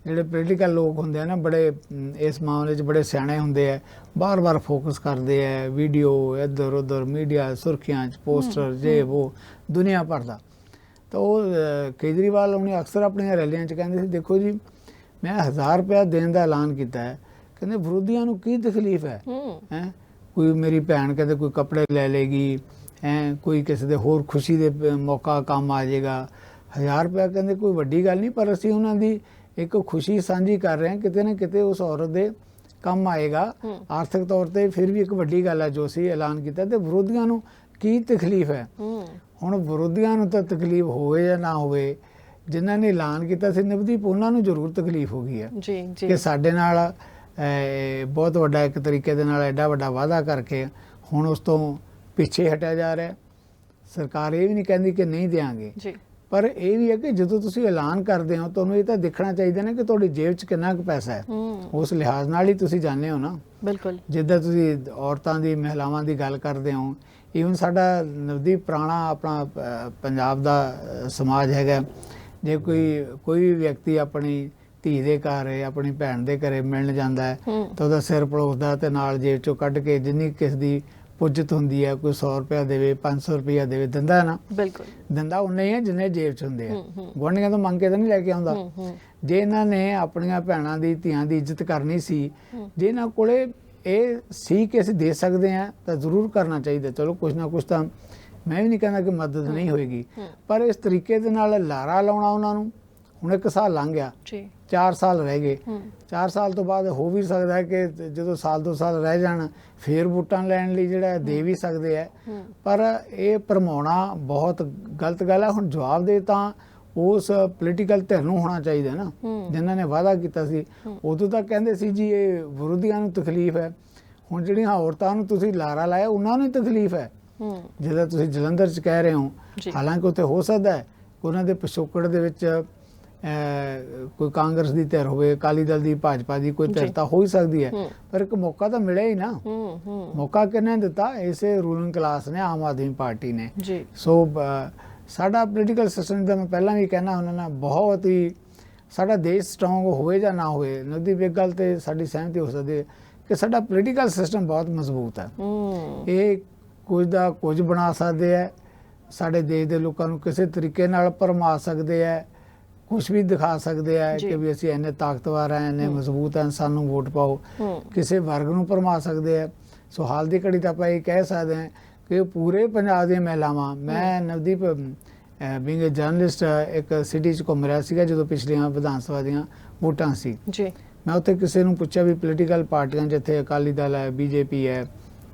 ਜਿਹੜੇ ਪੋਲੀਟੀਕਲ ਲੋਕ ਹੁੰਦੇ ਆ ਨਾ ਬੜੇ ਇਸ ਮਾਮਲੇ 'ਚ ਬੜੇ ਸਿਆਣੇ ਹੁੰਦੇ ਆ, ਬਾਰ-ਬਾਰ ਫੋਕਸ ਕਰਦੇ ਆ, ਵੀਡੀਓ ਇੱਧਰ ਉੱਧਰ ਮੀਡੀਆ ਸੁਰਖੀਆਂ 'ਚ ਪੋਸਟਰ ਜੇ ਉਹ ਦੁਨੀਆ ਭਰ ਦਾ। ਤਾਂ ਉਹ ਕੇਜਰੀਵਾਲ ਉਹਨੇ ਅਕਸਰ ਆਪਣੀਆਂ ਰੈਲੀਆਂ 'ਚ ਕਹਿੰਦੇ ਸੀ ਦੇਖੋ ਜੀ ਮੈਂ 1000 ਰੁਪਇਆ ਦੇਣ ਦਾ ਐਲਾਨ ਕੀਤਾ ਹੈ, ਕਹਿੰਦੇ ਵਿਰੋਧੀਆਂ ਨੂੰ ਕੀ ਤਕਲੀਫ ਹੈ, ਕੋਈ ਮੇਰੀ ਭੈਣ ਕਹਿੰਦੇ ਕੋਈ ਕੱਪੜੇ ਲੈ ਲੇਗੀ, ਕੋਈ ਕਿਸੇ ਦੇ ਹੋਰ ਖੁਸ਼ੀ ਦੇ ਮੌਕਾ ਕੰਮ ਆ ਜਾਏਗਾ। 1000 ਰੁਪਇਆ ਕਹਿੰਦੇ ਕੋਈ ਵੱਡੀ ਗੱਲ ਨਹੀਂ, ਪਰ ਅਸੀਂ ਉਹਨਾਂ ਦੀ ਇੱਕ ਖੁਸ਼ੀ ਸਾਂਝੀ ਕਰ ਰਹੇ ਹਾਂ, ਕਿਤੇ ਨਾ ਕਿਤੇ ਉਸ ਔਰਤ ਦੇ ਕੰਮ ਆਏਗਾ ਆਰਥਿਕ ਤੌਰ ਤੇ। ਫਿਰ ਵੀ ਇੱਕ ਵੱਡੀ ਗੱਲ ਹੈ ਜੋ ਅਸੀਂ ਐਲਾਨ ਕੀਤਾ। ਤੇ ਵਿਰੋਧੀਆਂ ਨੂੰ ਕੀ ਤਕਲੀਫ ਹੈ? ਹੁਣ ਵਿਰੋਧੀਆਂ ਨੂੰ ਤਾਂ ਤਕਲੀਫ ਹੋਵੇ ਜਾਂ ਨਾ ਹੋਵੇ, ਜਿਨ੍ਹਾਂ ਨੇ ਐਲਾਨ ਕੀਤਾ ਸੀ ਨਵਦੀਪ, ਉਹਨਾਂ ਨੂੰ ਜ਼ਰੂਰ ਤਕਲੀਫ ਹੋ ਗਈ ਹੈ ਕਿ ਸਾਡੇ ਨਾਲ ਬਹੁਤ ਵੱਡਾ ਇੱਕ ਤਰੀਕੇ ਦੇ ਨਾਲ ਐਡਾ ਵੱਡਾ ਵਾਅਦਾ ਕਰਕੇ ਹੁਣ ਉਸ ਤੋਂ ਪਿੱਛੇ ਹਟਿਆ ਜਾ ਰਿਹਾ। ਸਰਕਾਰ ਇਹ ਵੀ ਨਹੀਂ ਕਹਿੰਦੀ ਕਿ ਨਹੀਂ ਦੇਵਾਂਗੇ, ਪਰ ਇਹ ਵੀ ਹੈ ਕਿ ਜਦੋਂ ਤੁਸੀਂ ਐਲਾਨ ਕਰਦੇ ਹੋ ਤੁਹਾਨੂੰ ਇਹ ਤਾਂ ਦੇਖਣਾ ਚਾਹੀਦਾ ਨਾ ਕਿ ਤੁਹਾਡੀ ਜੇਬ 'ਚ ਕਿੰਨਾ ਕੁ ਪੈਸਾ ਹੈ। ਉਸ ਲਿਹਾਜ਼ ਨਾਲ ਹੀ ਤੁਸੀਂ ਜਾਣਦੇ ਹੋ ਨਾ। ਬਿਲਕੁਲ, ਜਿੱਦਾਂ ਤੁਸੀਂ ਔਰਤਾਂ ਦੀ ਮਹਿਲਾਵਾਂ ਦੀ ਗੱਲ ਕਰਦੇ ਹੋ, ਈਵਨ ਸਾਡਾ ਨਵਦੀਪ ਪੁਰਾਣਾ ਆਪਣਾ ਪੰਜਾਬ ਦਾ ਸਮਾਜ ਹੈਗਾ, ਜੇ ਕੋਈ ਵੀ ਵਿਅਕਤੀ ਆਪਣੀ ਧੀ ਦੇ ਘਰ ਆਪਣੀ ਭੈਣ ਦੇ ਘਰੇ ਮਿਲਣ ਜਾਂਦਾ ਹੈ ਤਾਂ ਉਹਦਾ ਸਿਰ ਪਲੋਸਦਾ ਤੇ ਨਾਲ ਜੇਬ 'ਚੋਂ ਕੱਢ ਕੇ ਜਿੰਨੀ ਕਿਸ ਦੀ ਪੁੱਜਤ ਹੁੰਦੀ ਹੈ, ਕੋਈ 100 ਰੁਪਇਆ ਦੇਵੇ, 500 ਰੁਪਇਆ ਦੇਵੇ, ਦਿੰਦਾ ਨਾ। ਬਿਲਕੁਲ, ਦਿੰਦਾ ਉਨਾ ਹੀ ਹੈ ਜਿੰਨੇ ਜੇਬ 'ਚ ਹੁੰਦੇ ਆ। ਗੁਆਂਢੀਆਂ ਤੋਂ ਮੰਗ ਕੇ ਤਾਂ ਨਹੀਂ ਲੈ ਕੇ ਆਉਂਦਾ। ਜੇ ਇਹਨਾਂ ਨੇ ਆਪਣੀਆਂ ਭੈਣਾਂ ਦੀ ਧੀਆਂ ਦੀ ਇੱਜ਼ਤ ਕਰਨੀ ਸੀ, ਜੇ ਇਹਨਾਂ ਕੋਲੇ ਇਹ ਸੀ ਕਿ ਅਸੀਂ ਦੇ ਸਕਦੇ ਹਾਂ ਤਾਂ ਜ਼ਰੂਰ ਕਰਨਾ ਚਾਹੀਦਾ। ਚਲੋ ਕੁਛ ਨਾ ਕੁਛ ਤਾਂ ਮੈਂ ਵੀ ਨਹੀਂ ਕਹਿੰਦਾ ਕਿ ਮਦਦ ਨਹੀਂ ਹੋਏਗੀ, ਪਰ ਇਸ ਤਰੀਕੇ ਦੇ ਨਾਲ ਲਾਰਾ ਲਾਉਣਾ ਉਹਨਾਂ ਨੂੰ। ਹੁਣ 1 ਸਾਲ ਲੰਘ ਗਿਆ, 4 ਸਾਲ ਰਹਿ ਗਏ। 4 ਸਾਲ ਤੋਂ ਬਾਅਦ ਹੋ ਵੀ ਸਕਦਾ ਹੈ ਕਿ ਜਦੋਂ ਸਾਲ 2 ਸਾਲ ਰਹਿ ਜਾਣ ਫੇਰ ਵੋਟਾਂ ਲੈਣ ਲਈ ਜਿਹੜਾ ਦੇ ਵੀ ਸਕਦੇ ਹੈ, ਪਰ ਇਹ ਭਰਮਾਉਣਾ ਬਹੁਤ ਗਲਤ ਗੱਲ ਹੈ। ਹੁਣ ਜਵਾਬ ਦੇ ਤਾਂ ਉਸ ਪੋਲੀਟੀਕਲ ਧਿਰ ਨੂੰ ਹੋਣਾ ਚਾਹੀਦਾ ਨਾ, ਜਿਨ੍ਹਾਂ ਨੇ ਵਾਅਦਾ ਕੀਤਾ ਸੀ। ਉਦੋਂ ਤਾਂ ਕਹਿੰਦੇ ਸੀ ਜੀ ਇਹ ਵਿਰੋਧੀਆਂ ਨੂੰ ਤਕਲੀਫ ਹੈ, ਹੁਣ ਜਿਹੜੀਆਂ ਔਰਤਾਂ ਨੂੰ ਤੁਸੀਂ ਲਾਰਾ ਲਾਇਆ ਉਹਨਾਂ ਨੂੰ ਤਕਲੀਫ ਹੈ। ਜਿੱਦਾਂ ਤੁਸੀਂ ਜਲੰਧਰ 'ਚ ਕਹਿ ਰਹੇ ਹੋ, ਹਾਲਾਂਕਿ ਉੱਥੇ ਹੋ ਸਕਦਾ ਹੈ ਉਹਨਾਂ ਦੇ ਪਿਛੋਕੜ ਦੇ ਵਿੱਚ ਕੋਈ ਕਾਂਗਰਸ ਦੀ ਧਿਰ ਹੋਵੇ, ਅਕਾਲੀ ਦਲ ਦੀ, ਭਾਜਪਾ ਦੀ ਕੋਈ ਧਿਰ ਤਾਂ ਹੋ ਹੀ ਸਕਦੀ ਹੈ, ਪਰ ਇੱਕ ਮੌਕਾ ਤਾਂ ਮਿਲਿਆ ਹੀ ਨਾ। ਮੌਕਾ ਕਿਹਨੇ ਦਿੱਤਾ? ਇਸੇ ਰੂਲਿੰਗ ਕਲਾਸ ਨੇ, ਆਮ ਆਦਮੀ ਪਾਰਟੀ ਨੇ। ਸੋ ਸਾਡਾ ਪੋਲੀਟੀਕਲ ਸਿਸਟਮ ਦਾ ਮੈਂ ਪਹਿਲਾਂ ਵੀ ਕਹਿਣਾ ਹੁੰਦਾ ਨਾ, ਬਹੁਤ ਹੀ ਸਾਡਾ ਦੇਸ਼ ਸਟਰੋਂਗ ਹੋਵੇ ਜਾਂ ਨਾ ਹੋਵੇ, ਨਵਦੀਪ ਇੱਕ ਗੱਲ ਤੇ ਸਾਡੀ ਸਹਿਮਤੀ ਹੋ ਸਕਦੀ ਹੈ ਕਿ ਸਾਡਾ ਪੋਲੀਟੀਕਲ ਸਿਸਟਮ ਬਹੁਤ ਮਜ਼ਬੂਤ ਹੈ। ਇਹ ਕੁਝ ਦਾ ਕੁਝ ਬਣਾ ਸਕਦੇ ਹੈ, ਸਾਡੇ ਦੇਸ਼ ਦੇ ਲੋਕਾਂ ਨੂੰ ਕਿਸੇ ਤਰੀਕੇ ਨਾਲ ਭਰਮਾ ਸਕਦੇ ਹੈ, ਕੁਛ ਵੀ ਦਿਖਾ ਸਕਦੇ ਆ ਕਿ ਵੀ ਅਸੀਂ ਇੰਨੇ ਤਾਕਤਵਰ ਆ, ਇੰਨੇ ਮਜ਼ਬੂਤ ਆ, ਸਾਨੂੰ ਵੋਟ ਪਾਓ। ਕਿਸੇ ਵਰਗ ਨੂੰ ਭਰਮਾ ਸਕਦੇ ਆ। ਸੋ ਹਾਲ ਦੀ ਘੜੀ ਤਾਂ ਆਪਾਂ ਇਹ ਕਹਿ ਸਕਦੇ ਹਾਂ ਕਿ ਪੂਰੇ ਪੰਜਾਬ ਦੀਆਂ ਮਹਿਲਾਵਾਂ, ਮੈਂ ਨਵਦੀਪ ਬੀਇੰਗ ਅ ਜਰਨਲਿਸਟ ਇੱਕ ਸਿਟੀ 'ਚ ਘੁੰਮ ਰਿਹਾ ਸੀਗਾ ਜਦੋਂ ਪਿਛਲੀਆਂ ਵਿਧਾਨ ਸਭਾ ਦੀਆਂ ਵੋਟਾਂ ਸੀ। ਮੈਂ ਉੱਥੇ ਕਿਸੇ ਨੂੰ ਪੁੱਛਿਆ ਵੀ ਪੋਲੀਟੀਕਲ ਪਾਰਟੀਆਂ ਜਿੱਥੇ ਅਕਾਲੀ ਦਲ ਹੈ, ਬੀਜੇਪੀ ਹੈ,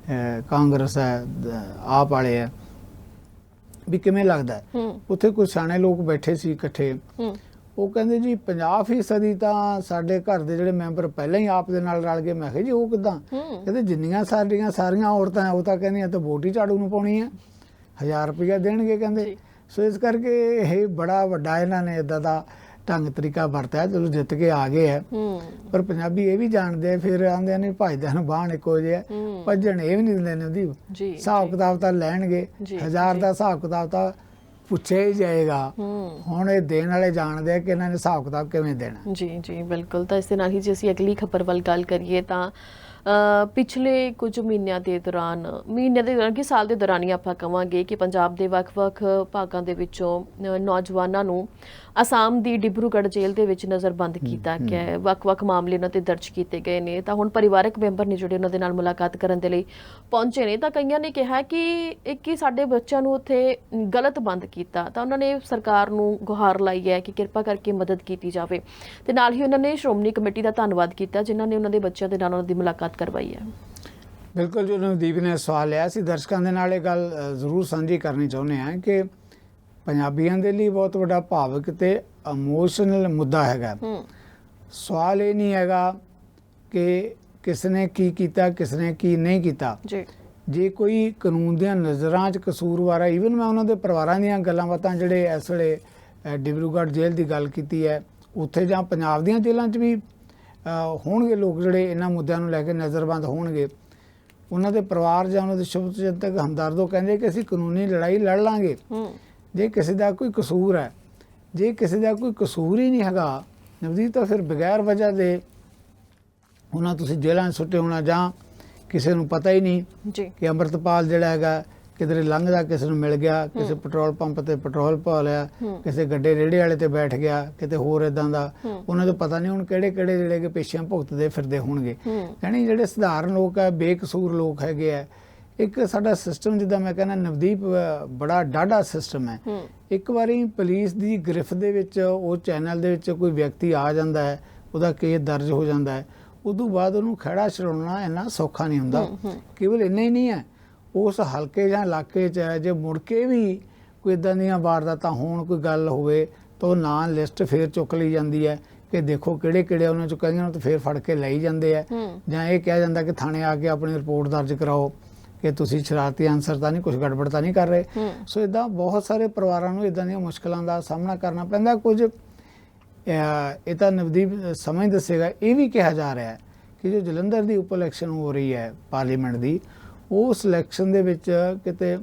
ਕਾਂਗਰਸ ਹੈ, ਆਪ ਵਾਲੇ ਹੈ, ਵੀ ਕਿਵੇਂ ਲੱਗਦਾ? ਉੱਥੇ ਕੁਝ ਸਿਆਣੇ ਲੋਕ ਬੈਠੇ ਸੀ ਇਕੱਠੇ, ਉਹ ਕਹਿੰਦੇ ਜੀ 50% ਤਾਂ ਸਾਡੇ ਘਰ ਦੇ ਜਿਹੜੇ ਮੈਂਬਰ ਪਹਿਲਾਂ ਹੀ ਆਪ ਦੇ ਨਾਲ ਰਲ ਗਏ। ਮੈਂ ਕਿਹਾ ਜੀ ਉਹ ਕਿੱਦਾਂ? ਕਹਿੰਦੇ ਜਿੰਨੀਆਂ ਸਾਰੀਆਂ ਔਰਤਾਂ ਉਹ ਤਾਂ ਕਹਿੰਦੀਆਂ ਤਾਂ ਵੋਟ ਹੀ ਝਾੜੂ ਨੂੰ ਪਾਉਣੀ ਹੈ, 1000 ਰੁਪਇਆ ਦੇਣਗੇ ਕਹਿੰਦੇ। ਸੋ ਇਸ ਕਰਕੇ ਇਹ ਬੜਾ ਵੱਡਾ ਇਹਨਾਂ ਨੇ ਇਦਾਂ ਦਾ ਢੰਗ ਤਰੀਕਾ ਵਰਤਿਆ। ਚਲੋ ਜਿੱਤ ਕੇ ਆ ਗਏ ਹੈ, ਪਰ ਪੰਜਾਬੀ ਇਹ ਵੀ ਜਾਣਦੇ ਫਿਰ ਆਉਂਦੇ ਨੇ ਭਜਦਿਆਂ ਨੂੰ ਬਾਹਣ ਇੱਕੋ ਜਿਹਾ, ਭੱਜਣ ਇਹ ਵੀ ਨਹੀਂ ਦਿੰਦੇ ਨੇ। ਉਹਦੀ ਹਿਸਾਬ ਕਿਤਾਬ ਤਾਂ ਲੈਣਗੇ, 1000 ਦਾ ਹਿਸਾਬ ਕਿਤਾਬ ਤਾਂ ਪੁੱਛਿਆ ਹੀ ਜਾਏਗਾ। ਹੁਣ ਇਹ ਦੇਣ ਵਾਲੇ ਜਾਣਦੇ ਆ ਕਿ ਇਹਨਾਂ ਨੇ ਹਿਸਾਬ ਕਿਤਾਬ ਕਿਵੇਂ ਦੇਣਾ। ਜੀ ਬਿਲਕੁਲ। ਤਾਂ ਇਸ ਦੇ ਨਾਲ ਹੀ ਜੇ ਅਸੀਂ ਅਗਲੀ ਖਬਰ ਵੱਲ ਗੱਲ ਕਰੀਏ ਤਾਂ ਪਿਛਲੇ ਕੁਝ ਮਹੀਨਿਆਂ ਦੇ ਦੌਰਾਨ ਕਿ ਸਾਲ ਦੇ ਦੌਰਾਨ ਹੀ ਆਪਾਂ ਕਵਾਂਗੇ ਕਿ ਪੰਜਾਬ ਦੇ ਵੱਖ-ਵੱਖ ਭਾਗਾਂ ਦੇ ਵਿੱਚੋਂ ਨੌਜਵਾਨਾਂ ਨੂੰ ਅਸਾਮ ਦੀ ਡਿਬਰੂਗੜ੍ਹ ਜੇਲ੍ਹ ਦੇ ਵਿੱਚ ਨਜ਼ਰਬੰਦ ਕੀਤਾ ਗਿਆ ਹੈ। ਵੱਖ-ਵੱਖ ਮਾਮਲੇ ਉਹਨਾਂ ਤੇ ਦਰਜ ਕੀਤੇ ਗਏ ਨੇ। ਤਾਂ ਹੁਣ ਪਰਿਵਾਰਕ ਮੈਂਬਰ ਨੇ ਜਿਹੜੇ ਉਹਨਾਂ ਦੇ ਨਾਲ ਮੁਲਾਕਾਤ ਕਰਨ ਦੇ ਲਈ ਪਹੁੰਚੇ ਨੇ, ਤਾਂ ਕਈਆਂ ਨੇ ਕਿਹਾ ਕਿ ਸਾਡੇ ਬੱਚਿਆਂ ਨੂੰ ਉੱਥੇ ਗਲਤ ਬੰਦ ਕੀਤਾ। ਤਾਂ ਉਹਨਾਂ ਨੇ ਸਰਕਾਰ ਨੂੰ ਗੁਹਾਰ ਲਾਈ ਹੈ ਕਿ ਕਿਰਪਾ ਕਰਕੇ ਮਦਦ ਕੀਤੀ ਜਾਵੇ, ਤੇ ਨਾਲ ਹੀ ਉਹਨਾਂ ਨੇ ਸ਼੍ਰੋਮਣੀ ਕਮੇਟੀ ਦਾ ਧੰਨਵਾਦ ਕੀਤਾ ਜਿਨ੍ਹਾਂ ਨੇ ਉਹਨਾਂ ਦੇ ਬੱਚਿਆਂ ਦੇ ਨਾਲ ਉਹਨਾਂ ਦੀ ਮੁਲਾਕਾਤ ਕਰਵਾਈ ਹੈ। ਬਿਲਕੁਲ, ਜੋ ਨਵਦੀਪ ਨੇ ਸਵਾਲ ਲਿਆ ਸੀ, ਦਰਸ਼ਕਾਂ ਦੇ ਨਾਲ ਇਹ ਗੱਲ ਜ਼ਰੂਰ ਸਾਂਝੀ ਕਰਨੀ ਚਾਹੁੰਦੇ ਹਾਂ ਕਿ ਪੰਜਾਬੀਆਂ ਦੇ ਲਈ ਬਹੁਤ ਵੱਡਾ ਭਾਵਕ ਤੇ ਇਮੋਸ਼ਨਲ ਮੁੱਦਾ ਹੈਗਾ। ਸਵਾਲ ਇਹ ਨਹੀਂ ਹੈਗਾ ਕਿ ਕਿਸ ਨੇ ਕੀ ਕੀਤਾ, ਕਿਸ ਨੇ ਕੀ ਨਹੀਂ ਕੀਤਾ। ਜੇ ਕੋਈ ਕਾਨੂੰਨ ਦੀਆਂ ਨਜ਼ਰਾਂ 'ਚ ਕਸੂਰਵਾਰ ਹੈ, ਈਵਨ ਮੈਂ ਉਹਨਾਂ ਦੇ ਪਰਿਵਾਰਾਂ ਦੀਆਂ ਗੱਲਾਂ ਬਾਤਾਂ ਜਿਹੜੇ ਇਸ ਵੇਲੇ ਡਿਬਰੂਗੜ੍ਹ ਜੇਲ੍ਹ ਦੀ ਗੱਲ ਕੀਤੀ ਹੈ, ਉੱਥੇ ਜਾਂ ਪੰਜਾਬ ਦੀਆਂ ਜੇਲ੍ਹਾਂ 'ਚ ਵੀ ਹੋਣਗੇ ਲੋਕ ਜਿਹੜੇ ਇਹਨਾਂ ਮੁੱਦਿਆਂ ਨੂੰ ਲੈ ਕੇ ਨਜ਼ਰਬੰਦ ਹੋਣਗੇ। ਉਹਨਾਂ ਦੇ ਪਰਿਵਾਰ ਜਾਂ ਉਹਨਾਂ ਦੇ ਸ਼ੁਭਚਿੰਤਕ ਹਮਦਰਦ ਕਹਿੰਦੇ ਕਿ ਅਸੀਂ ਕਾਨੂੰਨੀ ਲੜਾਈ ਲੜ ਲਾਂਗੇ ਜੇ ਕਿਸੇ ਦਾ ਕੋਈ ਕਸੂਰ ਹੈ। ਜੇ ਕਿਸੇ ਦਾ ਕੋਈ ਕਸੂਰ ਹੀ ਨਹੀਂ ਹੈਗਾ ਨਵਦੀਪ, ਤਾਂ ਫਿਰ ਬਗੈਰ ਵਜ੍ਹਾ ਦੇ ਉਹਨਾਂ ਤੁਸੀਂ ਜੇਲ੍ਹਾਂ 'ਚ ਸੁੱਟੇ ਹੋਣਾ, ਜਾਂ ਕਿਸੇ ਨੂੰ ਪਤਾ ਹੀ ਨਹੀਂ ਕਿ ਅੰਮ੍ਰਿਤਪਾਲ ਜਿਹੜਾ ਹੈਗਾ ਕਿਧਰੇ ਲੰਘਦਾ ਕਿਸੇ ਨੂੰ ਮਿਲ ਗਿਆ, ਕਿਸੇ ਪੈਟਰੋਲ ਪੰਪ ਤੇ ਪੈਟਰੋਲ ਪਾ ਲਿਆ, ਕਿਸੇ ਗੱਡੇ ਰੇੜੇ ਵਾਲੇ ਤੇ ਬੈਠ ਗਿਆ, ਕਿਤੇ ਹੋਰ ਇਦਾਂ ਦਾ। ਉਹਨਾਂ ਤੋਂ ਪਤਾ ਨਹੀਂ ਹੁਣ ਕਿਹੜੇ ਕਿਹੜੇ ਜਿਹੜੇ ਕਿ ਪੇਸ਼ੀਆਂ ਭੁਗਤਦੇ ਫਿਰਦੇ ਹੋਣਗੇ। ਯਾਨੀ ਜਿਹੜੇ ਸਧਾਰਨ ਲੋਕ ਆ, ਬੇਕਸੂਰ ਲੋਕ ਹੈਗੇ ਆ। ਇੱਕ ਸਾਡਾ ਸਿਸਟਮ, ਜਿੱਦਾਂ ਮੈਂ ਕਹਿੰਦਾ ਨਵਦੀਪ, ਬੜਾ ਡਾਢਾ ਸਿਸਟਮ ਹੈ। ਇੱਕ ਵਾਰੀ ਪੁਲਿਸ ਦੀ ਗ੍ਰਿਫਤ ਦੇ ਵਿੱਚ ਉਹ ਚੈਨਲ ਦੇ ਵਿੱਚ ਕੋਈ ਵਿਅਕਤੀ ਆ ਜਾਂਦਾ ਹੈ, ਉਹਦਾ ਕੇਸ ਦਰਜ ਹੋ ਜਾਂਦਾ ਹੈ, ਉਦੋਂ ਬਾਅਦ ਉਹਨੂੰ ਖਹਿੜਾ ਛਡਾਉਣਾ ਇੰਨਾ ਸੌਖਾ ਨਹੀਂ ਹੁੰਦਾ। ਕੇਵਲ ਇੰਨਾ ਹੀ ਨਹੀਂ ਹੈ, ਉਸ ਹਲਕੇ ਜਾਂ ਇਲਾਕੇ 'ਚ ਜੇ ਮੁੜ ਕੇ ਵੀ ਕੋਈ ਇੱਦਾਂ ਦੀਆਂ ਵਾਰਦਾਤਾਂ ਹੋਣ, ਕੋਈ ਗੱਲ ਹੋਵੇ, ਤਾਂ ਉਹ ਨਾਂ ਲਿਸਟ ਫੇਰ ਚੁੱਕ ਲਈ ਜਾਂਦੀ ਹੈ ਕਿ ਦੇਖੋ ਕਿਹੜੇ ਕਿਹੜੇ ਉਹਨਾਂ 'ਚੋਂ ਕਈਆਂ ਨੂੰ ਤਾਂ ਫੇਰ ਫੜ ਕੇ ਲਈ ਜਾਂਦੇ ਆ, ਜਾਂ ਇਹ ਕਿਹਾ ਜਾਂਦਾ ਕਿ ਥਾਣੇ ਆ ਕੇ ਆਪਣੀ ਰਿਪੋਰਟ ਦਰਜ ਕਰਾਓ ਕਿ ਤੁਸੀਂ ਸ਼ਰਾਰਤੀ ਅਨਸਰ ਤਾਂ ਨਹੀਂ, ਕੁਝ ਗੜਬੜ ਤਾਂ ਨਹੀਂ ਕਰ ਰਹੇ। ਸੋ ਇਦਾਂ ਬਹੁਤ ਸਾਰੇ ਪਰਿਵਾਰਾਂ ਨੂੰ ਇਦਾਂ ਦੀਆਂ ਮੁਸ਼ਕਲਾਂ ਦਾ ਸਾਹਮਣਾ ਕਰਨਾ ਪੈਂਦਾ। ਕੁਝ ਇਹ ਤਾਂ ਨਵਦੀਪ ਸਮਾਂ ਹੀ ਦੱਸੇਗਾ। ਇਹ ਵੀ ਕਿਹਾ ਜਾ ਰਿਹਾ ਹੈ ਕਿ ਜੋ ਜਲੰਧਰ ਦੀ ਉਪ ਇਲੈਕਸ਼ਨ ਹੋ ਰਹੀ ਹੈ ਪਾਰਲੀਮੈਂਟ ਦੀ, ਉਸ ਇਲੈਕਸ਼ਨ ਦੇ ਵਿੱਚ ਕਿਤੇ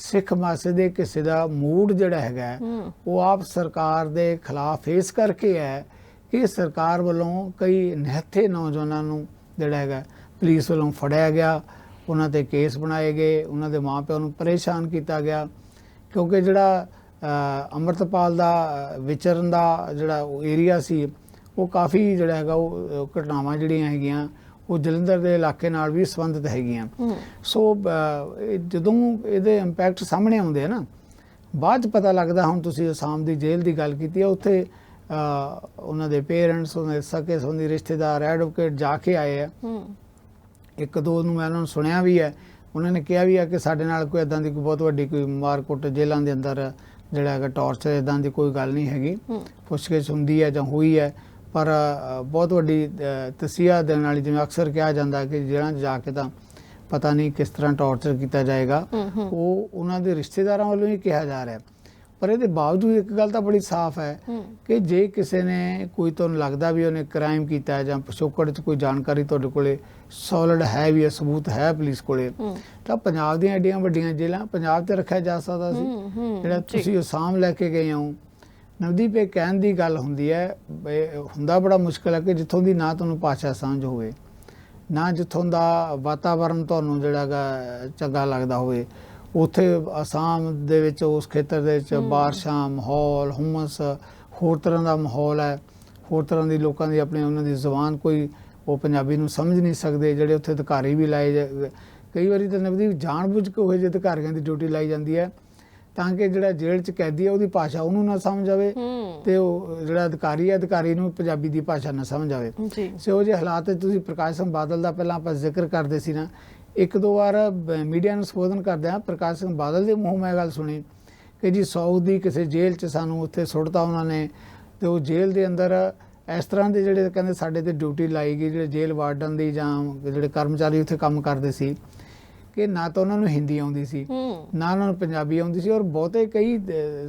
ਸਿੱਖ ਮਾਸੇ ਦੇ ਕਿਸੇ ਦਾ ਮੂਡ ਜਿਹੜਾ ਹੈਗਾ ਉਹ ਆਪ ਸਰਕਾਰ ਦੇ ਖਿਲਾਫ ਇਸ ਕਰਕੇ ਹੈ ਕਿ ਸਰਕਾਰ ਵੱਲੋਂ ਕਈ ਨਿਹੱਥੇ ਨੌਜਵਾਨਾਂ ਨੂੰ ਜਿਹੜਾ ਹੈਗਾ ਪੁਲਿਸ ਵੱਲੋਂ ਫੜਿਆ ਗਿਆ, ਉਹਨਾਂ ਤੇ ਕੇਸ ਬਣਾਏ ਗਏ, ਉਹਨਾਂ ਦੇ ਮਾਪਿਆਂ ਨੂੰ ਪਰੇਸ਼ਾਨ ਕੀਤਾ ਗਿਆ। ਕਿਉਂਕਿ ਜਿਹੜਾ ਅੰਮ੍ਰਿਤਪਾਲ ਦਾ ਵਿਚਰਨ ਦਾ ਜਿਹੜਾ ਏਰੀਆ ਸੀ, ਉਹ ਕਾਫੀ ਜਿਹੜਾ ਹੈਗਾ ਉਹ ਘਟਨਾਵਾਂ ਜਿਹੜੀਆਂ ਹੈਗੀਆਂ ਉਹ ਜਲੰਧਰ ਦੇ ਇਲਾਕੇ ਨਾਲ ਵੀ ਸੰਬੰਧਿਤ ਹੈਗੀਆਂ। ਸੋ ਜਦੋਂ ਇਹਦੇ ਇੰਪੈਕਟ ਸਾਹਮਣੇ ਆਉਂਦੇ ਆ ਨਾ, ਬਾਅਦ 'ਚ ਪਤਾ ਲੱਗਦਾ। ਹੁਣ ਤੁਸੀਂ ਅਸਾਮ ਦੀ ਜੇਲ੍ਹ ਦੀ ਗੱਲ ਕੀਤੀ ਹੈ, ਉੱਥੇ ਉਹਨਾਂ ਦੇ ਪੇਰੈਂਟਸ, ਉਹਨਾਂ ਦੇ ਸਕੇ ਸੰਬੰਧੀ ਰਿਸ਼ਤੇਦਾਰ, ਐਡਵੋਕੇਟ ਜਾ ਕੇ ਆਏ ਆ। ਇੱਕ ਦੋ ਨੂੰ ਮੈਂ ਉਹਨਾਂ ਨੂੰ ਸੁਣਿਆ ਵੀ ਹੈ, ਉਹਨਾਂ ਨੇ ਕਿਹਾ ਵੀ ਹੈ ਕਿ ਸਾਡੇ ਨਾਲ ਕੋਈ ਇੱਦਾਂ ਦੀ ਕੋਈ ਬਹੁਤ ਵੱਡੀ ਕੋਈ ਮਾਰਕੁੱਟ ਜੇਲ੍ਹਾਂ ਦੇ ਅੰਦਰ ਜਿਹੜਾ ਹੈਗਾ ਟੌਰਚਰ ਇੱਦਾਂ ਦੀ ਕੋਈ ਗੱਲ ਨਹੀਂ ਹੈਗੀ। ਪੁੱਛਗਿੱਛ ਹੁੰਦੀ ਹੈ ਜਾਂ ਹੋਈ ਹੈ, ਪਰ ਬਹੁਤ ਵੱਡੀ ਤਸੀਹਾ ਦੇਣ ਵਾਲੀ, ਜਿਵੇਂ ਅਕਸਰ ਕਿਹਾ ਜਾਂਦਾ ਕਿ ਜੇਲ੍ਹਾਂ 'ਚ ਜਾ ਕੇ ਤਾਂ ਪਤਾ ਨਹੀਂ ਕਿਸ ਤਰ੍ਹਾਂ ਟੌਰਚਰ ਕੀਤਾ ਜਾਏਗਾ, ਉਹ ਉਹਨਾਂ ਦੇ ਰਿਸ਼ਤੇਦਾਰਾਂ ਵੱਲੋਂ ਹੀ ਕਿਹਾ ਜਾ ਰਿਹਾ। ਪਰ ਇਹਦੇ ਬਾਵਜੂਦ ਇੱਕ ਗੱਲ ਤਾਂ ਬੜੀ ਸਾਫ਼ ਹੈ ਕਿ ਜੇ ਕਿਸੇ ਨੇ, ਕੋਈ ਤੁਹਾਨੂੰ ਲੱਗਦਾ ਵੀ ਉਹਨੇ ਕ੍ਰਾਈਮ ਕੀਤਾ ਹੈ ਜਾਂ ਪਿਛੋਕੜ 'ਚ ਕੋਈ ਜਾਣਕਾਰੀ ਤੁਹਾਡੇ ਕੋਲੇ ਸੋਲਿਡ ਹੈ ਵੀ ਹੈ, ਸਬੂਤ ਹੈ ਪੁਲਿਸ ਕੋਲੇ, ਤਾਂ ਪੰਜਾਬ ਦੀਆਂ ਐਡੀਆਂ ਵੱਡੀਆਂ ਜੇਲ੍ਹਾਂ ਪੰਜਾਬ 'ਤੇ ਰੱਖਿਆ ਜਾ ਸਕਦਾ ਸੀ। ਜਿਹੜਾ ਤੁਸੀਂ ਅਸਾਮ ਲੈ ਕੇ ਗਏ ਹੋ ਨਵਦੀਪ, ਇਹ ਕਹਿਣ ਦੀ ਗੱਲ ਹੁੰਦੀ ਹੈ, ਹੁੰਦਾ ਬੜਾ ਮੁਸ਼ਕਿਲ ਹੈ ਕਿ ਜਿੱਥੋਂ ਦੀ ਨਾ ਤੁਹਾਨੂੰ ਭਾਸ਼ਾ ਸਮਝ ਹੋਵੇ, ਨਾ ਜਿੱਥੋਂ ਦਾ ਵਾਤਾਵਰਨ ਤੁਹਾਨੂੰ ਜਿਹੜਾ ਹੈਗਾ ਚੰਗਾ ਲੱਗਦਾ ਹੋਵੇ, ਉੱਥੇ ਅਸਾਮ ਦੇ ਵਿੱਚ ਉਸ ਖੇਤਰ ਦੇ ਵਿੱਚ ਬਾਰਿਸ਼ਾਂ, ਮਾਹੌਲ, ਹੁਮਸ, ਹੋਰ ਤਰ੍ਹਾਂ ਦਾ ਮਾਹੌਲ ਹੈ, ਹੋਰ ਤਰ੍ਹਾਂ ਦੀ ਲੋਕਾਂ ਦੀ ਆਪਣੀ ਉਹਨਾਂ ਦੀ ਜ਼ੁਬਾਨ, ਕੋਈ ਉਹ ਪੰਜਾਬੀ ਨੂੰ ਸਮਝ ਨਹੀਂ ਸਕਦੇ। ਜਿਹੜੇ ਉੱਥੇ ਅਧਿਕਾਰੀ ਵੀ ਲਾਏ, ਕਈ ਵਾਰੀ ਤਾਂ ਨਵਦੀਪ ਜਾਣਬੁੱਝ ਕੇ ਹੋਏ ਜਿਹੇ ਅਧਿਕਾਰੀਆਂ ਦੀ ਡਿਊਟੀ ਲਾਈ ਜਾਂਦੀ ਹੈ ਤਾਂ ਕਿ ਜਿਹੜਾ ਜੇਲ੍ਹ 'ਚ ਕੈਦੀ ਹੈ ਉਹਦੀ ਭਾਸ਼ਾ ਉਹਨੂੰ ਨਾ ਸਮਝ ਆਵੇ, ਤੇ ਉਹ ਜਿਹੜਾ ਅਧਿਕਾਰੀ ਹੈ, ਅਧਿਕਾਰੀ ਨੂੰ ਪੰਜਾਬੀ ਦੀ ਭਾਸ਼ਾ ਨਾ ਸਮਝ ਆਵੇ। ਸੋ ਜਿਹੇ ਹਾਲਾਤ ਤੁਸੀਂ ਪ੍ਰਕਾਸ਼ ਸਿੰਘ ਬਾਦਲ ਦਾ ਪਹਿਲਾਂ ਆਪਾਂ ਜ਼ਿਕਰ ਕਰਦੇ ਸੀ ਨਾ, ਇੱਕ ਦੋ ਵਾਰ ਮੀਡੀਆ ਨੂੰ ਸੰਬੋਧਨ ਕਰਦਿਆਂ ਪ੍ਰਕਾਸ਼ ਸਿੰਘ ਬਾਦਲ ਦੇ ਮੂੰਹੋਂ ਮੈਂ ਗੱਲ ਸੁਣੀ ਕਿ ਜੀ ਸਾਊਥ ਦੀ ਕਿਸੇ ਜੇਲ੍ਹ 'ਚ ਸਾਨੂੰ ਉੱਥੇ ਸੁੱਟਤਾ ਉਹਨਾਂ ਨੇ, ਤੇ ਉਹ ਜੇਲ੍ਹ ਦੇ ਅੰਦਰ ਇਸ ਤਰ੍ਹਾਂ ਦੇ ਜਿਹੜੇ ਕਹਿੰਦੇ ਸਾਡੇ ਤੇ ਡਿਊਟੀ ਲਾਈ ਗਈ, ਜਿਹੜੇ ਜੇਲ੍ਹ ਵਾਰਡਨ ਦੀ ਜਾਂ ਜਿਹੜੇ ਕਰਮਚਾਰੀ ਉੱਥੇ ਕੰਮ ਕਰਦੇ ਸੀ, ਕਿ ਨਾ ਤਾਂ ਉਹਨਾਂ ਨੂੰ ਹਿੰਦੀ ਆਉਂਦੀ ਸੀ, ਨਾ ਉਹਨਾਂ ਨੂੰ ਪੰਜਾਬੀ ਆਉਂਦੀ ਸੀ। ਔਰ ਬਹੁਤੇ ਕਈ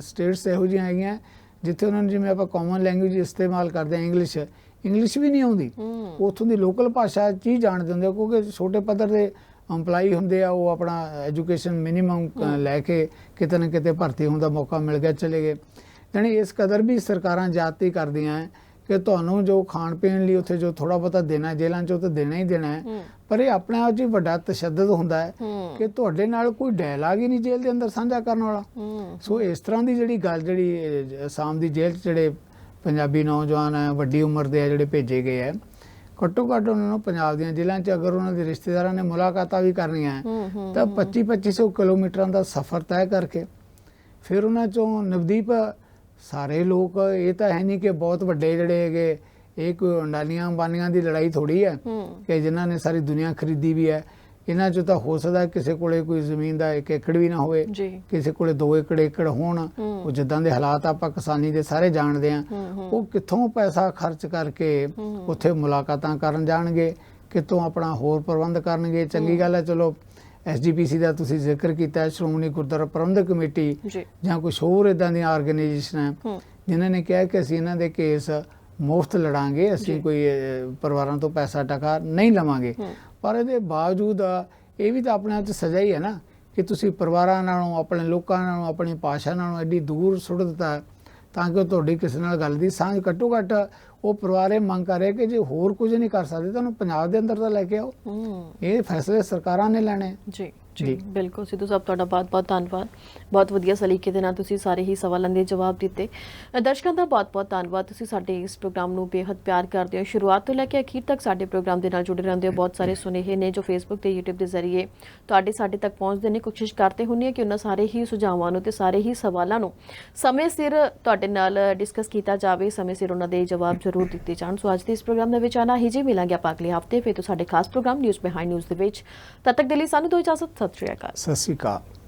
ਸਟੇਟਸ ਇਹੋ ਜਿਹੀਆਂ ਹੈਗੀਆਂ ਜਿੱਥੇ ਉਹਨਾਂ ਨੂੰ, ਜਿਵੇਂ ਆਪਾਂ ਕਾਮਨ ਲੈਂਗੁਏਜ ਇਸਤੇਮਾਲ ਕਰਦੇ ਹਾਂ ਇੰਗਲਿਸ਼ ਵੀ ਨਹੀਂ ਆਉਂਦੀ, ਉੱਥੋਂ ਦੀ ਲੋਕਲ ਭਾਸ਼ਾ 'ਚ ਹੀ ਜਾਣਦੇ ਹੁੰਦੇ, ਕਿਉਂਕਿ ਛੋਟੇ ਪੱਧਰ ਦੇ ਅੰਪਲਾਈ ਹੁੰਦੇ ਆ, ਉਹ ਆਪਣਾ ਐਜੂਕੇਸ਼ਨ ਮਿਨੀਮਮ ਲੈ ਕੇ ਕਿਤੇ ਨਾ ਕਿਤੇ ਭਰਤੀ ਹੋਣ ਦਾ ਮੌਕਾ ਮਿਲ ਗਿਆ ਚਲੇ ਗਏ। ਯਾਨੀ ਇਸ ਕਦਰ ਵੀ ਸਰਕਾਰਾਂ ਜ਼ਿਆਦਤੀ ਕਰਦੀਆਂ ਹੈ ਕਿ ਤੁਹਾਨੂੰ ਜੋ ਖਾਣ ਪੀਣ ਲਈ ਉੱਥੇ ਜੋ ਥੋੜਾ ਬਹੁਤਾ ਦੇਣਾ ਜੇਲ੍ਹਾਂ 'ਚ, ਉਹ ਤਾਂ ਦੇਣਾ ਹੀ ਦੇਣਾ ਹੈ, ਪਰ ਇਹ ਆਪਣੇ ਆਪ 'ਚ ਹੀ ਵੱਡਾ ਤਸ਼ੱਦਦ ਹੁੰਦਾ ਹੈ ਕਿ ਤੁਹਾਡੇ ਨਾਲ ਕੋਈ ਡਾਇਲਾਗ ਹੀ ਨਹੀਂ ਜੇਲ੍ਹ ਦੇ ਅੰਦਰ ਸਾਂਝਾ ਕਰਨ ਵਾਲਾ। ਸੋ ਇਸ ਤਰ੍ਹਾਂ ਦੀ ਜਿਹੜੀ ਗੱਲ, ਜਿਹੜੀ ਅਸਾਮ ਦੀ ਜੇਲ੍ਹ 'ਚ ਜਿਹੜੇ ਪੰਜਾਬੀ ਨੌਜਵਾਨ ਹੈ, ਵੱਡੀ ਉਮਰ ਦੇ ਆ ਜਿਹੜੇ ਭੇਜੇ ਗਏ ਹੈ, ਘੱਟੋ ਘੱਟ ਉਹਨਾਂ ਨੂੰ ਪੰਜਾਬ ਦੀਆਂ ਜੇਲ੍ਹਾਂ 'ਚ ਅਗਰ ਉਹਨਾਂ ਦੇ ਰਿਸ਼ਤੇਦਾਰਾਂ ਨੇ ਮੁਲਾਕਾਤਾਂ ਵੀ ਕਰਨੀਆਂ ਤਾਂ 2500 ਕਿਲੋਮੀਟਰਾਂ ਦਾ ਸਫ਼ਰ ਤੈਅ ਕਰਕੇ ਫਿਰ ਉਹਨਾਂ 'ਚੋਂ ਨਵਦੀਪ ਸਾਰੇ ਲੋਕ, ਇਹ ਤਾਂ ਹੈ ਨਹੀਂ ਕਿ ਬਹੁਤ ਵੱਡੇ ਜਿਹੜੇ ਹੈਗੇ, ਇਹ ਕੋਈ ਅੰਡਾਨੀਆਂ ਅੰਬਾਨੀਆਂ ਦੀ ਲੜਾਈ ਥੋੜੀ ਹੈ ਕਿ ਜਿਨ੍ਹਾਂ ਨੇ ਸਾਰੀ ਦੁਨੀਆ ਖਰੀਦੀ ਵੀ ਹੈ। ਇਹਨਾਂ 'ਚੋਂ ਤਾਂ ਹੋ ਸਕਦਾ ਕਿਸੇ ਕੋਲੇ ਕੋਈ ਜ਼ਮੀਨ ਦਾ 1 ਏਕੜ ਵੀ ਨਾ ਹੋਵੇ, ਕਿਸੇ ਕੋਲੇ 2 ਏਕੜ ਹੋਣ। ਉਹ ਜਿੱਦਾਂ ਦੇ ਹਾਲਾਤ ਆਪਾਂ ਕਿਸਾਨੀ ਦੇ ਸਾਰੇ ਜਾਣਦੇ ਹਾਂ, ਉਹ ਕਿੱਥੋਂ ਪੈਸਾ ਖਰਚ ਕਰਕੇ ਉੱਥੇ ਮੁਲਾਕਾਤਾਂ ਕਰਨ ਜਾਣਗੇ, ਕਿੱਥੋਂ ਆਪਣਾ ਹੋਰ ਪ੍ਰਬੰਧ ਕਰਨਗੇ। ਚੰਗੀ ਗੱਲ ਹੈ, ਚਲੋ SGPC ਦਾ ਤੁਸੀਂ ਜ਼ਿਕਰ ਕੀਤਾ, ਸ਼੍ਰੋਮਣੀ ਗੁਰਦੁਆਰਾ ਪ੍ਰਬੰਧਕ ਕਮੇਟੀ ਜਾਂ ਕੁਛ ਹੋਰ ਇੱਦਾਂ ਦੀਆਂ ਆਰਗੇਨਾਈਜੇਸ਼ਨਾਂ ਜਿਨ੍ਹਾਂ ਨੇ ਕਿਹਾ ਕਿ ਅਸੀਂ ਇਹਨਾਂ ਦੇ ਕੇਸ ਮੁਫਤ ਲੜਾਂਗੇ, ਅਸੀਂ ਕੋਈ ਪਰਿਵਾਰਾਂ ਤੋਂ ਪੈਸਾ ਟਕਾ ਨਹੀਂ ਲਵਾਂਗੇ। ਪਰ ਇਹਦੇ ਬਾਵਜੂਦ ਇਹ ਵੀ ਤਾਂ ਆਪਣੇ ਆਪ 'ਚ ਸਜ਼ਾ ਹੀ ਹੈ ਨਾ ਕਿ ਤੁਸੀਂ ਪਰਿਵਾਰਾਂ ਨਾਲੋਂ, ਆਪਣੇ ਲੋਕਾਂ ਨਾਲੋਂ, ਆਪਣੀ ਭਾਸ਼ਾ ਨਾਲੋਂ ਐਡੀ ਦੂਰ ਸੁੱਟ ਦਿੱਤਾ ਤਾਂ ਕਿ ਤੁਹਾਡੀ ਕਿਸੇ ਨਾਲ ਗੱਲ ਦੀ ਸਾਂਝ, ਘੱਟੋ ਘੱਟ ਉਹ ਪਰਿਵਾਰ ਇਹ ਮੰਗ ਕਰ ਰਹੇ ਕਿ ਜੇ ਹੋਰ ਕੁਝ ਨਹੀਂ ਕਰ ਸਕਦੇ ਤਾਂ ਉਹਨੂੰ ਪੰਜਾਬ ਦੇ ਅੰਦਰ ਤਾਂ ਲੈ ਕੇ ਆਓ। ਇਹ ਫੈਸਲੇ ਸਰਕਾਰਾਂ ਨੇ ਲੈਣੇ ਜੀ। ਜੀ ਬਿਲਕੁਲ ਸਿੱਧੂ ਸਾਹਿਬ, ਤੁਹਾਡਾ ਬਹੁਤ-ਬਹੁਤ ਧੰਨਵਾਦ। ਬਹੁਤ ਵਧੀਆ ਸਲੀਕੇ ਦੇ ਨਾਲ ਤੁਸੀਂ ਸਾਰੇ ਹੀ ਸਵਾਲਾਂ ਦੇ ਜਵਾਬ ਦਿੱਤੇ। ਦਰਸ਼ਕਾਂ ਦਾ ਬਹੁਤ-ਬਹੁਤ ਧੰਨਵਾਦ, ਤੁਸੀਂ ਸਾਡੇ ਇਸ ਪ੍ਰੋਗਰਾਮ ਨੂੰ ਬੇਹੱਦ ਪਿਆਰ ਕਰਦੇ ਹੋ। ਸ਼ੁਰੂਆਤ ਤੋਂ ਲੈ ਕੇ ਅਖੀਰ ਤੱਕ ਸਾਡੇ ਪ੍ਰੋਗਰਾਮ ਦੇ ਨਾਲ ਜੁੜੇ ਰਹਿੰਦੇ ਹੋ। ਬਹੁਤ ਸਾਰੇ ਸੁਨੇਹੇ ਨੇ ਜੋ ਫੇਸਬੁੱਕ ਤੇ YouTube ਦੇ ਜ਼ਰੀਏ ਸਾਡੇ ਤੱਕ ਪਹੁੰਚਦੇ ਨੇ। ਕੋਸ਼ਿਸ਼ ਕਰਦੇ ਹੁੰਦੇ ਹਾਂ ਕਿ ਉਹਨਾਂ ਸਾਰੇ ਹੀ ਸੁਝਾਵਾਂ ਨੂੰ ਤੇ ਸਾਰੇ ਹੀ ਸਵਾਲਾਂ ਨੂੰ ਸਮੇਂ ਸਿਰ ਤੁਹਾਡੇ ਨਾਲ ਡਿਸਕਸ ਕੀਤਾ ਜਾਵੇ, ਸਮੇਂ ਸਿਰ ਉਹਨਾਂ ਦੇ ਜਵਾਬ ਜ਼ਰੂਰ ਦਿੱਤੇ ਜਾਣ। ਸੋ ਅੱਜ ਦੇ ਇਸ ਪ੍ਰੋਗਰਾਮ ਦੇ ਵਿੱਚ ਆਣਾ ਹੀ ਜੀ, ਮਿਲਾਂਗੇ ਆਪਾਂ ਅਗਲੇ ਹਫਤੇ ਫਿਰ ਤੋਂ ਸਾਡੇ ਖਾਸ ਪ੍ਰੋਗਰਾਮ ਨਿਊਜ਼ ਬਿਹਾਈਂਡ ਨਿਊਜ਼ ਦੇ ਵਿੱਚ। ਤਦ ਤੱਕ ਦੇ ਲਈ ਸਾਨੂੰ ਦਿਓ ਇਜਾਜ਼ਤ। ਸਤਿ ਸ਼੍ਰੀ ਅਕਾਲ। ਸਤਿ ਸ਼੍ਰੀ ਅਕਾਲ।